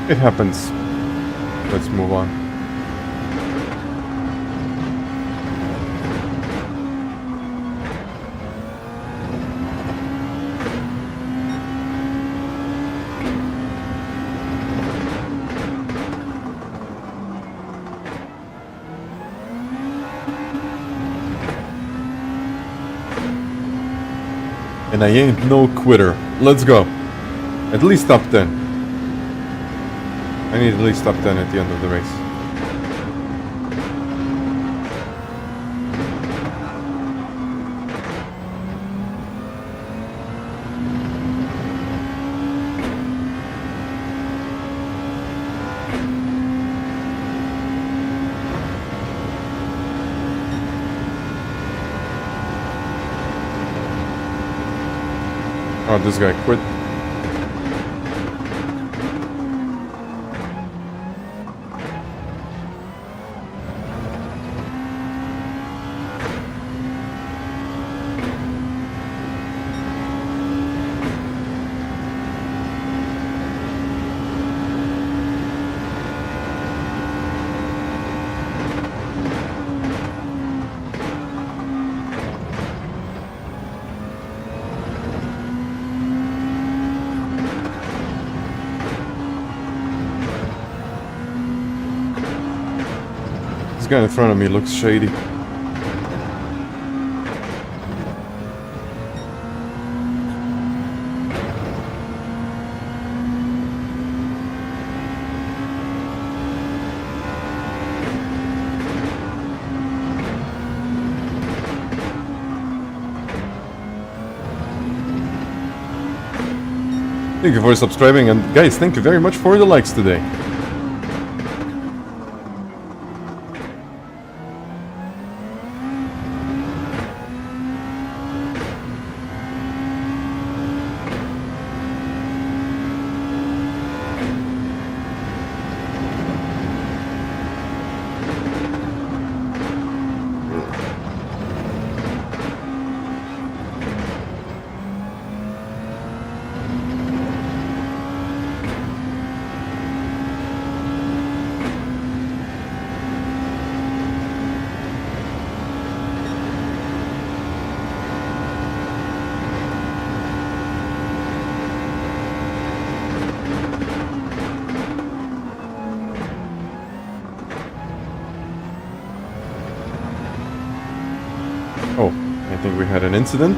It happens. Let's move on. And I ain't no quitter. Let's go. At least top 10. I need at least top 10 at the end of the race. Oh, this guy quit. This guy in front of me looks shady. Thank you for subscribing, and guys, thank you very much for the likes today. think we had an incident.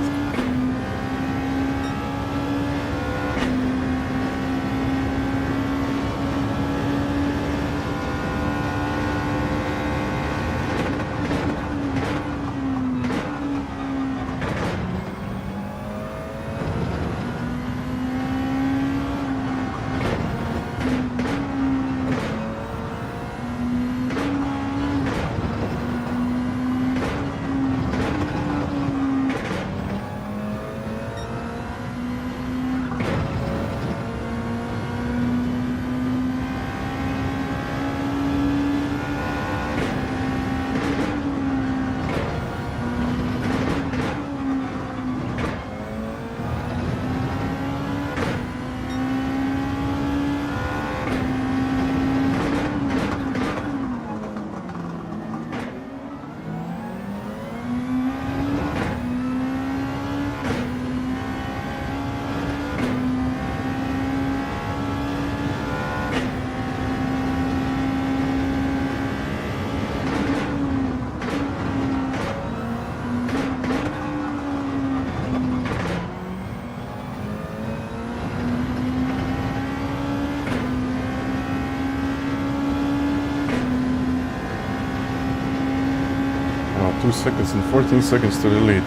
Oh, 2 seconds and 14 seconds to the lead.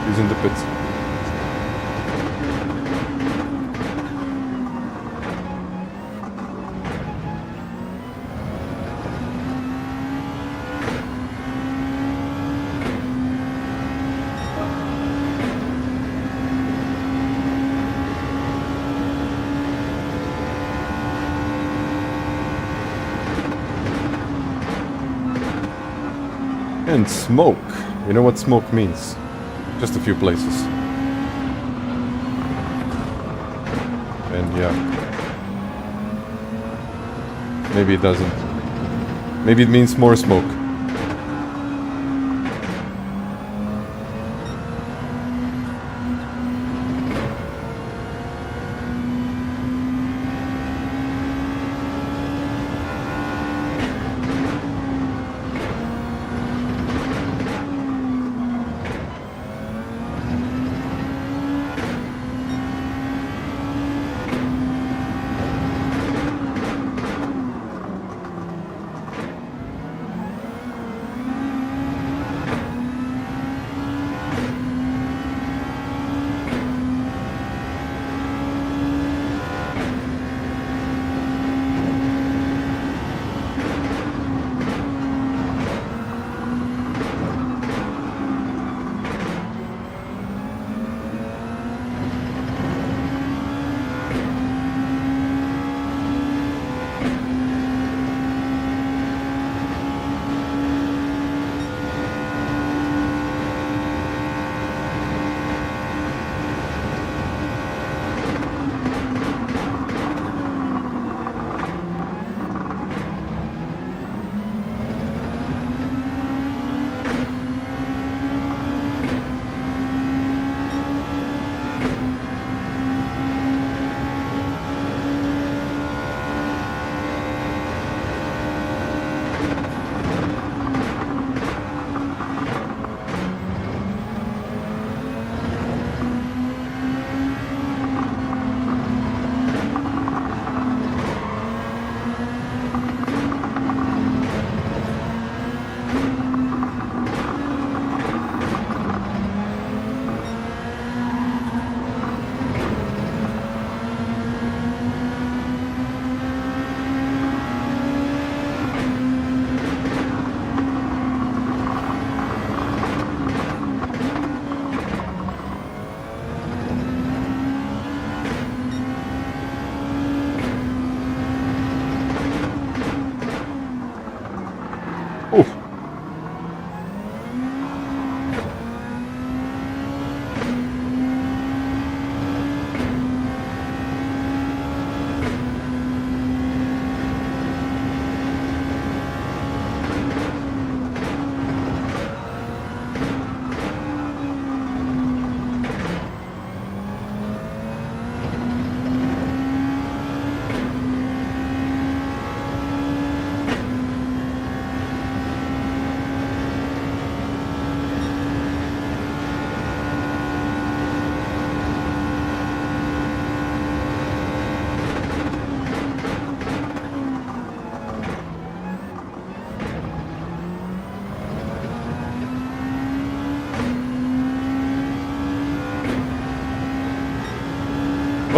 He's in the pits. And smoke. You know what smoke means? Just a few places. And yeah. Maybe it doesn't. Maybe it means more smoke.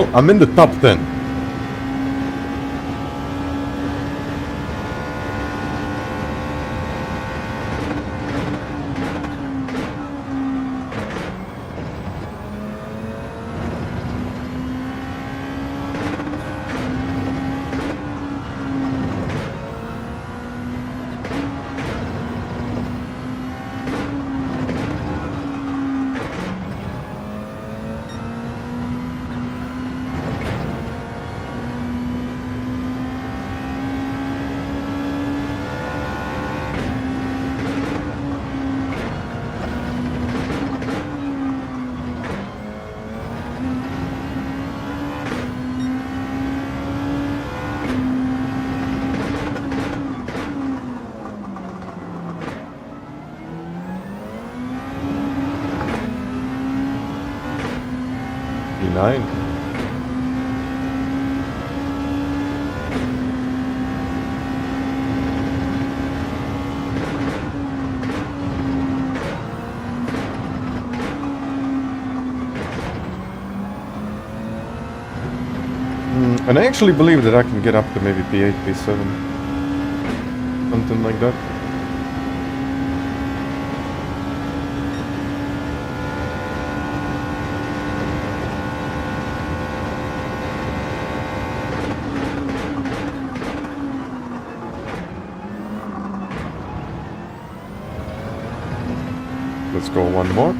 Oh, I'm in the top 10. Nine. And I actually believe that I can get up to maybe P8, P7. Something like that. Let's go one more.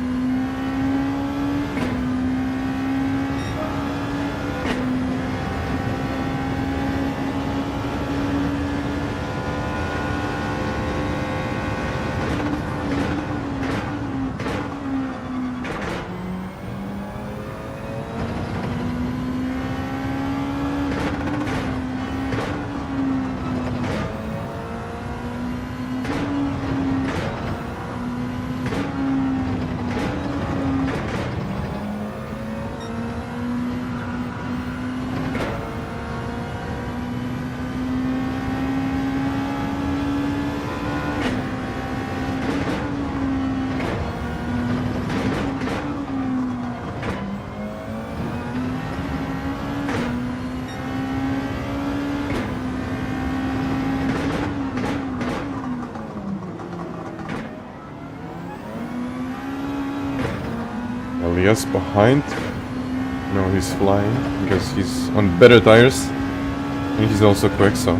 Elias behind. No, he's flying because he's on better tires and he's also quick, so.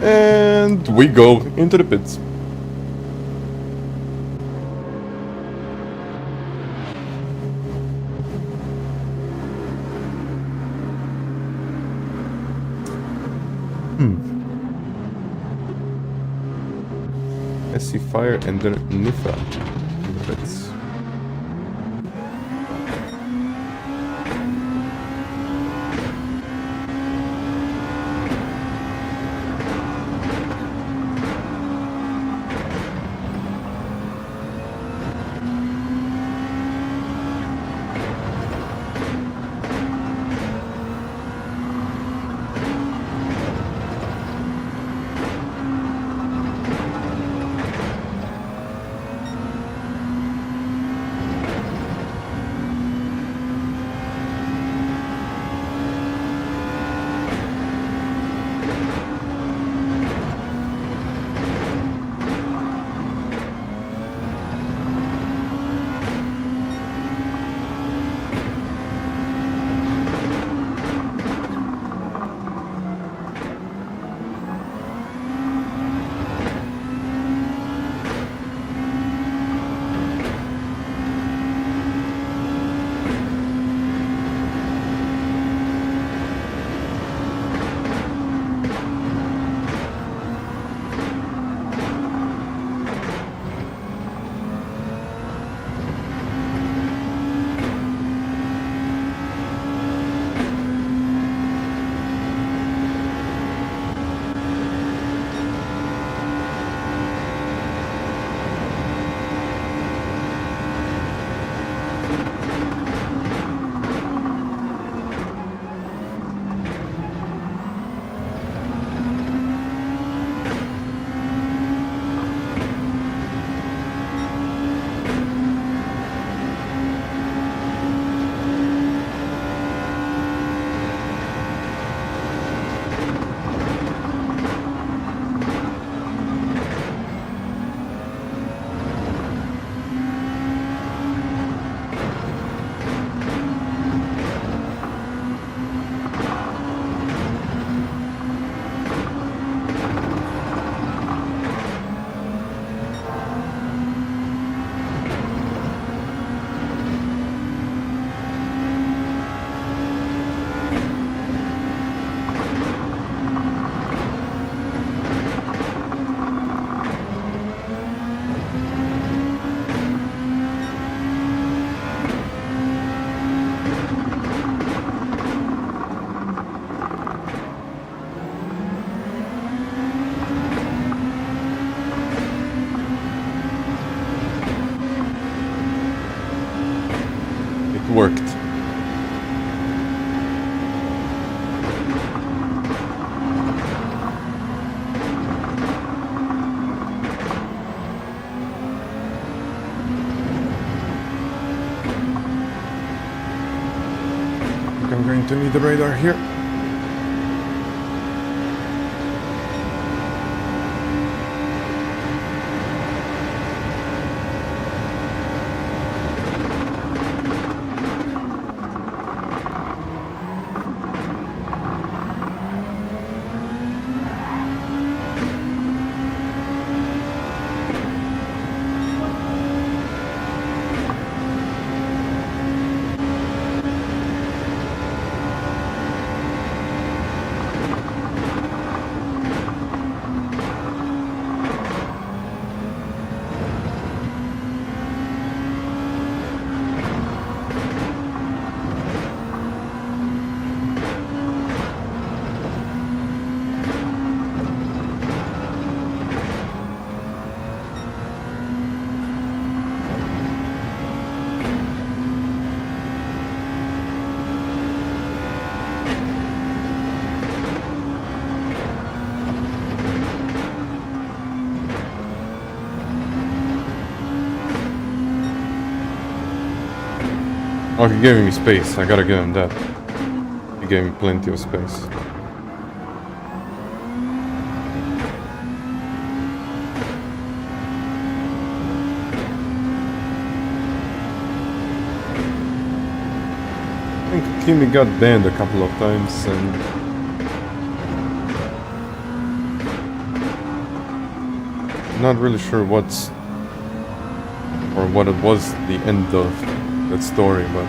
And we go into the pits. SC Fire and then Nifa in the pits. to need the radar here. Oh, he gave me space. I gotta give him that. He gave me plenty of space. I think Kimi got banned a couple of times and... not really sure what's... or what it was the end of that story, but...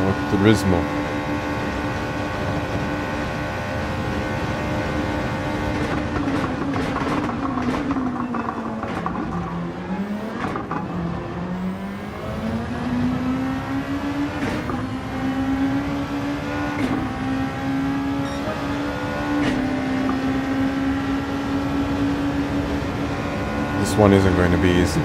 oh, Turismo. This one isn't going to be easy.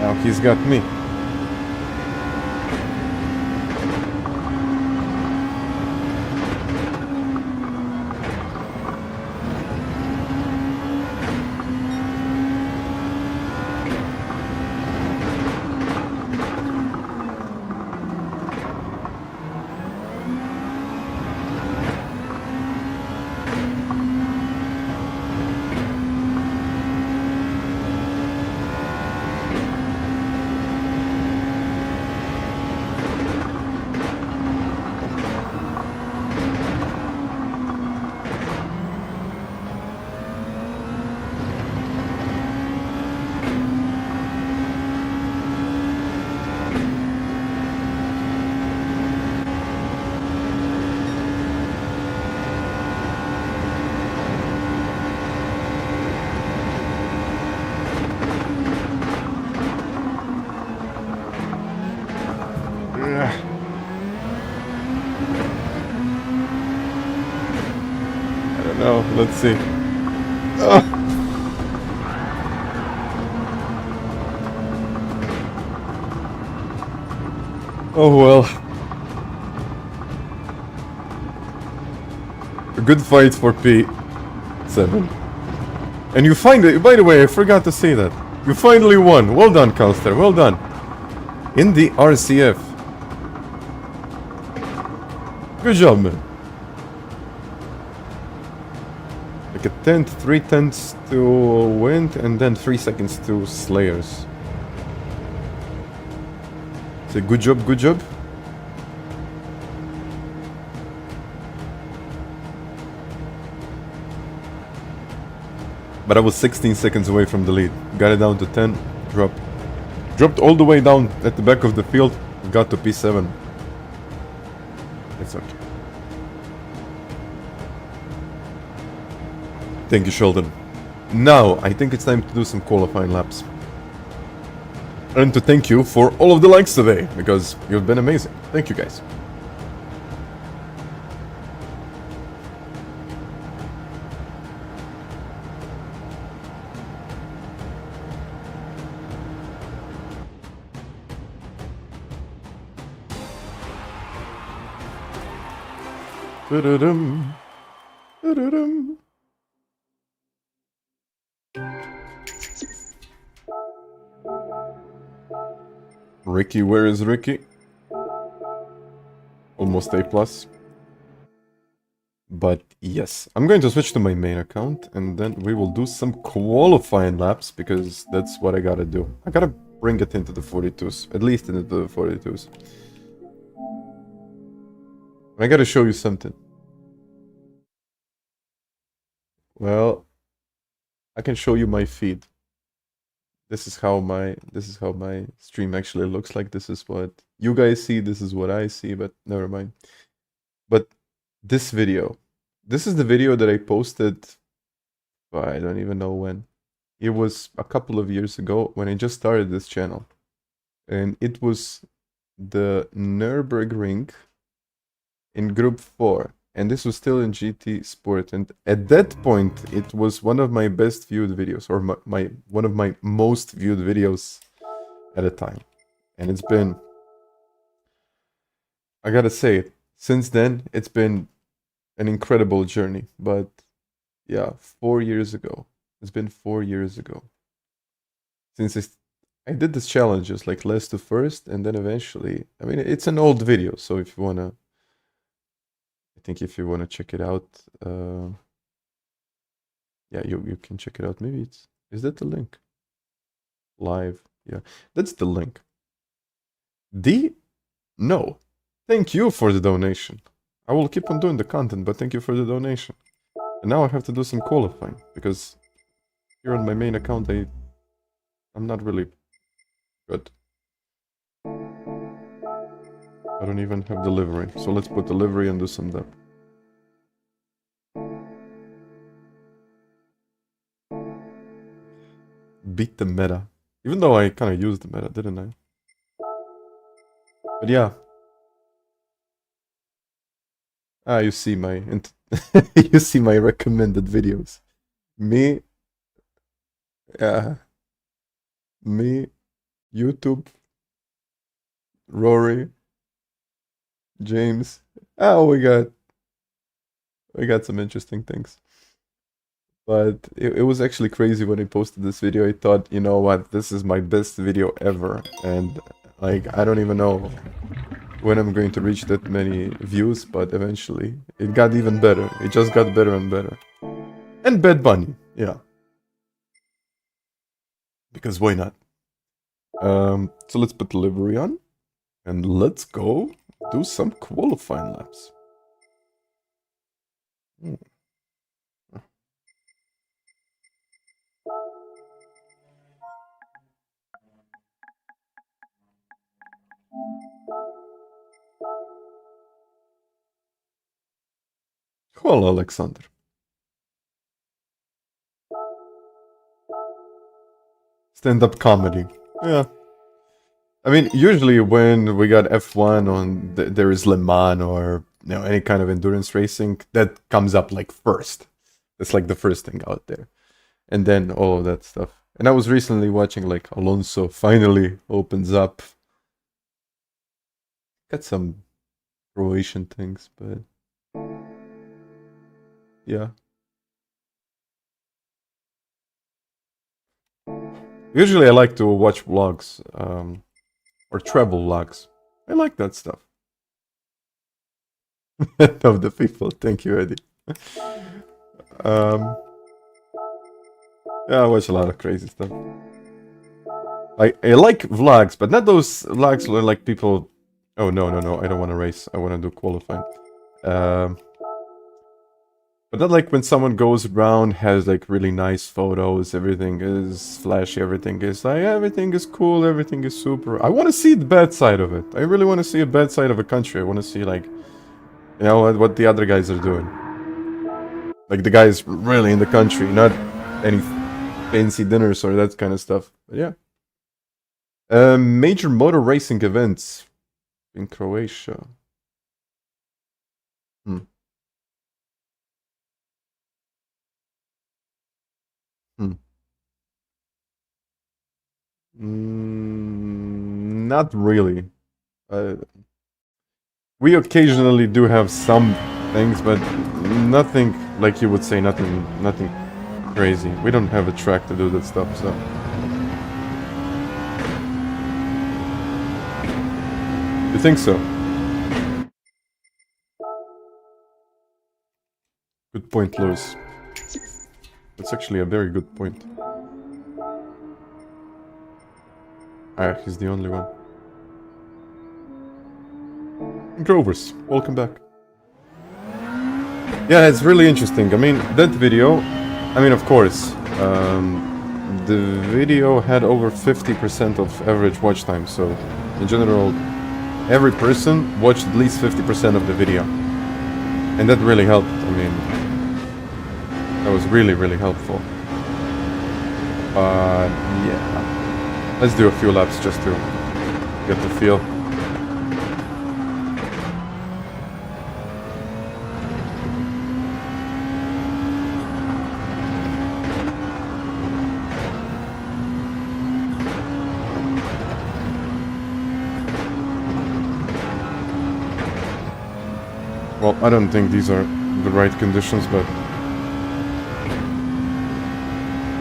Now he's got me. No, let's see. Oh well. A good fight for P7. And you finally, by the way, I forgot to say that. You finally won. Well done, Counselor. Well done. In the RCF. Good job, man. Like a tenth, 3 tenths to wind, and then 3 seconds to Slayers. Say good job, good job. But I was 16 seconds away from the lead. Got it down to 10, dropped all the way down at the back of the field, got to P7. It's okay. Thank you, Sheldon. Now, I think it's time to do some qualifying laps. And to thank you for all of the likes today, because you've been amazing. Thank you guys. Da-da-dum. Da-da-dum. Ricky, where is Ricky? Almost A+. But yes, I'm going to switch to my main account and then we will do some qualifying laps because that's what I gotta do. I gotta bring it into the 42s, at least into the 42s. I gotta show you something. Well, I can show you my feed. This is how my stream actually looks like. This is what you guys see, this is what I see, but never mind. But this video, this is the video that I posted, I don't even know when. It was a couple of years ago when I just started this channel. And it was the Nürburgring in Group 4. And this was still in GT Sport. And at that point, it was one of my best viewed videos, or one of my most viewed videos at a time. And it's been, I gotta say, since then, it's been an incredible journey. But yeah, 4 years ago. It's been 4 years ago. Since I did this challenge just like last to first, and then eventually, I mean, it's an old video, so if you wanna, I think if you wanna check it out, yeah, you can check it out. Maybe is that the link? Live, yeah, that's the link. No, thank you for the donation. I will keep on doing the content, but thank you for the donation. And now I have to do some qualifying, because here on my main account, I'm not really good. I don't even have delivery, so let's put delivery and do some depth. Beat the meta. Even though I kind of used the meta, didn't I? But yeah. Ah, you see my you see my recommended videos. Me, YouTube, Rory, James. Oh, we got some interesting things. But it was actually crazy when I posted this video. I thought, you know what, this is my best video ever. And like, I don't even know when I'm going to reach that many views, but eventually it got even better. It just got better and better. And Bad Bunny, yeah. Because why not? So let's put delivery on. And let's go do some qualifying laps. Hello, Alexander. Stand-up comedy. Yeah. I mean, usually when we got F1 on, there is Le Mans or, you know, any kind of endurance racing, that comes up like first. It's like the first thing out there. And then all of that stuff. And I was recently watching like Alonso finally opens up. Got some Croatian things, but yeah. Usually I like to watch vlogs, or travel vlogs. I like that stuff. Of the people, thank you, Eddie. Yeah, I watch a lot of crazy stuff. I like vlogs, but not those vlogs where like people... Oh, no, I don't want to race. I want to do qualifying. But not like when someone goes around, has like really nice photos, everything is flashy, everything is like, everything is cool, everything is super. I want to see the bad side of it. I really want to see a bad side of a country. I want to see like, you know, what the other guys are doing. Like the guys really in the country, not any fancy dinners or that kind of stuff. But yeah. Major motor racing events in Croatia. Not really. We occasionally do have some things, but nothing like you would say. Nothing crazy. We don't have a track to do that stuff, so. You think so? Good point, Lewis. That's actually a very good point. Ah, he's the only one. Grovers, welcome back. Yeah, it's really interesting. I mean, that video, I mean, of course, the video had over 50% of average watch time, so in general, every person watched at least 50% of the video. And that really helped. I mean, that was really, really helpful. Yeah. Let's do a few laps just to get the feel. Well, I don't think these are the right conditions, but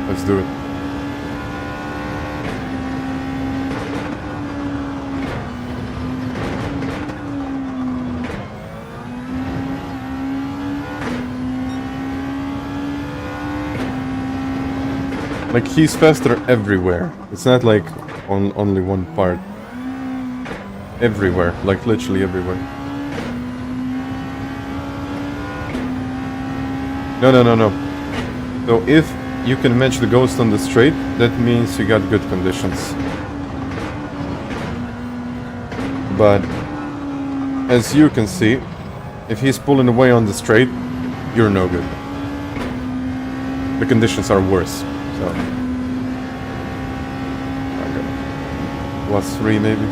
let's do it. Like, he's faster everywhere. It's not like on only one part. Everywhere, like literally everywhere. No. So if you can match the ghost on the straight, that means you got good conditions. But as you can see, if he's pulling away on the straight, you're no good. The conditions are worse. So okay. +3 maybe.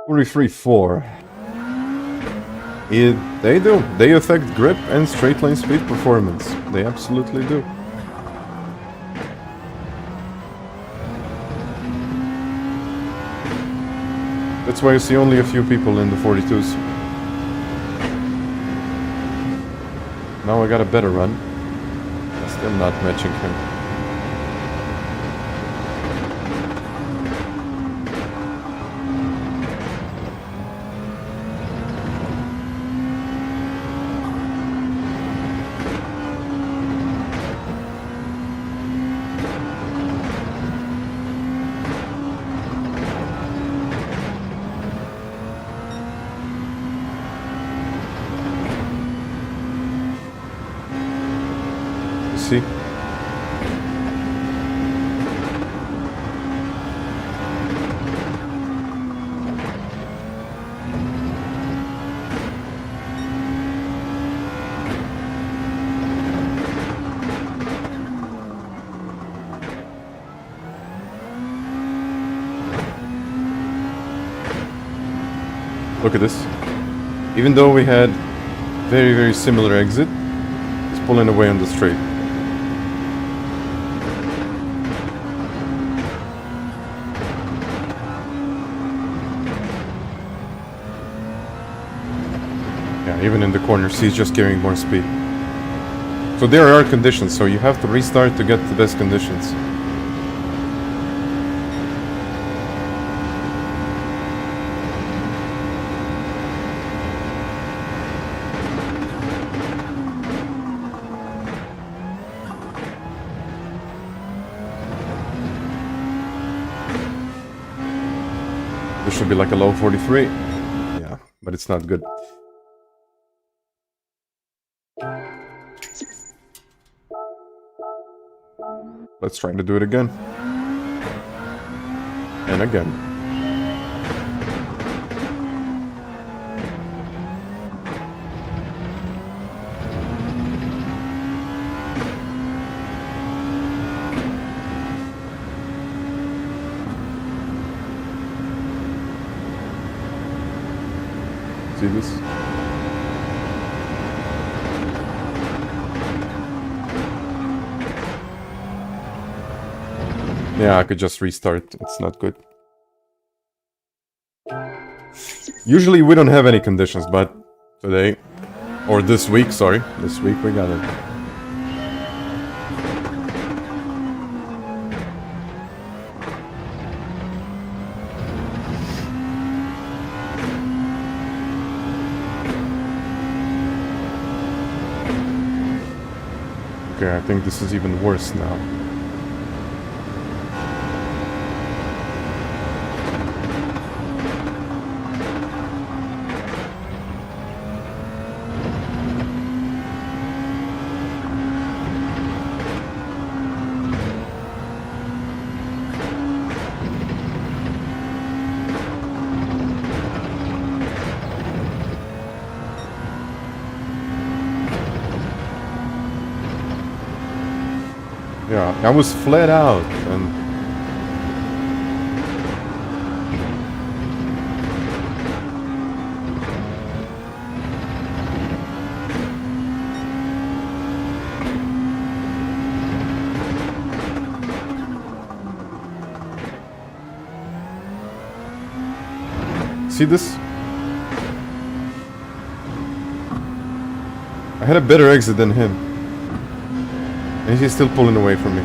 .43.4. They do. They affect grip and straight line speed performance. They absolutely do. That's why you see only a few people in the 42s. Now I got a better run. I'm still not matching him. See? Look at this. Even though we had very, very similar exit, he's pulling away on the straight. Even in the corners, he's just carrying more speed. So there are conditions, so you have to restart to get the best conditions. This should be like a low 43. Yeah, but it's not good. Let's try to do it again. And again. See this? Yeah, I could just restart. It's not good. Usually we don't have any conditions, but today, or this week, sorry, this week we got it. Okay, I think this is even worse now. Yeah, I was flat out and see this? I had a better exit than him. And he's still pulling away from me.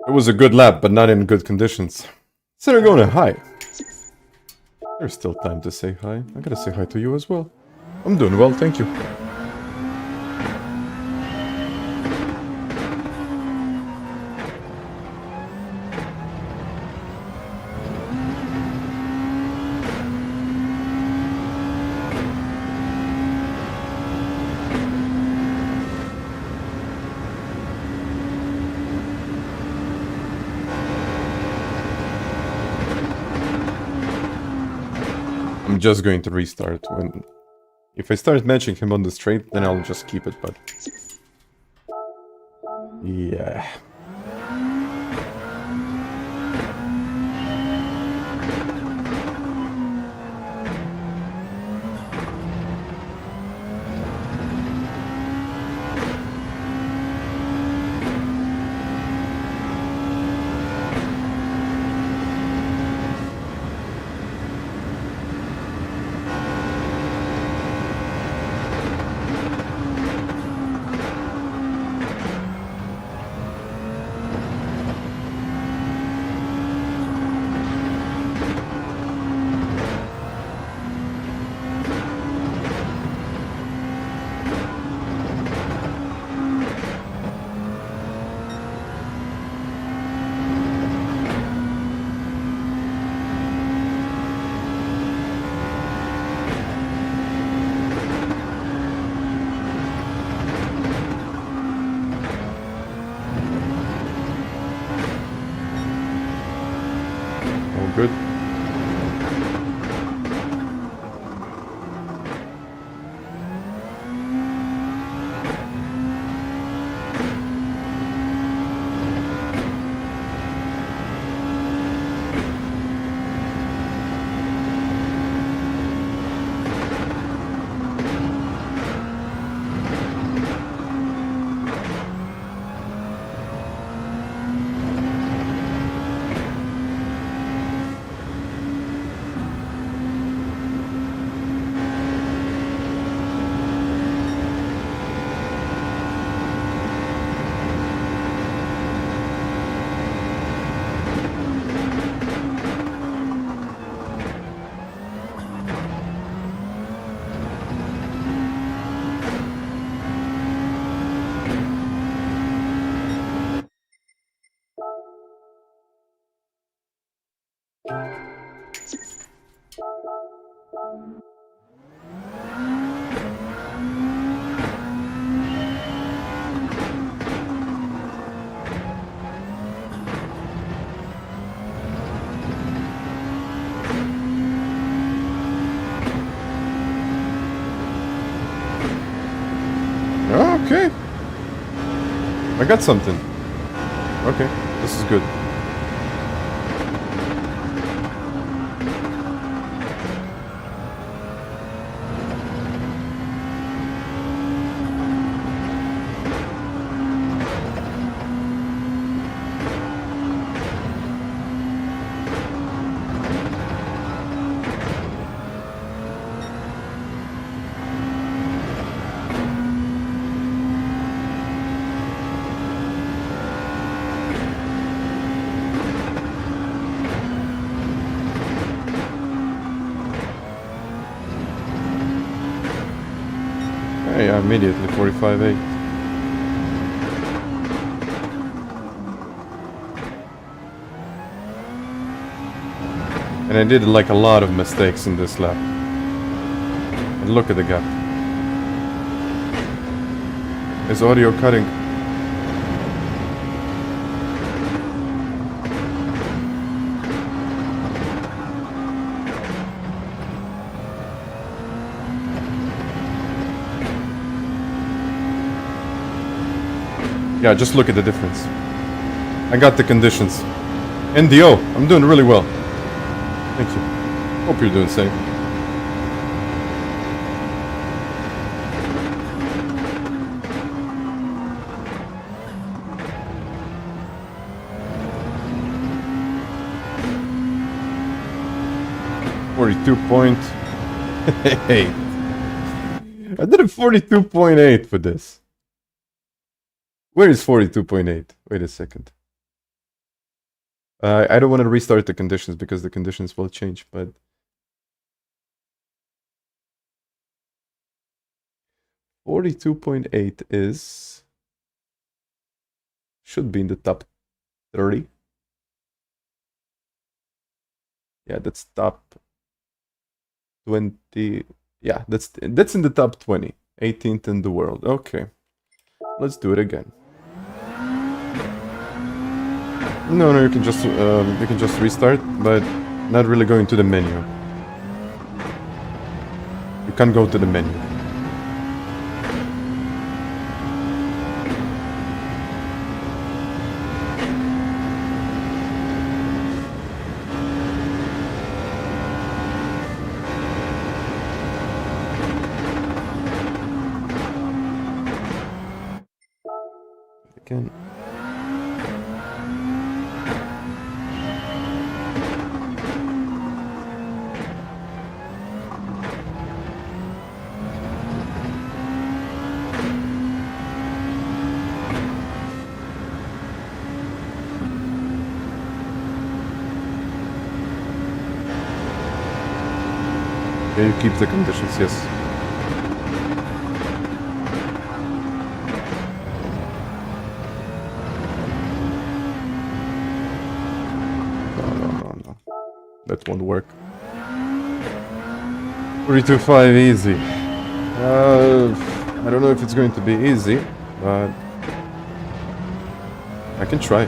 It was a good lap, but not in good conditions. Sergio, hi. There's still time to say hi. I gotta say hi to you as well. I'm doing well, thank you. I'm just going to restart when... If I start matching him on the straight, then I'll just keep it, but... Yeah... Good. Okay. I got something. Okay, this is good. Yeah, immediately 45.8. And I did like a lot of mistakes in this lap. And look at the gap. Is audio cutting? Yeah, just look at the difference. I got the conditions. NDO, I'm doing really well. Thank you. Hope you're doing the same. .8. I did a 42.8 for this. Where is 42.8? Wait a second. I don't want to restart the conditions because the conditions will change, but... .8 is... should be in the top 30. Yeah, that's top 20. Yeah, that's in the top 20. 18th in the world. Okay. Let's do it again. No, you can just restart, but not really going to the menu. You can't go to the menu. Again. Yeah, you keep the conditions, yes. No. That won't work. 325 easy. I don't know if it's going to be easy, but I can try.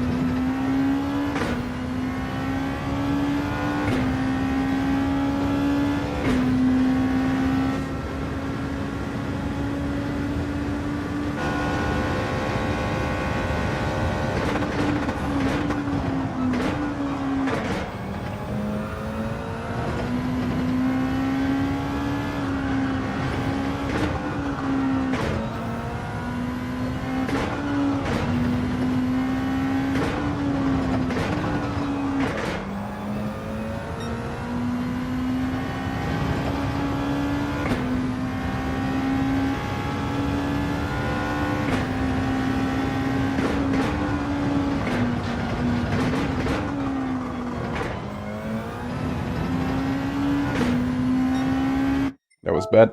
That was bad.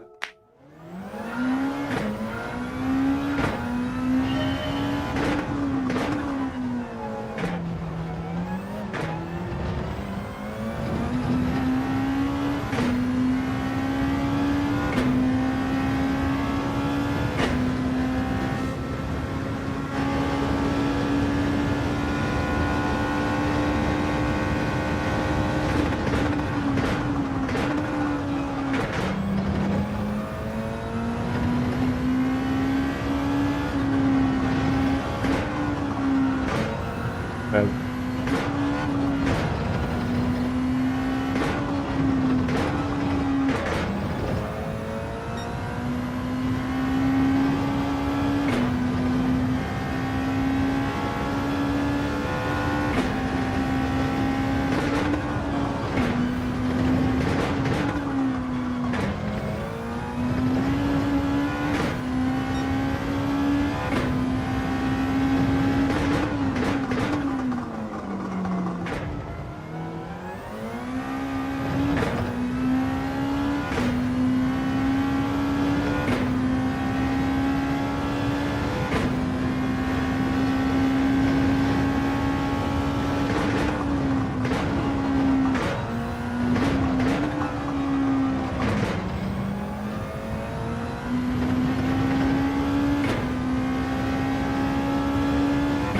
bad.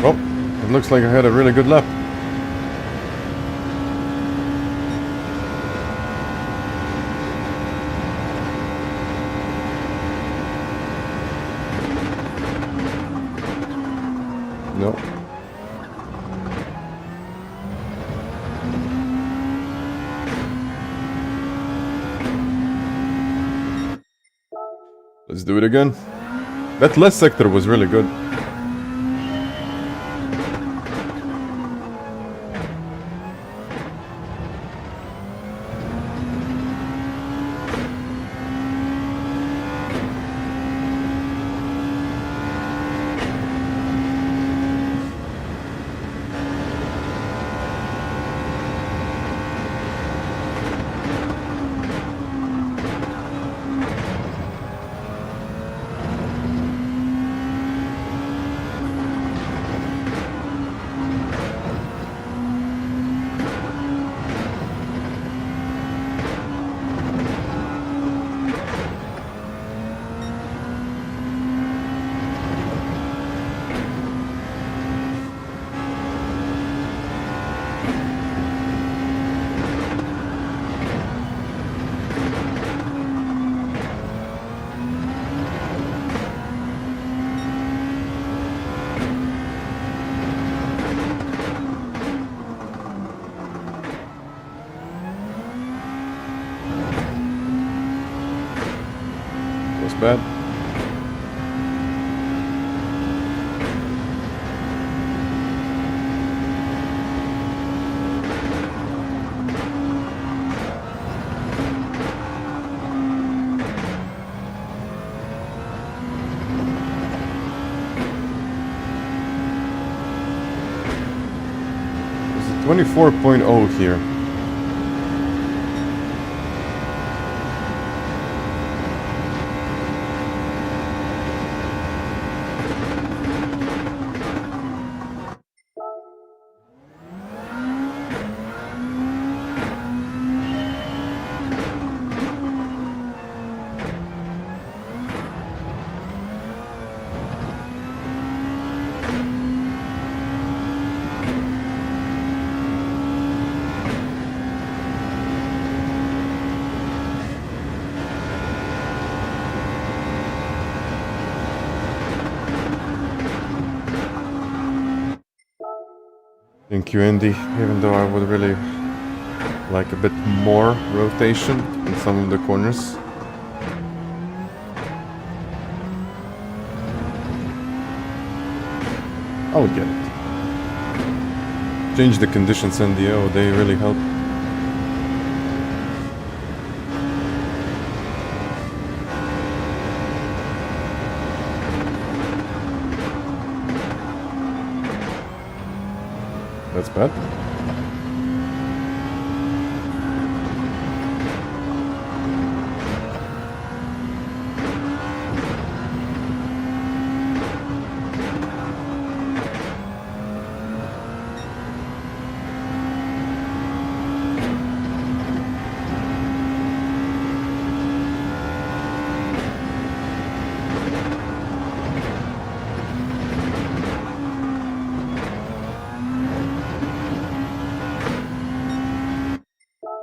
Well, it looks like I had a really good lap. No. Let's do it again. That last sector was really good. Bad. It's a 24.0 here. Thank you, Andy, even though I would really like a bit more rotation in some of the corners. I would get it. Change the conditions in the air, they really help. That's bad.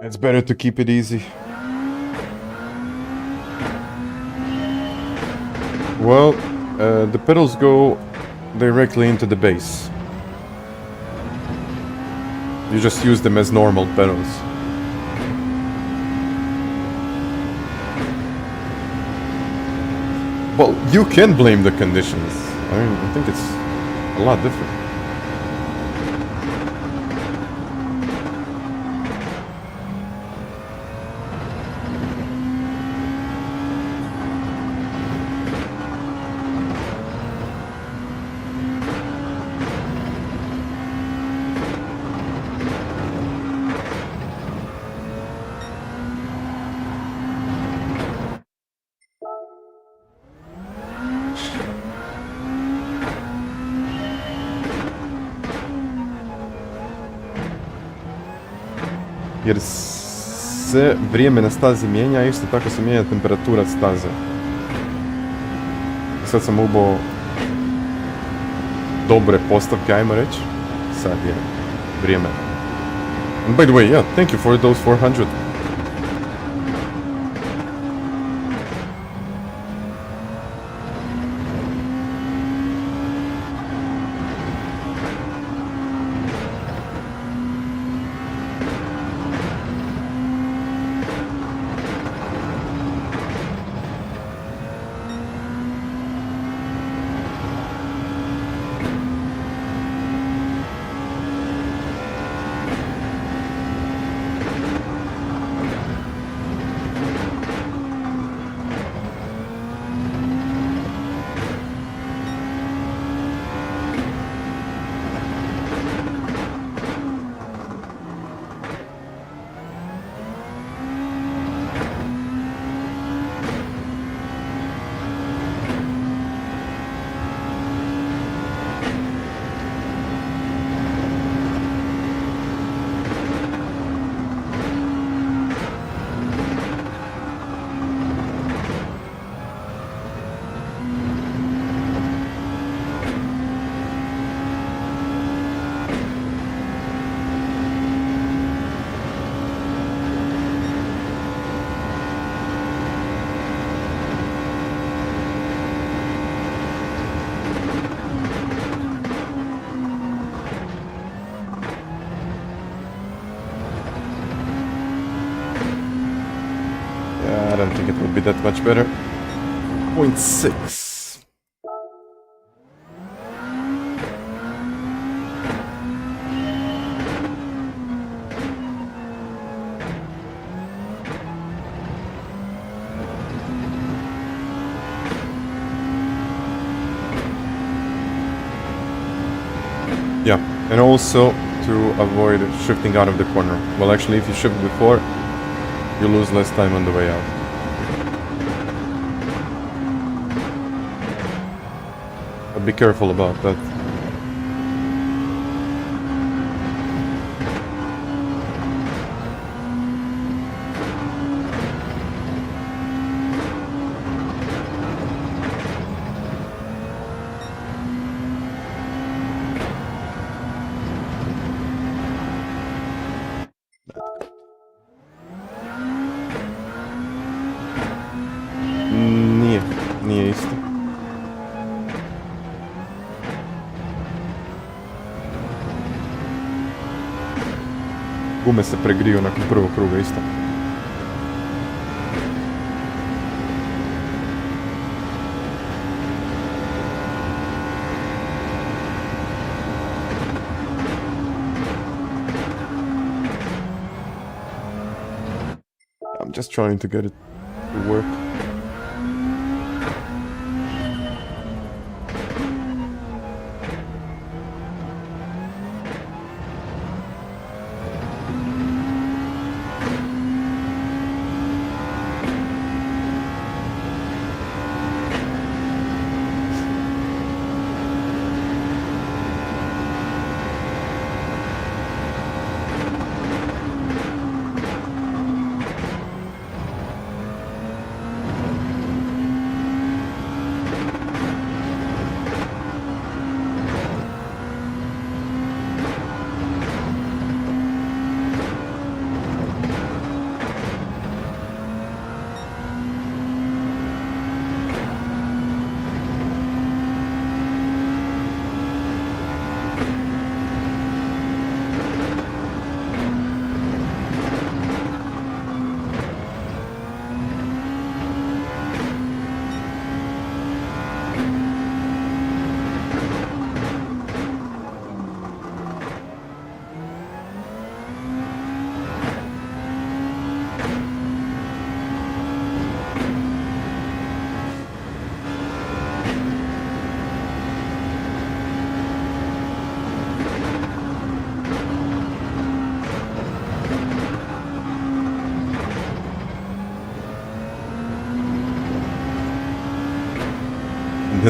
It's better to keep it easy. Well, the pedals go directly into the base. You just use them as normal pedals. Well, you can blame the conditions. I mean, I think it's a lot different. Jer se vrijeme na stazi mijenja, isto tako se mijenja temperatura staze. Sad sam ubao dobre postavke, ajmo reći. Sad je vrijeme. And by the way, yeah, thank you for those 400. I don't think it would be that much better. 0.6. Yeah, and also to avoid shifting out of the corner. Well, actually, if you shift before, you lose less time on the way out. But be careful about that. Nije isto. Gume se pregriju nakon prvog kruga isto. I'm just trying to get it to work.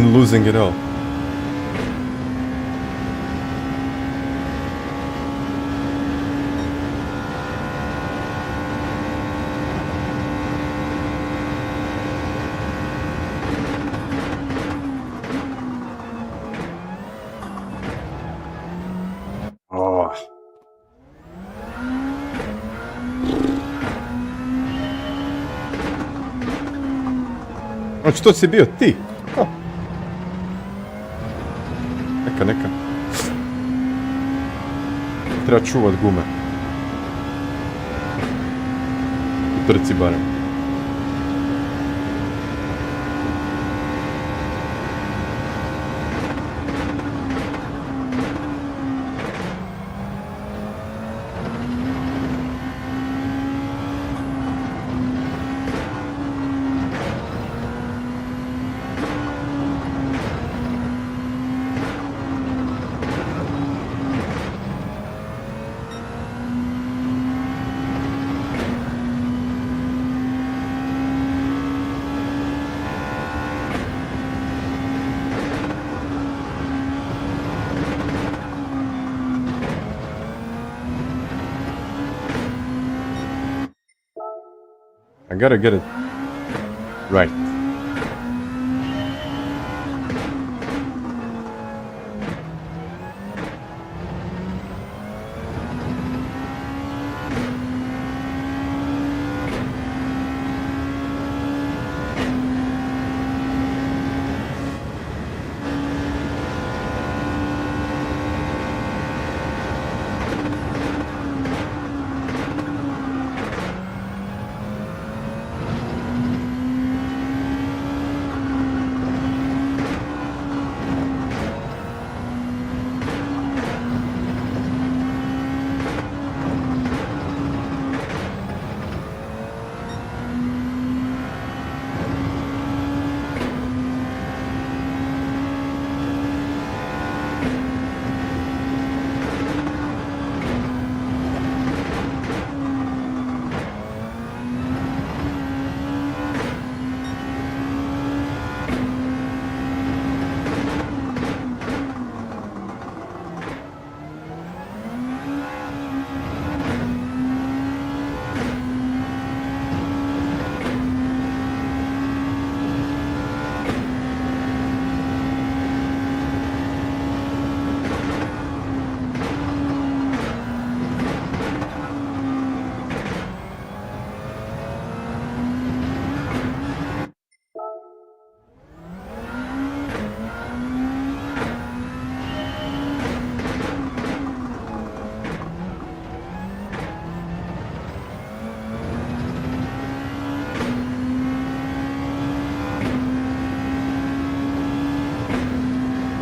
than losing it all. Što si bio ti? Oh. Neka. Treba čuvat gume. U trci barem. I gotta get it right.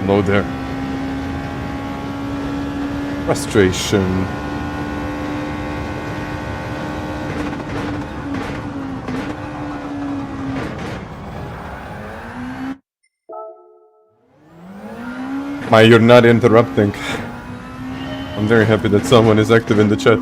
Hello there. Frustration. You're not interrupting. I'm very happy that someone is active in the chat.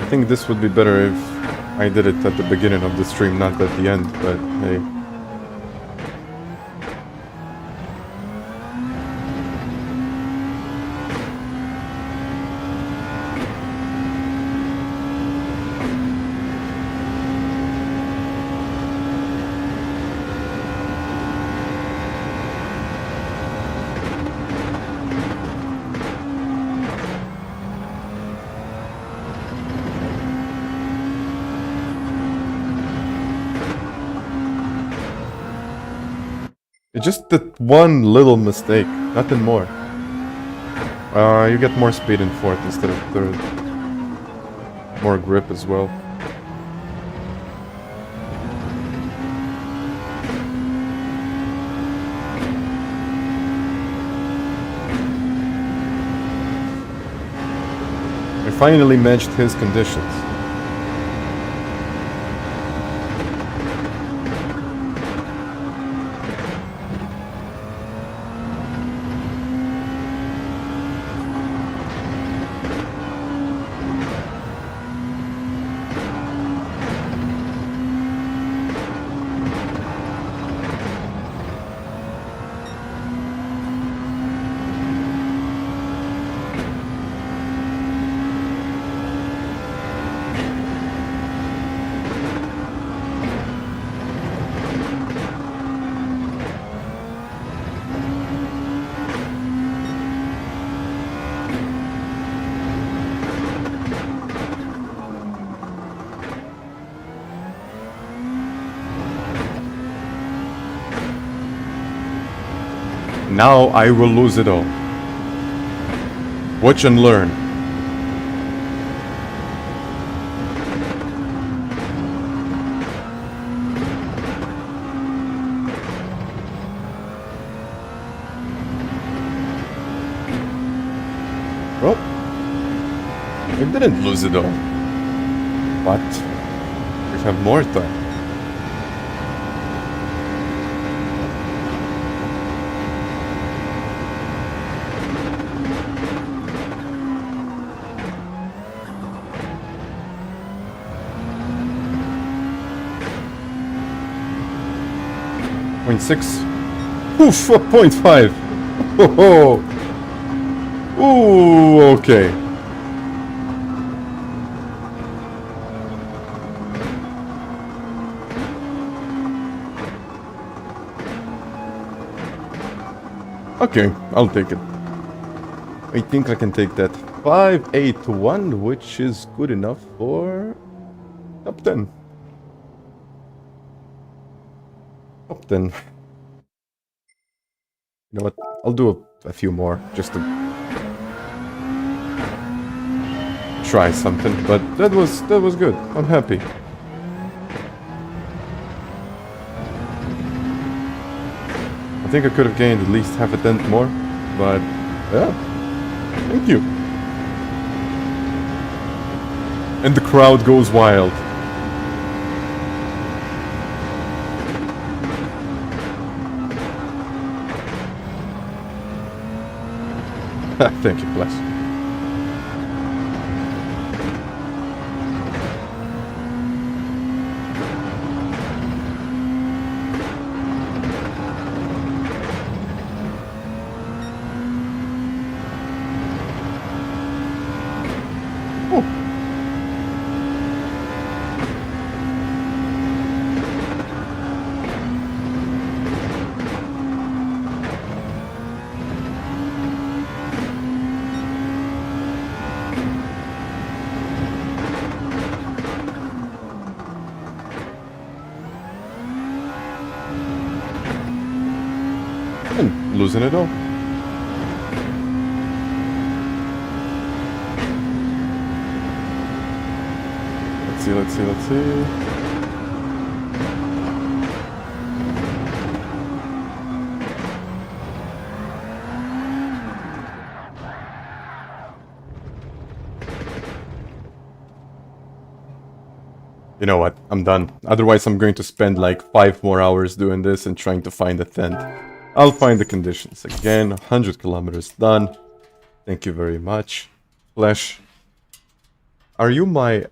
I think this would be better if I did it at the beginning of the stream, not at the end, but hey. Just that one little mistake, nothing more. You get more speed in 4th instead of 3rd. More grip as well. I finally matched his conditions. Now I will lose it all. Watch and learn. Well, I didn't lose it all. But we have more time. .6. Oof, 0.5. Oh, ooh, okay. Okay, I'll take it. I think I can take that. 5-8-1, which is good enough for top 10. Top 10. You know what? I'll do a few more just to try something, but that was good. I'm happy. I think I could have gained at least half a tenth more, but yeah, thank you. And the crowd goes wild. Thank you, bless. Losing it all. Let's see. You know what? I'm done. Otherwise, I'm going to spend like 5 more hours doing this and trying to find a tent. I'll find the conditions again. 100 kilometers done. Thank you very much. Flash. Are you my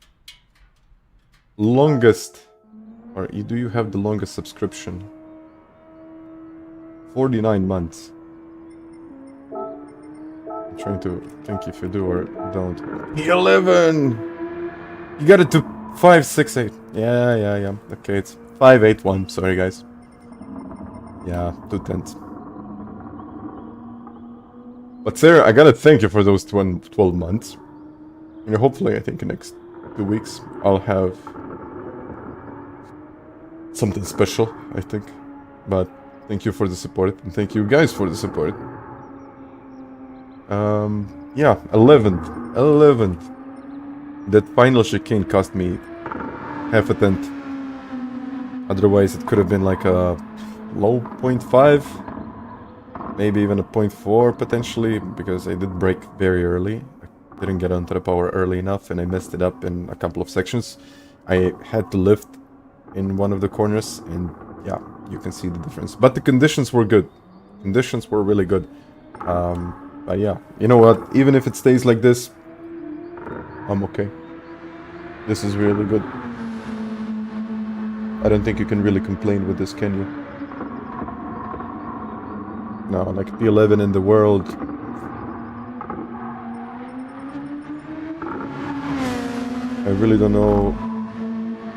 longest, or do you have the longest subscription? 49 months. I'm trying to think if you do or don't. 11! You got it to 568. Yeah. Okay, it's 581. Sorry, guys. Yeah, 2 tenths. But Sarah, I gotta thank you for those 12 months. You know, hopefully, I think in the next 2 weeks, I'll have something special, I think. But thank you for the support, and thank you guys for the support. Yeah, 11th. 11th. That final chicane cost me half a tenth. Otherwise, it could have been like a low 0.5. Maybe even a 0.4 potentially, because I did brake very early. I didn't get onto the power early enough and I messed it up in a couple of sections. I had to lift in one of the corners and yeah, you can see the difference. But the conditions were good. Conditions were really good. But yeah, you know what? Even if it stays like this, I'm okay. This is really good. I don't think you can really complain with this, can you? No, like P11 in the world. I really don't know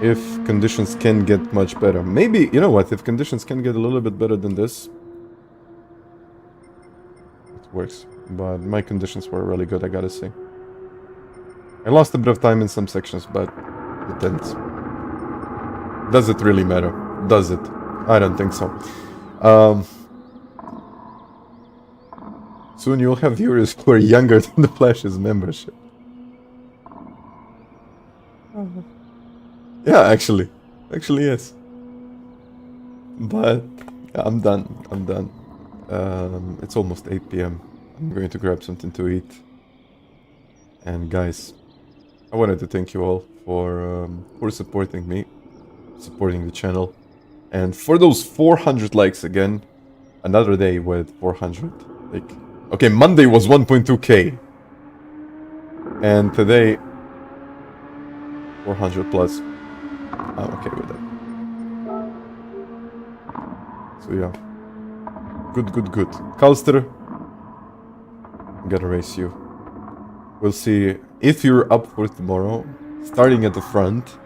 if conditions can get much better. Maybe, you know what, if conditions can get a little bit better than this, it works. But my conditions were really good, I gotta say. I lost a bit of time in some sections, but it didn't. Does it really matter? Does it? I don't think so. Soon you'll have viewers who are younger than the Flash's membership. Yeah, actually. Actually, yes. But yeah, I'm done. I'm done. It's almost 8 p.m. I'm going to grab something to eat. And guys, I wanted to thank you all for supporting me, supporting the channel, and for those 400 likes again. Another day with 400. Like, okay, Monday was 1.2k, and today 400 plus. I'm okay with that. So yeah, good, good, good. Calster, I'm gonna race you. We'll see if you're up for tomorrow, starting at the front,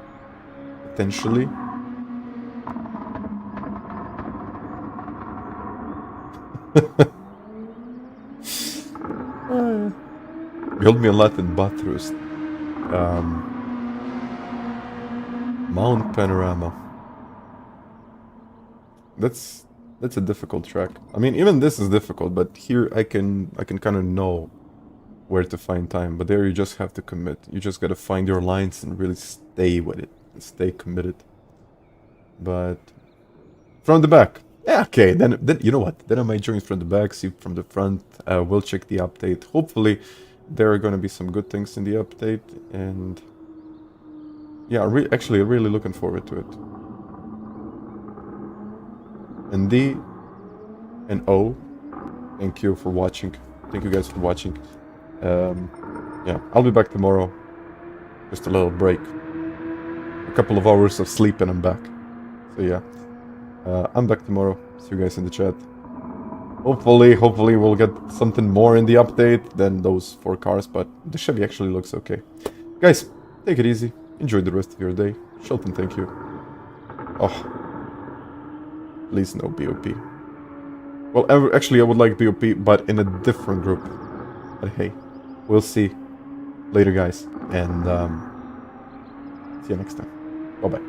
potentially. You helped me a lot in Bathurst. Mount Panorama. That's a difficult track. I mean, even this is difficult, but here I can kind of know where to find time. But there you just have to commit. You just gotta find your lines and really stay with it and stay committed. But from the back, yeah, okay. Then you know what? Then I might join from the back, see from the front. We'll check the update. Hopefully, there are gonna be some good things in the update, and yeah, actually, really looking forward to it. And D and O, thank you for watching. Thank you guys for watching. Yeah, I'll be back tomorrow. Just a little break. A couple of hours of sleep and I'm back. So yeah, I'm back tomorrow. See you guys in the chat. Hopefully we'll get something more in the update than those 4 cars, but the Chevy actually looks okay. Guys, take it easy. Enjoy the rest of your day. Shelton, thank you. Oh, please no BOP. Well, actually, I would like BOP, but in a different group. But hey, we'll see. Later, guys, and see you next time. Bye-bye.